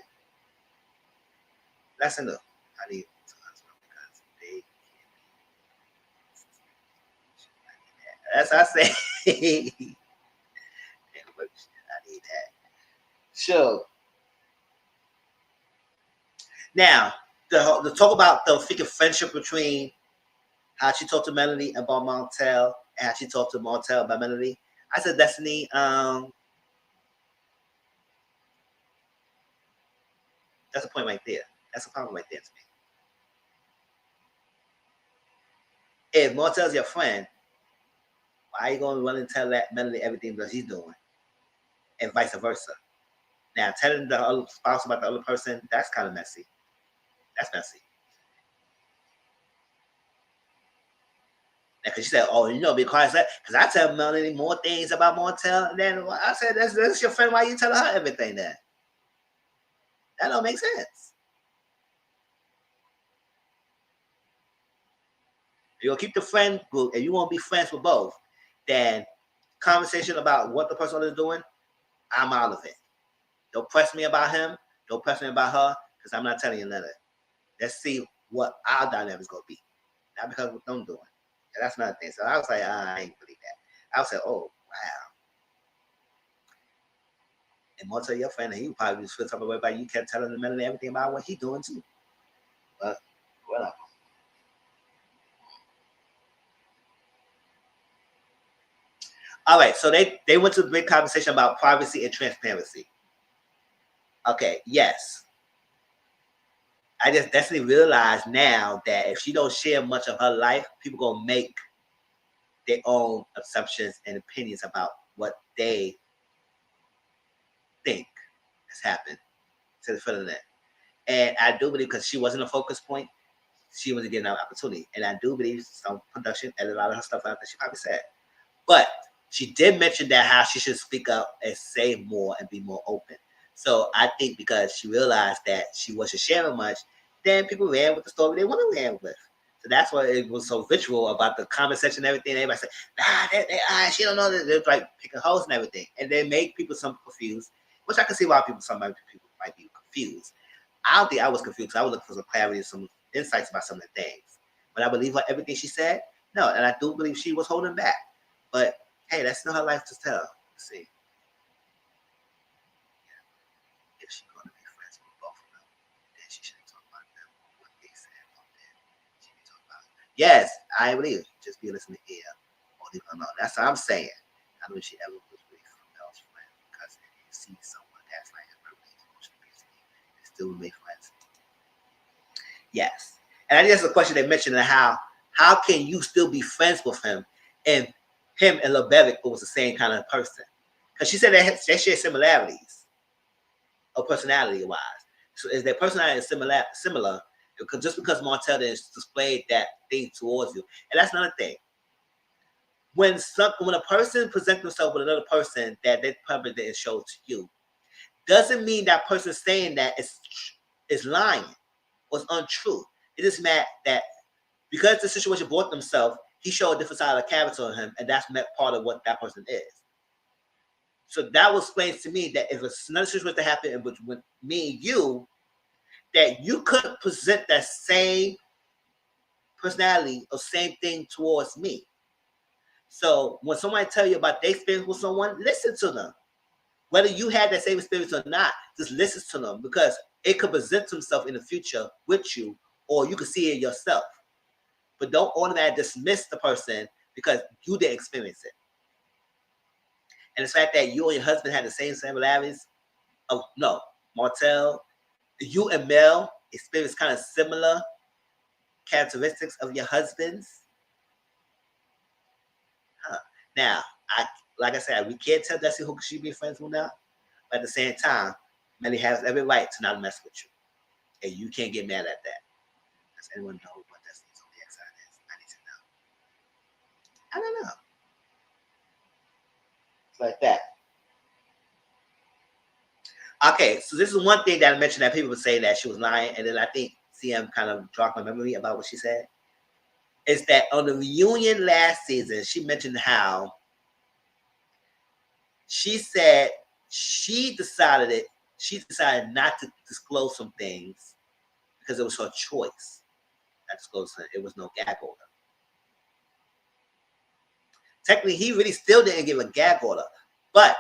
That's enough. I need to husband because they can't be. That's what I say. I need that. Sure. Now, the talk about the freaking friendship between how she talked to Melanie about Martell and how she talked to Martell about Melanie. I said, Destiny, that's a point right there. That's a problem right there to me. If Martell's your friend, why are you going to run and tell that Melanie everything that he's doing? And vice versa. Now, telling the other spouse about the other person, that's kind of messy. That's messy. Because she said, oh, because I tell Melanie more things about Martell. And then I said, that's your friend. Why you telling her everything then? That don't make sense. You'll keep the friend group and you won't be friends with both. Then conversation about what the person is doing, I'm out of it. Don't press me about him. Don't press me about her, because I'm not telling you nothing. Let's see what our dynamic is going to be. Not because of what I'm doing. And that's another thing. So I was like, I ain't believe that. I was like, oh, wow. And more to your friend, he probably just feel something about you kept telling him everything about what he's doing too. But whatever. All right, so they went to a big conversation about privacy and transparency. Okay, yes. I just definitely realize now that if she don't share much of her life, people gonna make their own assumptions and opinions about what they think has happened to the front of that. And I do believe because she wasn't a focus point, she wasn't getting an opportunity. And I do believe some production edited a lot of her stuff out that she probably said. But she did mention that how she should speak up and say more and be more open. So I think because she realized that she wasn't sharing much, then people ran with the story they want to ran with. So that's why it was so visual about the comment section and everything. Everybody said, she don't know that they're like picking holes and everything. And they make people some confused, which I can see why some people might be confused. I don't think I was confused. I was looking for some clarity and some insights about some of the things. But I believe her everything she said. No, and I do believe she was holding back. But hey, that's not her life to tell. Let's see. If she's going to be friends with both of them, then she shouldn't talk about them. What they said about them. She can talk about it. Yes, I believe. Just be listening to ear. Or leave her alone. That's what I'm saying. I don't know if she ever was really else friend. Because if you see someone that's like a really emotional piece of you, they still make friends. Yes. And I think that's the question they mentioned, how can you still be friends with him and him and LeBevick was the same kind of person? Because she said they share similarities of personality-wise. So is their personality similar? Because just because Martell displayed that thing towards you. And that's another thing. When a person presents themselves with another person that they probably didn't show to you, doesn't mean that person saying that is lying or is untrue. It just meant that because the situation brought themselves, he showed a different side of the character on him, and that's part of what that person is. So that explains to me that if another situation to happen with me and you, that you could present that same personality or same thing towards me. So when somebody tell you about their experience with someone, listen to them. Whether you had that same experience or not, just listen to them, because it could present himself in the future with you, or you could see it yourself. But don't automatically dismiss the person because you didn't experience it. And the fact that you and your husband had the same similarities, Martell, you and Mel experienced kind of similar characteristics of your husbands. Now, like I said, we can't tell Destiny who she be friends with now. But at the same time, Melly has every right to not mess with you. And you can't get mad at that. Does anyone know what Destiny's Zodiac sign is? I need to know. I don't know. It's like that. Okay, so this is one thing that I mentioned that people would say that she was lying, and then I think CM kind of jogged my memory about what she said. Is that on the reunion last season, she mentioned how she said she decided not to disclose some things because it was her choice. Not disclose it. It was no gag order. Technically, he really still didn't give a gag order, but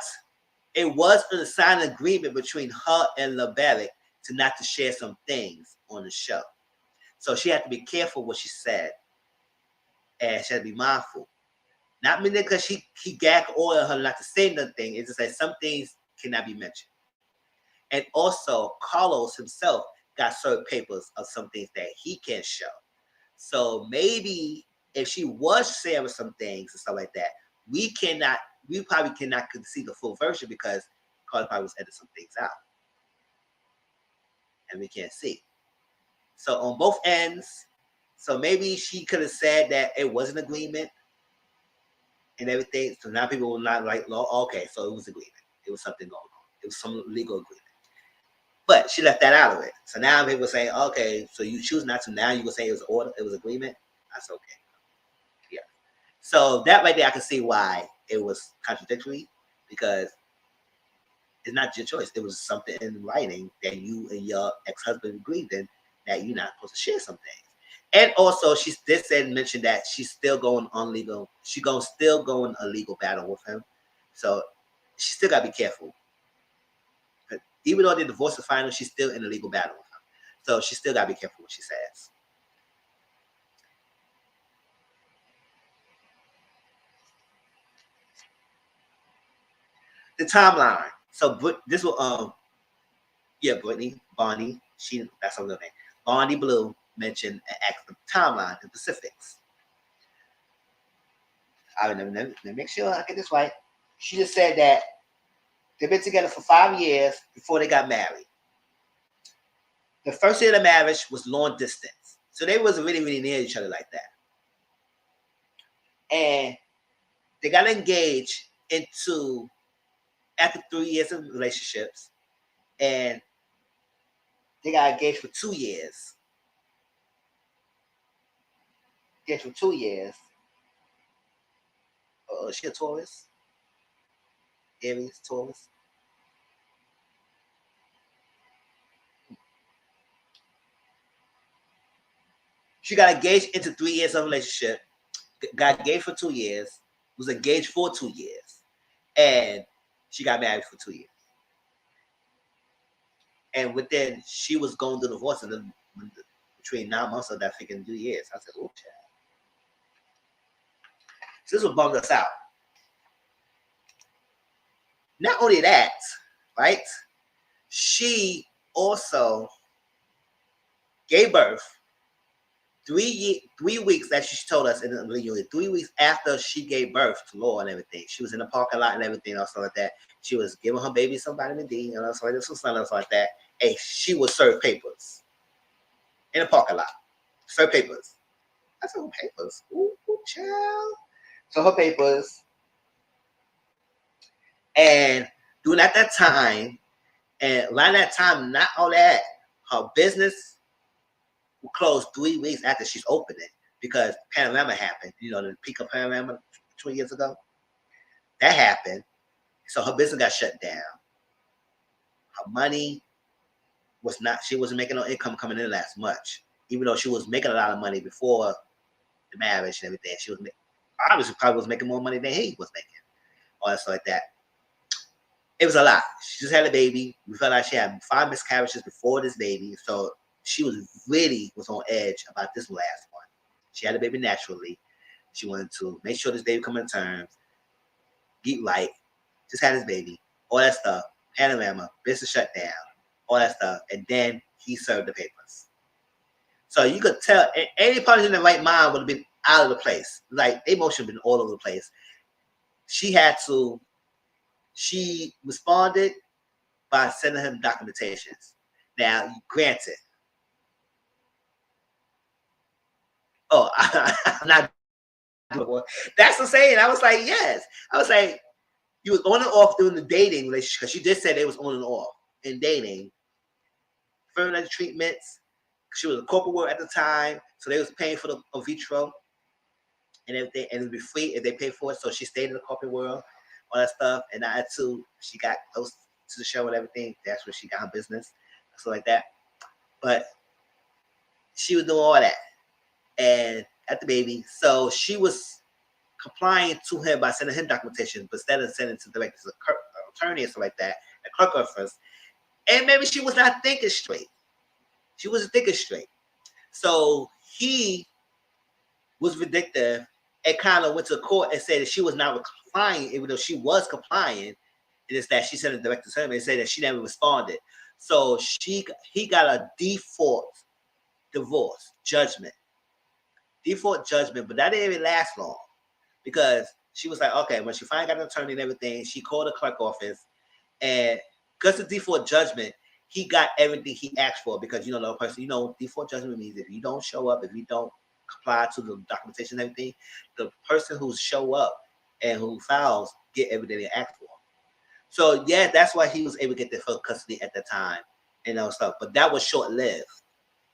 it was a signed agreement between her and LaBerrick to not to share some things on the show. So she had to be careful what she said, and she had to be mindful. Not meaning because he gag ordered her not to say nothing. It's just that some things cannot be mentioned. And also, Carlos himself got served papers of some things that he can't show. So maybe if she was sharing some things and stuff like that, we probably cannot see the full version because Carlos probably was editing some things out. And we can't see. So on both ends, so maybe she could have said that it was an agreement and everything. So now people will not like, okay, so it was agreement. It was something going on. It was some legal agreement. But she left that out of it. So now people say, okay, so you choose not to. Now you will say it was order, it was agreement. That's okay. Yeah. So that right there, I can see why it was contradictory because it's not your choice. It was something in writing that you and your ex-husband agreed in that you're not supposed to share some things. And also, she did mention that she's still going on legal. She's still going a legal battle with him. So she still got to be careful. Even though they divorced the final, she's still in a legal battle with him. So she still got to be careful what she says. The timeline. So this will Brittany, Bonnie, that's her real name. Bonnie Blue mentioned and asked the timeline and specifics. Let me make sure I get this right. She just said that they've been together for 5 years before they got married. The first year of the marriage was long distance. So they wasn't really, really near each other like that. And they got engaged after 3 years of relationships. And they got engaged for 2 years. Engaged for 2 years. Is she a Taurus? Aries, Taurus? She got engaged into 3 years of relationship, got engaged for 2 years, was engaged for 2 years, and she got married for 2 years. And within, she was going through divorce and then between 9 months of that freaking 2 years. I said, oh, child. So this will bummed us out. Not only that, right? She also gave birth 3 weeks that she told us in the reunion, 3 weeks after she gave birth to Laura and everything. She was in the parking lot and everything else like that. She was giving her baby some vitamin D and also something else like that. And she would serve papers in the parking lot. Serve papers. I said, oh, papers. Ooh, child. So her papers. And during at that time, and around that time, not all that, her business will close 3 weeks after she's opened it because Panorama happened. You know, the peak of Panorama 20 years ago. That happened. So her business got shut down. Her money was not, she wasn't making no income coming in as much. Even though she was making a lot of money before the marriage and everything. She was obviously probably was making more money than he was making. Or stuff like that. It was a lot. She just had a baby. We felt like she had 5 miscarriages before this baby. So she was on edge about this last one. She had a baby naturally. She wanted to make sure this baby come in terms. Get right. Just had his baby. All that stuff. Panorama. Business shut down. All that stuff. And then he served the papers. So you could tell any person in the right mind would have been out of the place. Like, their emotion been all over the place. She responded by sending him documentations. Now, granted, I'm not doing that's the saying. I was like, yes. I was like, you was on and off doing the dating relationship because she did say they was on and off in dating. Further treatments. She was a corporate worker at the time, so they was paying for the vitro and everything, and it would be free if they paid for it. So she stayed in the corporate world, all that stuff, and I too. She got close to the show and everything. That's where she got her business, stuff like that. But she was doing all that and at the baby, so she was complying to him by sending him documentation, but instead of sending to direct to the attorney or something like that, the clerk office. And maybe she was not thinking straight. She wasn't thinking straight. So he was vindictive and kind of went to court and said that she was not complying, even though she was complying. It is that she sent a direct to him and said that she never responded. So he got a default divorce judgment. Default judgment, but that didn't even last long because she was like, okay, when she finally got an attorney and everything, she called the clerk office, and because of default judgment, he got everything he asked for because, you know, the person, you know, default judgment means if you don't show up, if you don't comply to the documentation and everything, the person who show up and who files get everything they asked for. So, yeah, that's why he was able to get the full custody at the time and all stuff. But that was short-lived.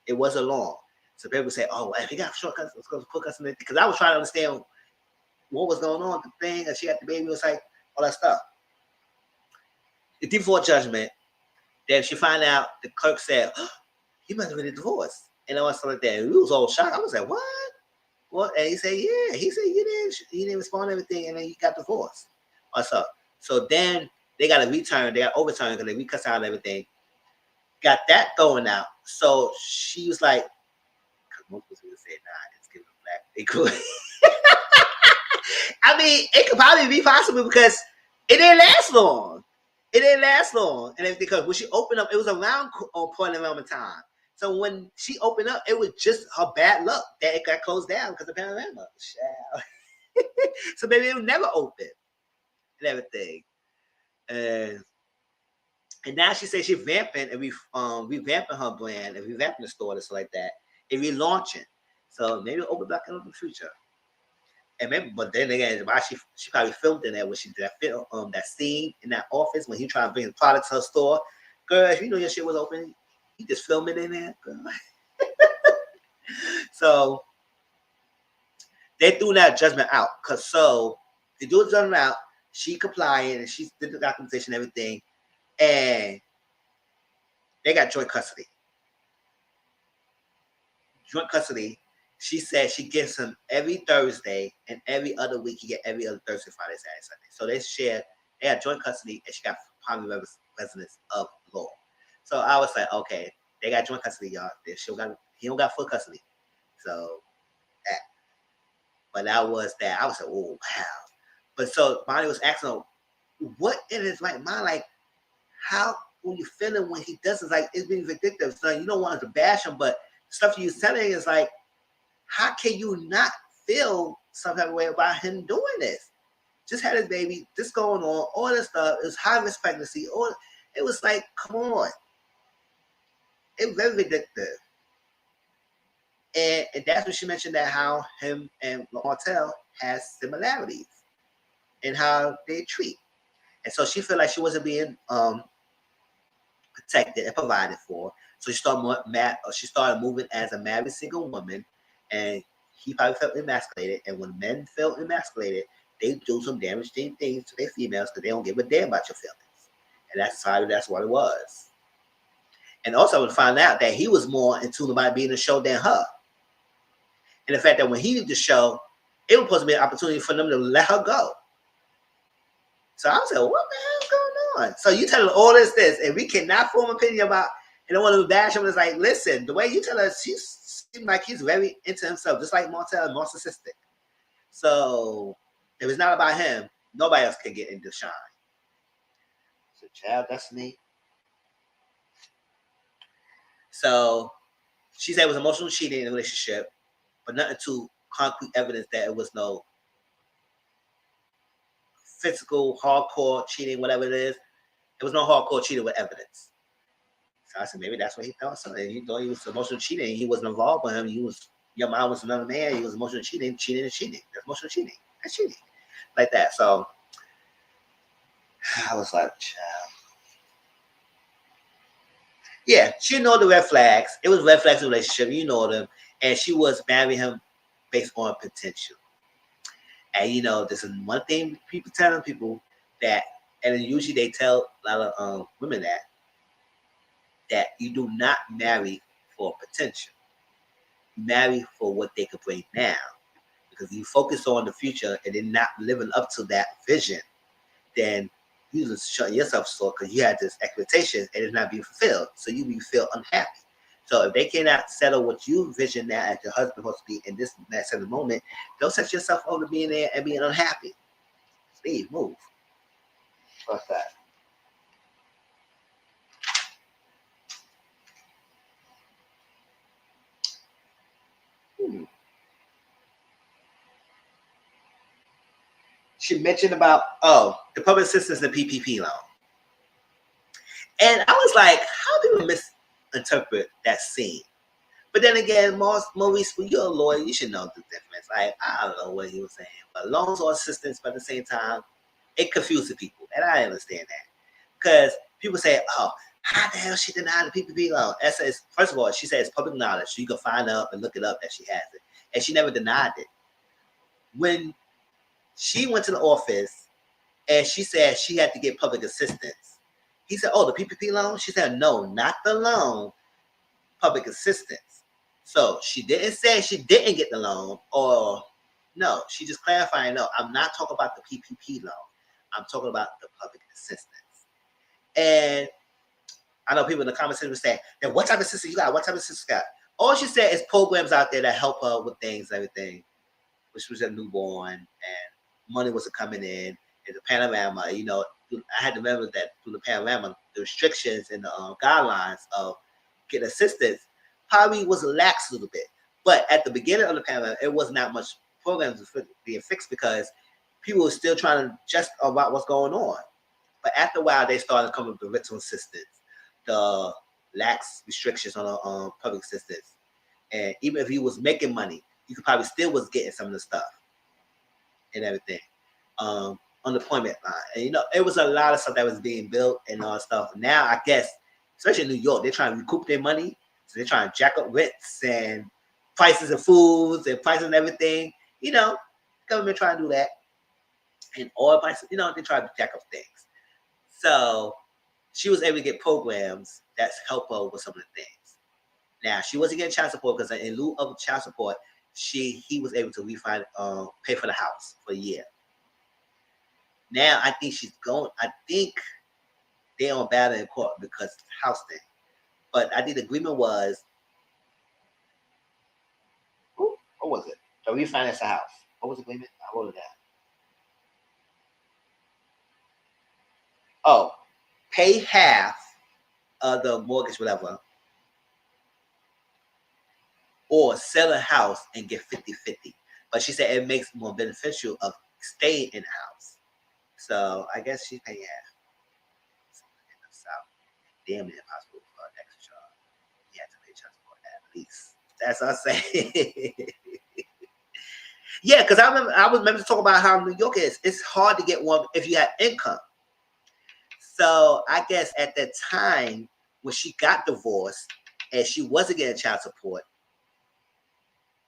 It wasn't long. So people say, oh, well, if he got short custody, let's go full custody. Because I was trying to understand what was going on, the thing, and she had the baby, it was like, all that stuff. The default judgment, then she found out, the clerk said, oh, he must have been divorced. And all stuff like that. And we was all shocked. I was like, what? What? And he said, yeah. He said, you didn't respond to everything, and then you got divorced. What's up? So then they got a return, they got overturned because they recut out everything. Got that thrown out. So she was like, because most people would say, nah, it's giving black. They could. I mean, it could probably be possible because it didn't last long. It didn't last long. And everything, because when she opened up, it was around point around the time. So when she opened up, it was just her bad luck that it got closed down because of the panorama. So maybe it would never open and everything. And now she says she's revamping and revamping her brand and revamping the store and stuff like that and relaunching. So maybe it'll open back up in the future. And maybe, but then again, why she probably filmed in there when she did that scene in that office when he tried to bring the product to her store. Girl, if you know your shit was open, you just film it in there. Girl. So they threw that judgment out. So they do a judgment out. She complied and she did the documentation and everything. And they got joint custody. Joint custody. She said she gets him every Thursday, and every other week he get every other Thursday, Friday, Saturday, Sunday. So they share. They have joint custody, and she got primary residence of law. So I was like, okay, they got joint custody, y'all. He don't got full custody. So that. But that was that. I was like, oh wow. But so Bonnie was asking her, what in his right mind, like, how when you feeling when he does it, like it's being vindictive. So you don't want to bash him, but stuff you're telling is like, how can you not feel some type of way about him doing this? Just had his baby, this going on, all this stuff. It was high risk pregnancy. It was like, come on. It was very vindictive. And that's when she mentioned that how him and Martell has similarities in how they treat. And so she felt like she wasn't being protected and provided for. So she started moving as a married single woman, and he probably felt emasculated. And when men feel emasculated, they do some damaging things to their females because they don't give a damn about your feelings. And that's what it was. And also I would find out that he was more in tune about being a show than her. And the fact that when he did the show, it was supposed to be an opportunity for them to let her go. So I was like, what the hell's going on? So you telling all this, and we cannot form an opinion about, and I want to bash him. It's like, listen, the way you tell us, he seems like he's very into himself, just like Martell is narcissistic. So if it's not about him, nobody else can get into shine. So child destiny. So she said it was emotional cheating in the relationship, but nothing to concrete evidence that it was no physical, hardcore cheating, whatever it is. There was no hardcore cheating with evidence. So I said, maybe that's what he thought. So he thought he was emotional cheating. He wasn't involved with him. Your mom was another man. He was emotional cheating. Cheating is cheating. That's emotional cheating. That's cheating. Like that. So I was like, child. Yeah, she know the red flags. It was red flags in the relationship. You know them. And she was marrying him based on potential. And this is one thing people telling people that, and usually they tell a lot of women that you do not marry for potential. You marry for what they could bring now. Because if you focus on the future and then not living up to that vision, then you just shut yourself short because you had this expectation and it's not being fulfilled. So you feel unhappy. So if they cannot settle what you vision now as your husband supposed to be in this certain moment, don't set yourself up to being there and being unhappy. Leave, move. What's that? She mentioned about the public assistance and PPP loan. And I was like, how do people misinterpret that scene? But then again, Maurice, when you're a lawyer, you should know the difference. Like, I don't know what he was saying. But loans or assistance, but at the same time, it confuses people. And I understand that. Because people say, oh, how the hell she denied the PPP loan? First of all, she said it's public knowledge. So you can find out and look it up that she has it. And she never denied it. When she went to the office and she said she had to get public assistance, he said, oh, the PPP loan? She said, no, not the loan, public assistance. So she didn't say she didn't get the loan, or no, she just clarifying, no, I'm not talking about the PPP loan. I'm talking about the public assistance. And I know people in the comments were saying, then what type of assistance you got? What type of assistance you got? All she said is programs out there that help her with things, everything, which was a newborn, and money wasn't coming in. And the panorama, I had to remember that through the panorama, the restrictions and the guidelines of getting assistance probably was lax a little bit. But at the beginning of the pandemic, it was not much programs being fixed because people were still trying to just about what's going on. But after a while, they started coming with the rental assistance, the lax restrictions on public assistance. And even if you was making money, you could probably still was getting some of the stuff and everything. Unemployment line. And it was a lot of stuff that was being built and all that stuff. Now, I guess, especially in New York, they're trying to recoup their money. So they're trying to jack up rents and prices of foods and prices and everything. Government trying to do that. And oil prices, they try to jack up things. So she was able to get programs that help her with some of the things. Now, she wasn't getting child support because in lieu of child support, he was able to pay for the house for a year. Now, I think they're on battle in court because of the house thing. But I think the agreement was, what was it? To refinance the house. What was the agreement? I wrote it down. Oh, pay half of the mortgage, whatever, or sell a house and get 50-50. But she said it makes it more beneficial of staying in the house. So I guess she's paying half. So damn near impossible for an extra job. You have to pay child support at least. That's what I'm saying. Yeah, because I was meant to talk about how New York is. It's hard to get one if you have income. So I guess at that time when she got divorced and she wasn't getting child support,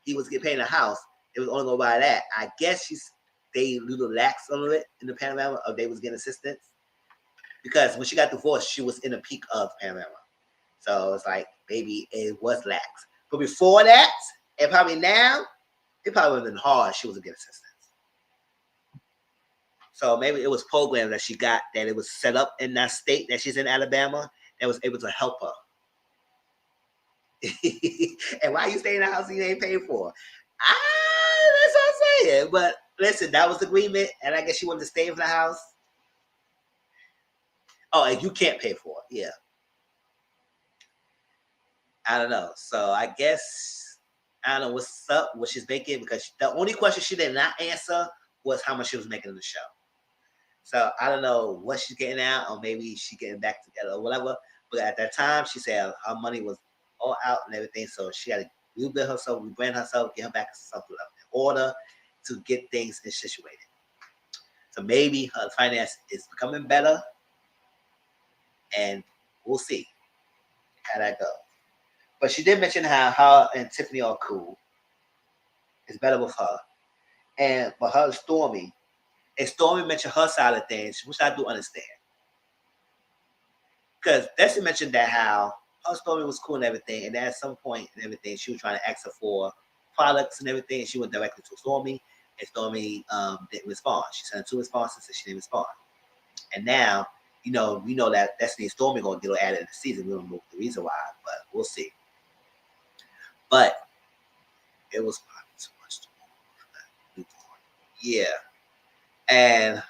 he was getting paid a house. It was only going by that. I guess they a little lax on it in the panorama of they was getting assistance. Because when she got divorced, she was in the peak of panorama. So it's like, maybe it was lax. But before that, and probably now, it probably would have been hard. She wasn't getting assistance. So maybe it was programs that she got that it was set up in that state that she's in, Alabama, that was able to help her. And why you stay in the house you ain't paid for? That's what I'm saying. But listen, that was the agreement, and I guess she wanted to stay in the house. Oh, and you can't pay for it. Yeah. I don't know. So I guess I don't know what's up, what she's making, because the only question she did not answer was how much she was making in the show. So I don't know what she's getting at, or maybe she's getting back together or whatever. But at that time, she said her money was all out and everything, so she had to rebuild herself, rebrand herself, get her back herself in order to get things situated. So maybe her finance is becoming better, and we'll see how that goes. But she did mention how her and Tiffany are cool. It's better with her. And but her Stormy, and Stormy mentioned her side of things, which I do understand. Because Destiny mentioned that how her Stormy was cool and everything, and at some point and everything, she was trying to ask her for products and everything, and she went directly to Stormy, and Stormy didn't respond. She sent 2 responses, and she didn't respond. And now, we know that Destiny and Stormy gonna get added in the season. We don't know the reason why, but we'll see. But it was probably too much to yeah. And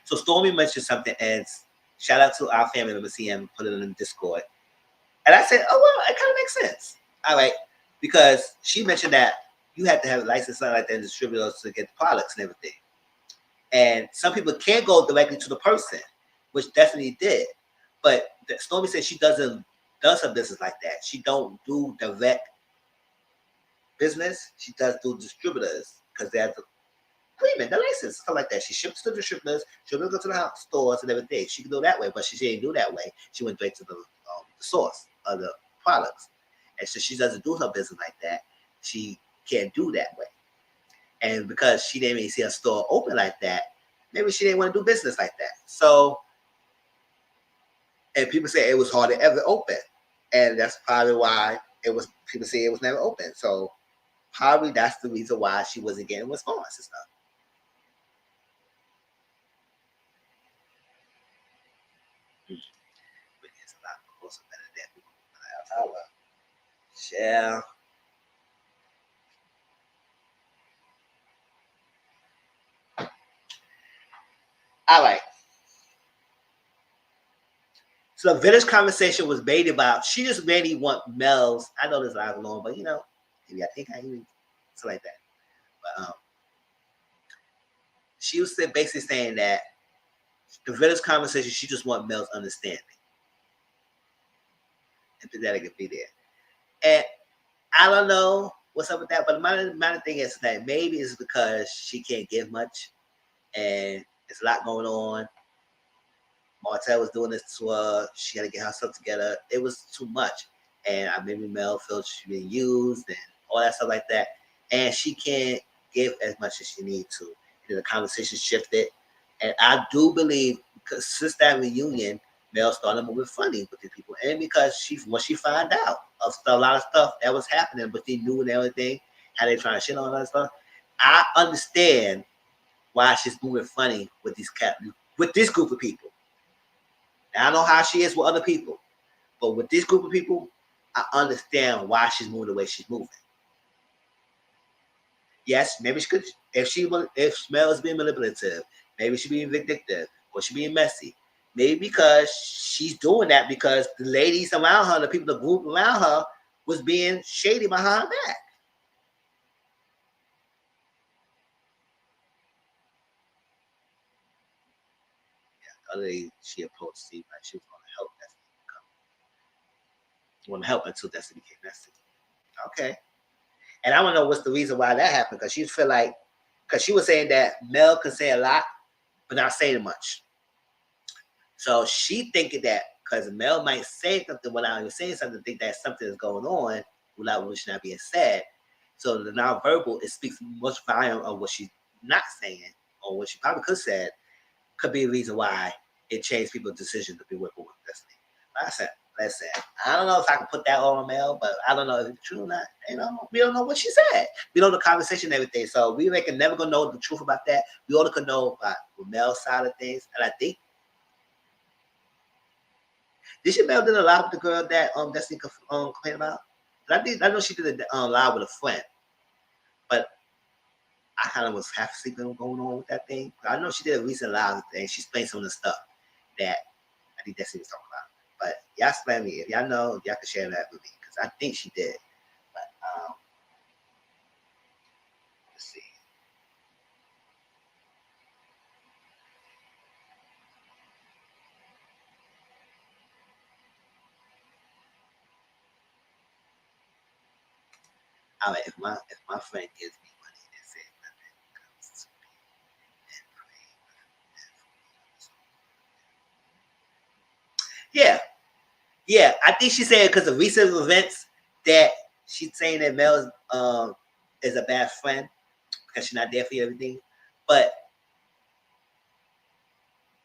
so Stormy mentioned something, and shout out to our family member CM, put it in the Discord. And I said, oh, well, it kind of makes sense. All right. Because she mentioned that you have to have a license, something like that, and distributors to get the products and everything. And some people can't go directly to the person, which definitely did. But Stormy said she does her business like that. She don't do direct business. She does do distributors because they have the agreement, the license, stuff like that. She ships to the distributors. She'll go to the stores and everything. She can do that way, but she didn't do that way. She went straight to the source of the products. And so she doesn't do her business like that. She can't do that way. And because she didn't even see a store open like that, maybe she didn't want to do business like that. So, and people say it was hard to ever open. And that's probably why people say it was never open. So probably that's the reason why she wasn't getting response and stuff. But it's a lot closer better than people. Yeah. All right. So the village conversation was made about, she just really want Mel's. I know this live alone, but maybe I think I even something like that. But she was basically saying that the village conversation, she just want Mel's understanding. And that it could be there. And I don't know what's up with that, but my thing is that maybe it's because she can't give much and there's a lot going on. Martell was doing this to her. She had to get herself together. It was too much. And maybe Mel feels she's being used and all that stuff like that. And she can't give as much as she needs to. And the conversation shifted. And I do believe, because since that reunion, Mel started moving funny with these people. And because once she found out of a lot of stuff that was happening, but they knew and everything, how they trying to shit on that stuff, I understand why she's moving funny with this group of people. I don't know how she is with other people, but with this group of people, I understand why she's moving the way she's moving. Yes, maybe she could, if Mel is being manipulative, maybe she's being vindictive, or she's being messy. Maybe because she's doing that because the ladies around her, the people, the group around her, was being shady behind her back. The other day, she approached Steve like she was going to help Destiny become. Want to help until Destiny became Destiny. Okay. And I don't know what's the reason why that happened, because she feel like, because she was saying that Mel can say a lot, but not saying much. So she thinking that because Mel might say something without even saying something, think that something is going on without which not being said. So the nonverbal, it speaks much volume of what she's not saying, or what she probably could have said, could be a reason why it changed people's decision to be with Destiny. Like I said, listen, I don't know if I can put that on Mel, but I don't know if it's true or not. We don't know what she said. We don't know the conversation and everything. So we can never gonna know the truth about that. We only could know about Mel's side of things. And I think Mel did a live with the girl that Destiny complained about? I know she did a live with a friend, but I kind of was half sleeping going on with that thing. I know she did a recent live and she explained some of the stuff that I think Destiny was talking about. But y'all explain me. If y'all know, y'all can share that with me, because I think she did. But let's see. All right, if my friend gives me money and says nothing comes to me and pray with them. Yeah. I think she said because of recent events that she's saying that Mel is a bad friend because she's not there for you, everything. But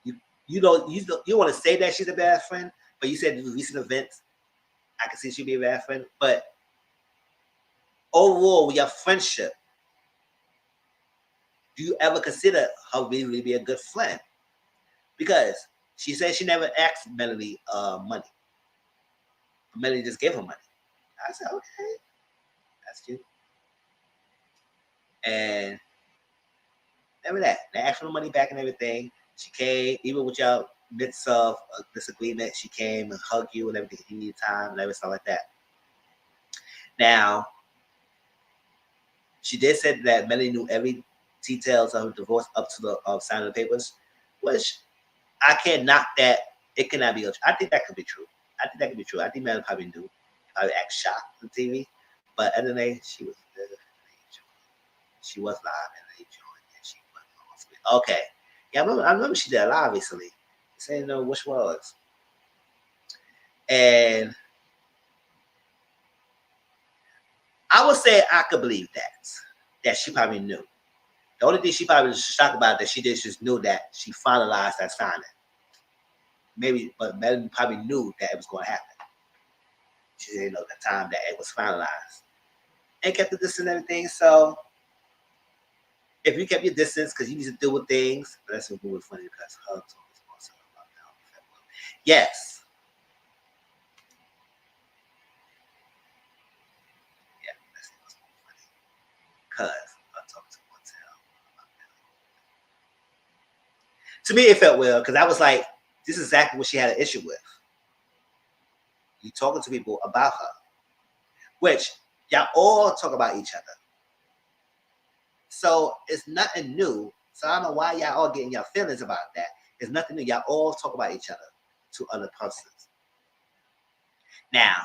you don't want to say that she's a bad friend, but you said the recent events, I can see she'd be a bad friend. But overall, with your friendship, do you ever consider her really be a good friend? Because she said she never asked Melanie money. Melanie just gave her money. I said, okay, that's cute. And remember that. They asked for the money back and everything. She came, even with your midst of a disagreement, she came and hugged you and everything. You need time and everything like that. Now, she did say that Melanie knew every details of her divorce up to the signing of the papers, which I can't knock that. It cannot be. I think that could be true. I think Melanie probably knew. Probably act shocked on TV. But at the end of the day, she was live and they joined and she went on. Okay. Yeah, I remember she did a live recently. Saying no which was. And I would say I could believe that she probably knew. The only thing she probably was shocked about that she did just knew that she finalized that signing. Maybe, but Melanie probably knew that it was going to happen. She didn't know the time that it was finalized. And kept the distance and everything. So if you kept your distance because you need to deal with things, but that's what was funny because hugs always want something about that. Yes. Yeah, that's what's funny. Because I talked to Montel about that. To me, it felt well because I was like, this is exactly what she had an issue with. You talking to people about her, which y'all all talk about each other. So it's nothing new. So I don't know why y'all all getting your feelings about that. It's nothing new. Y'all all talk about each other to other persons. Now,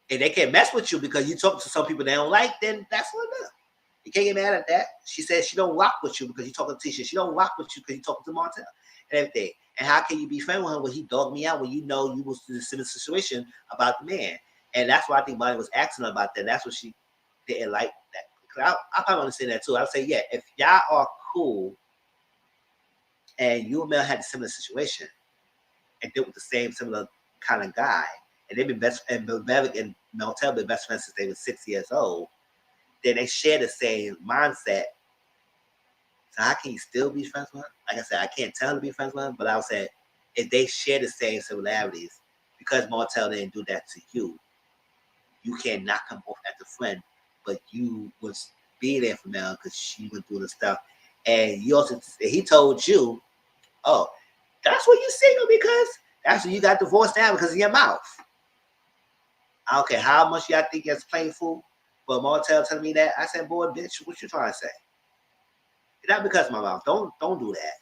if they can't mess with you because you talk to some people they don't like, then that's what it is. You can't get mad at that. She said she don't rock with you because you talking to Tisha. She don't rock with you because you talking to Martel and everything. And how can you be friends with him when he dogged me out when you know you was in a similar situation about the man? And that's why I think Bonnie was asking her about that. That's what she didn't like that. I probably understand that too. I would say, yeah, if y'all are cool and you and Mel had a similar situation and dealt with the same similar kind of guy, and they've been best and Bevic and Meltel been best friends since they were 6 years old, then they share the same mindset. So how can you still be friends with him? Like I said, I can't tell to be friends with him, but I would say if they share the same similarities, because Martel didn't do that to you, you can't knock him off as a friend, but you was being there for Mel because she was doing the stuff. And you also, he told you, oh, that's what you single because that's what you got divorced now because of your mouth. I don't care how much y'all think that's painful, but Martel telling me that, I said, boy, bitch, what you trying to say? Not because of my mouth. Don't do that.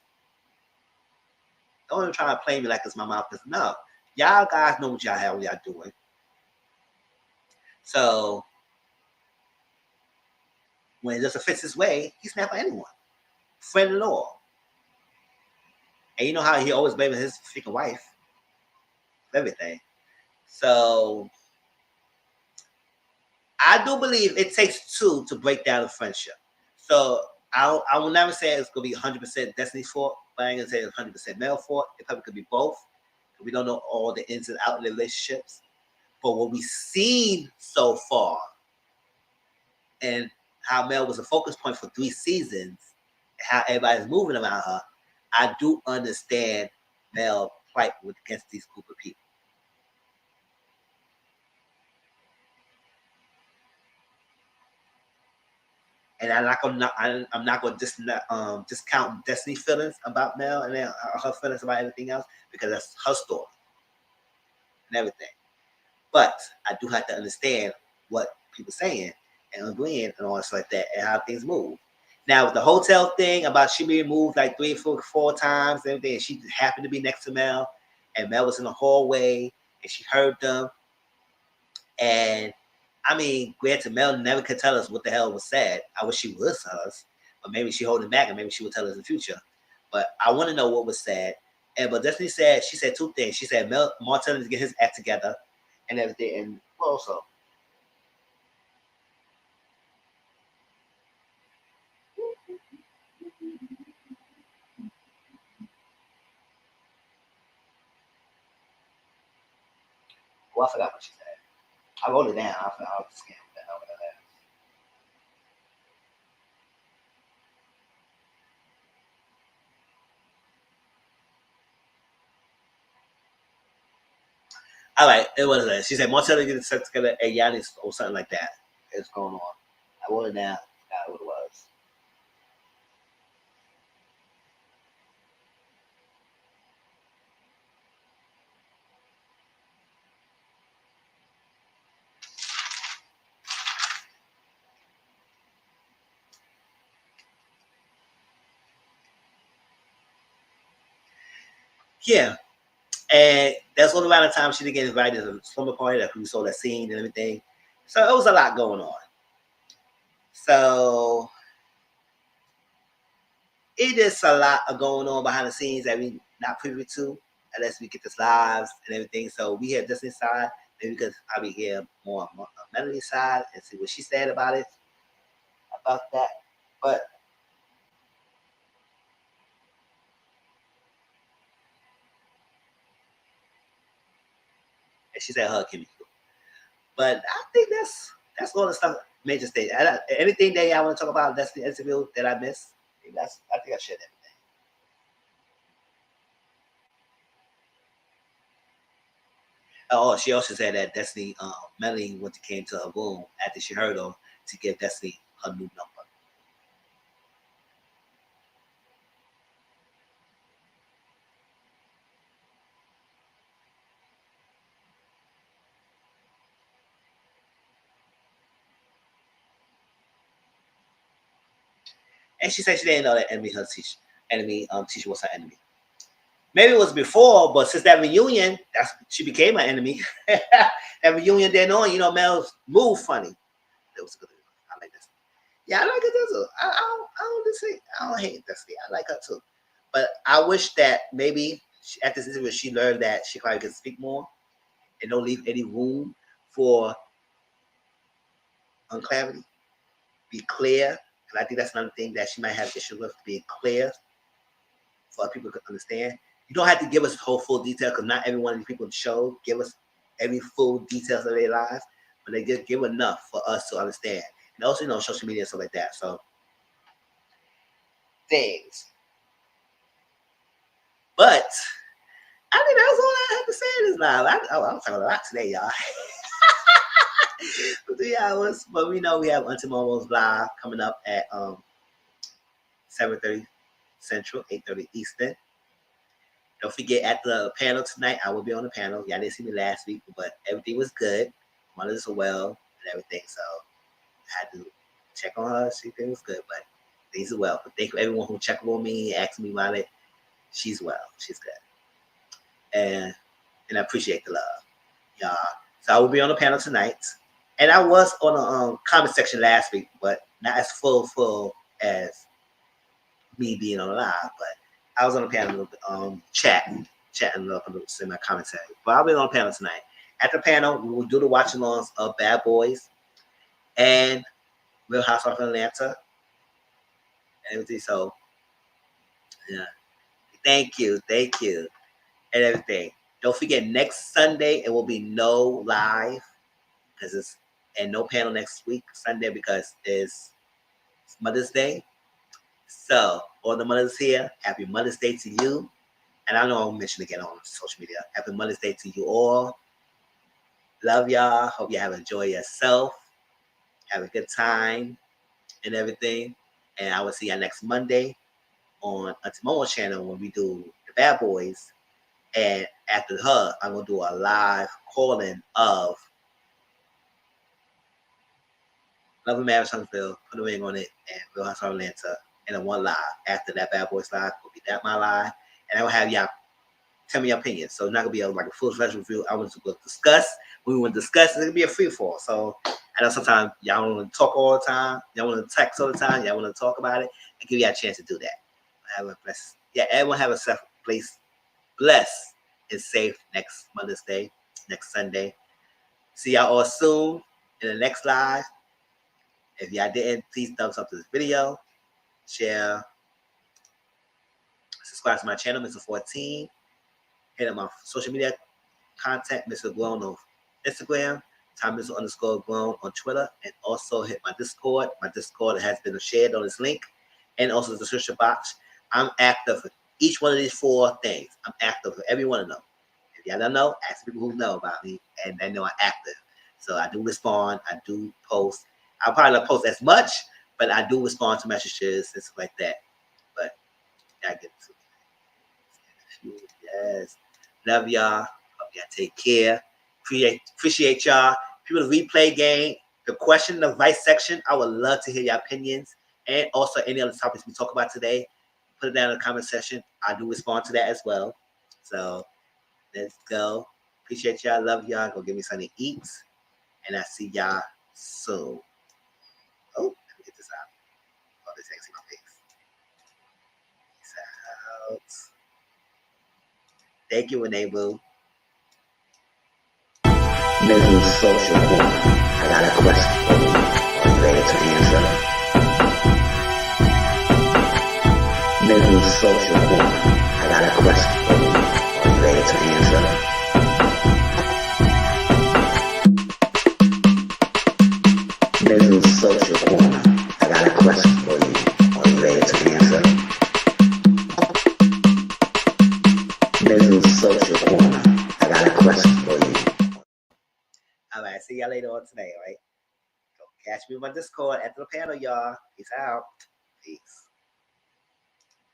Don't even try to play me like it's my mouth. Because no, y'all guys know what y'all have when y'all doing. So when it just fits his way, he's not for anyone, friend at all. And you know how he always blaming his freaking wife, everything. So I do believe it takes two to break down a friendship. So I will never say it's going to be 100% Destiny's fault, but I ain't going to say it's 100% Mel's fault. It probably could be both. We don't know all the ins and outs of the relationships. But what we've seen so far and how Mel was a focus point for 3 seasons, how everybody's moving around her, I do understand Mel's plight against these group of people. And I'm not going to discount Destiny's feelings about Mel and her feelings about everything else because that's her story and everything. But I do have to understand what people saying and agreeing and all this like that and how things move. Now with the hotel thing about she being moved like 3 or 4 times and everything, and she happened to be next to Mel, and Mel was in the hallway and she heard them, and I mean, granted, Mel never could tell us what the hell was said. I wish she would tell us, but maybe she holding back, and maybe she will tell us in the future. But I want to know what was said. And but Destiny said, she said two things. She said Martin needs to get his act together and everything. And also, well, I forgot what she said. I wrote it down. I forgot what the hell that is. All right, it was that. She said Martin needs to get his act together and Giannis or something like that. It's going on. I wrote it down. I forgot what it was. Yeah, and that's all around the time she didn't get invited to the slumber party that we saw that scene and everything. So it was a lot going on. So it is a lot of going on behind the scenes that we not privy to unless we get this lives and everything. So we have this inside. Maybe we could probably hear more on Melody's side and see what she said about it, about that. But and she said her Kimmy. But I think that's all the stuff major stage. Anything that I want to talk about, that's the interview that I missed. I think I shared everything. Oh, she also said that Destiny, Melanie came to her room after she heard her to give Destiny her new number. And she said she didn't know that teacher was her enemy. Maybe it was before, but since that reunion, she became an enemy. That reunion then on, Mel's move funny. That was good. I like that. Yeah, I like it too. I don't hate Destiny. I like her too. But I wish that maybe at this interview she learned that she probably could speak more and don't leave any room for unclarity. Be clear. And I think that's another thing that she might have issue with, being clear for people to understand. You don't have to give us whole full detail because not every one of these people in the show give us every full details of their lives, but they just give enough for us to understand. And also, social media and stuff like that. So things. But I think that's all I have to say in this live. I'm talking a lot today, y'all. For 3 hours, but we know we have Untitled live coming up at 7:30 Central, 8:30 Eastern. Don't forget, at the panel tonight, I will be on the panel. Y'all didn't see me last week, but everything was good. Mother's well and everything, so I had to check on her. She things was good, but things are well. But thank you everyone who checked on me, asked me about it. She's well. She's good. And I appreciate the love, y'all. So I will be on the panel tonight. And I was on the comment section last week, but not as full as me being on the live. But I was on the panel, chatting up in my commentary. But I'll be on the panel tonight. At the panel, we will do the watch-alongs of Bad Boys and Real Housewives of Atlanta and everything. So, yeah. Thank you. And everything. Don't forget, next Sunday, it will be no live and no panel next week, Sunday, because it's Mother's Day. So, all the mothers here, happy Mother's Day to you. And I know I'll mention again on social media. Happy Mother's Day to you all. Love y'all. Hope you have enjoyed yourself. Have a good time and everything. And I will see y'all next Monday on Momo's channel when we do the Bad Boys. And after her, I'm going to do a live calling of Love and Marriage Huntsville, put a ring on it, and Real House of Atlanta. And then one live. After that Bad Boys live, will be that my live. And I will have y'all tell me your opinions. So it's not going to be like a full-fledged review. I want to discuss. We want to discuss. It's going to be a free-fall. So I know sometimes y'all want to talk all the time. Y'all want to text all the time. Y'all want to talk about it. I give you a chance to do that. Have a blessed, everyone have a safe place, blessed and safe next Mother's Day, next Sunday. See y'all all soon in the next live. If y'all didn't, please thumbs up to this video, share, subscribe to my channel, Mr. 14. Hit up my social media contact, Mr. Glown on Instagram, Tom_Glown on Twitter, and also hit my Discord. My Discord has been shared on this link, and also the description box. I'm active for each one of these 4 things. I'm active for every one of them. If y'all don't know, ask people who know about me, and they know I'm active. So I do respond. I do post. I probably don't post as much, but I do respond to messages and stuff like that. But I get to it. Yes. Love y'all. Hope y'all take care. Appreciate y'all. People, the replay game, the question and advice section, I would love to hear your opinions, and also any other topics we talk about today. Put it down in the comment section. I do respond to that as well. So let's go. Appreciate y'all. Love y'all. Go give me something to eat. And I see y'all soon. Oh, let me get this out. Oh, this ain't see my face. Peace out. Thank you, Enable. Mizzle social corner. I got a question for you. Are you ready to answer? Mizzle social corner. I got a question for you. Are you ready to answer? Mizzle social corner. I got a question for you. Are you ready to answer? Mizzle social corner. I got a question for you. All right, see y'all later on today, all right? Go catch me on my Discord after the panel, y'all. Peace out. Peace.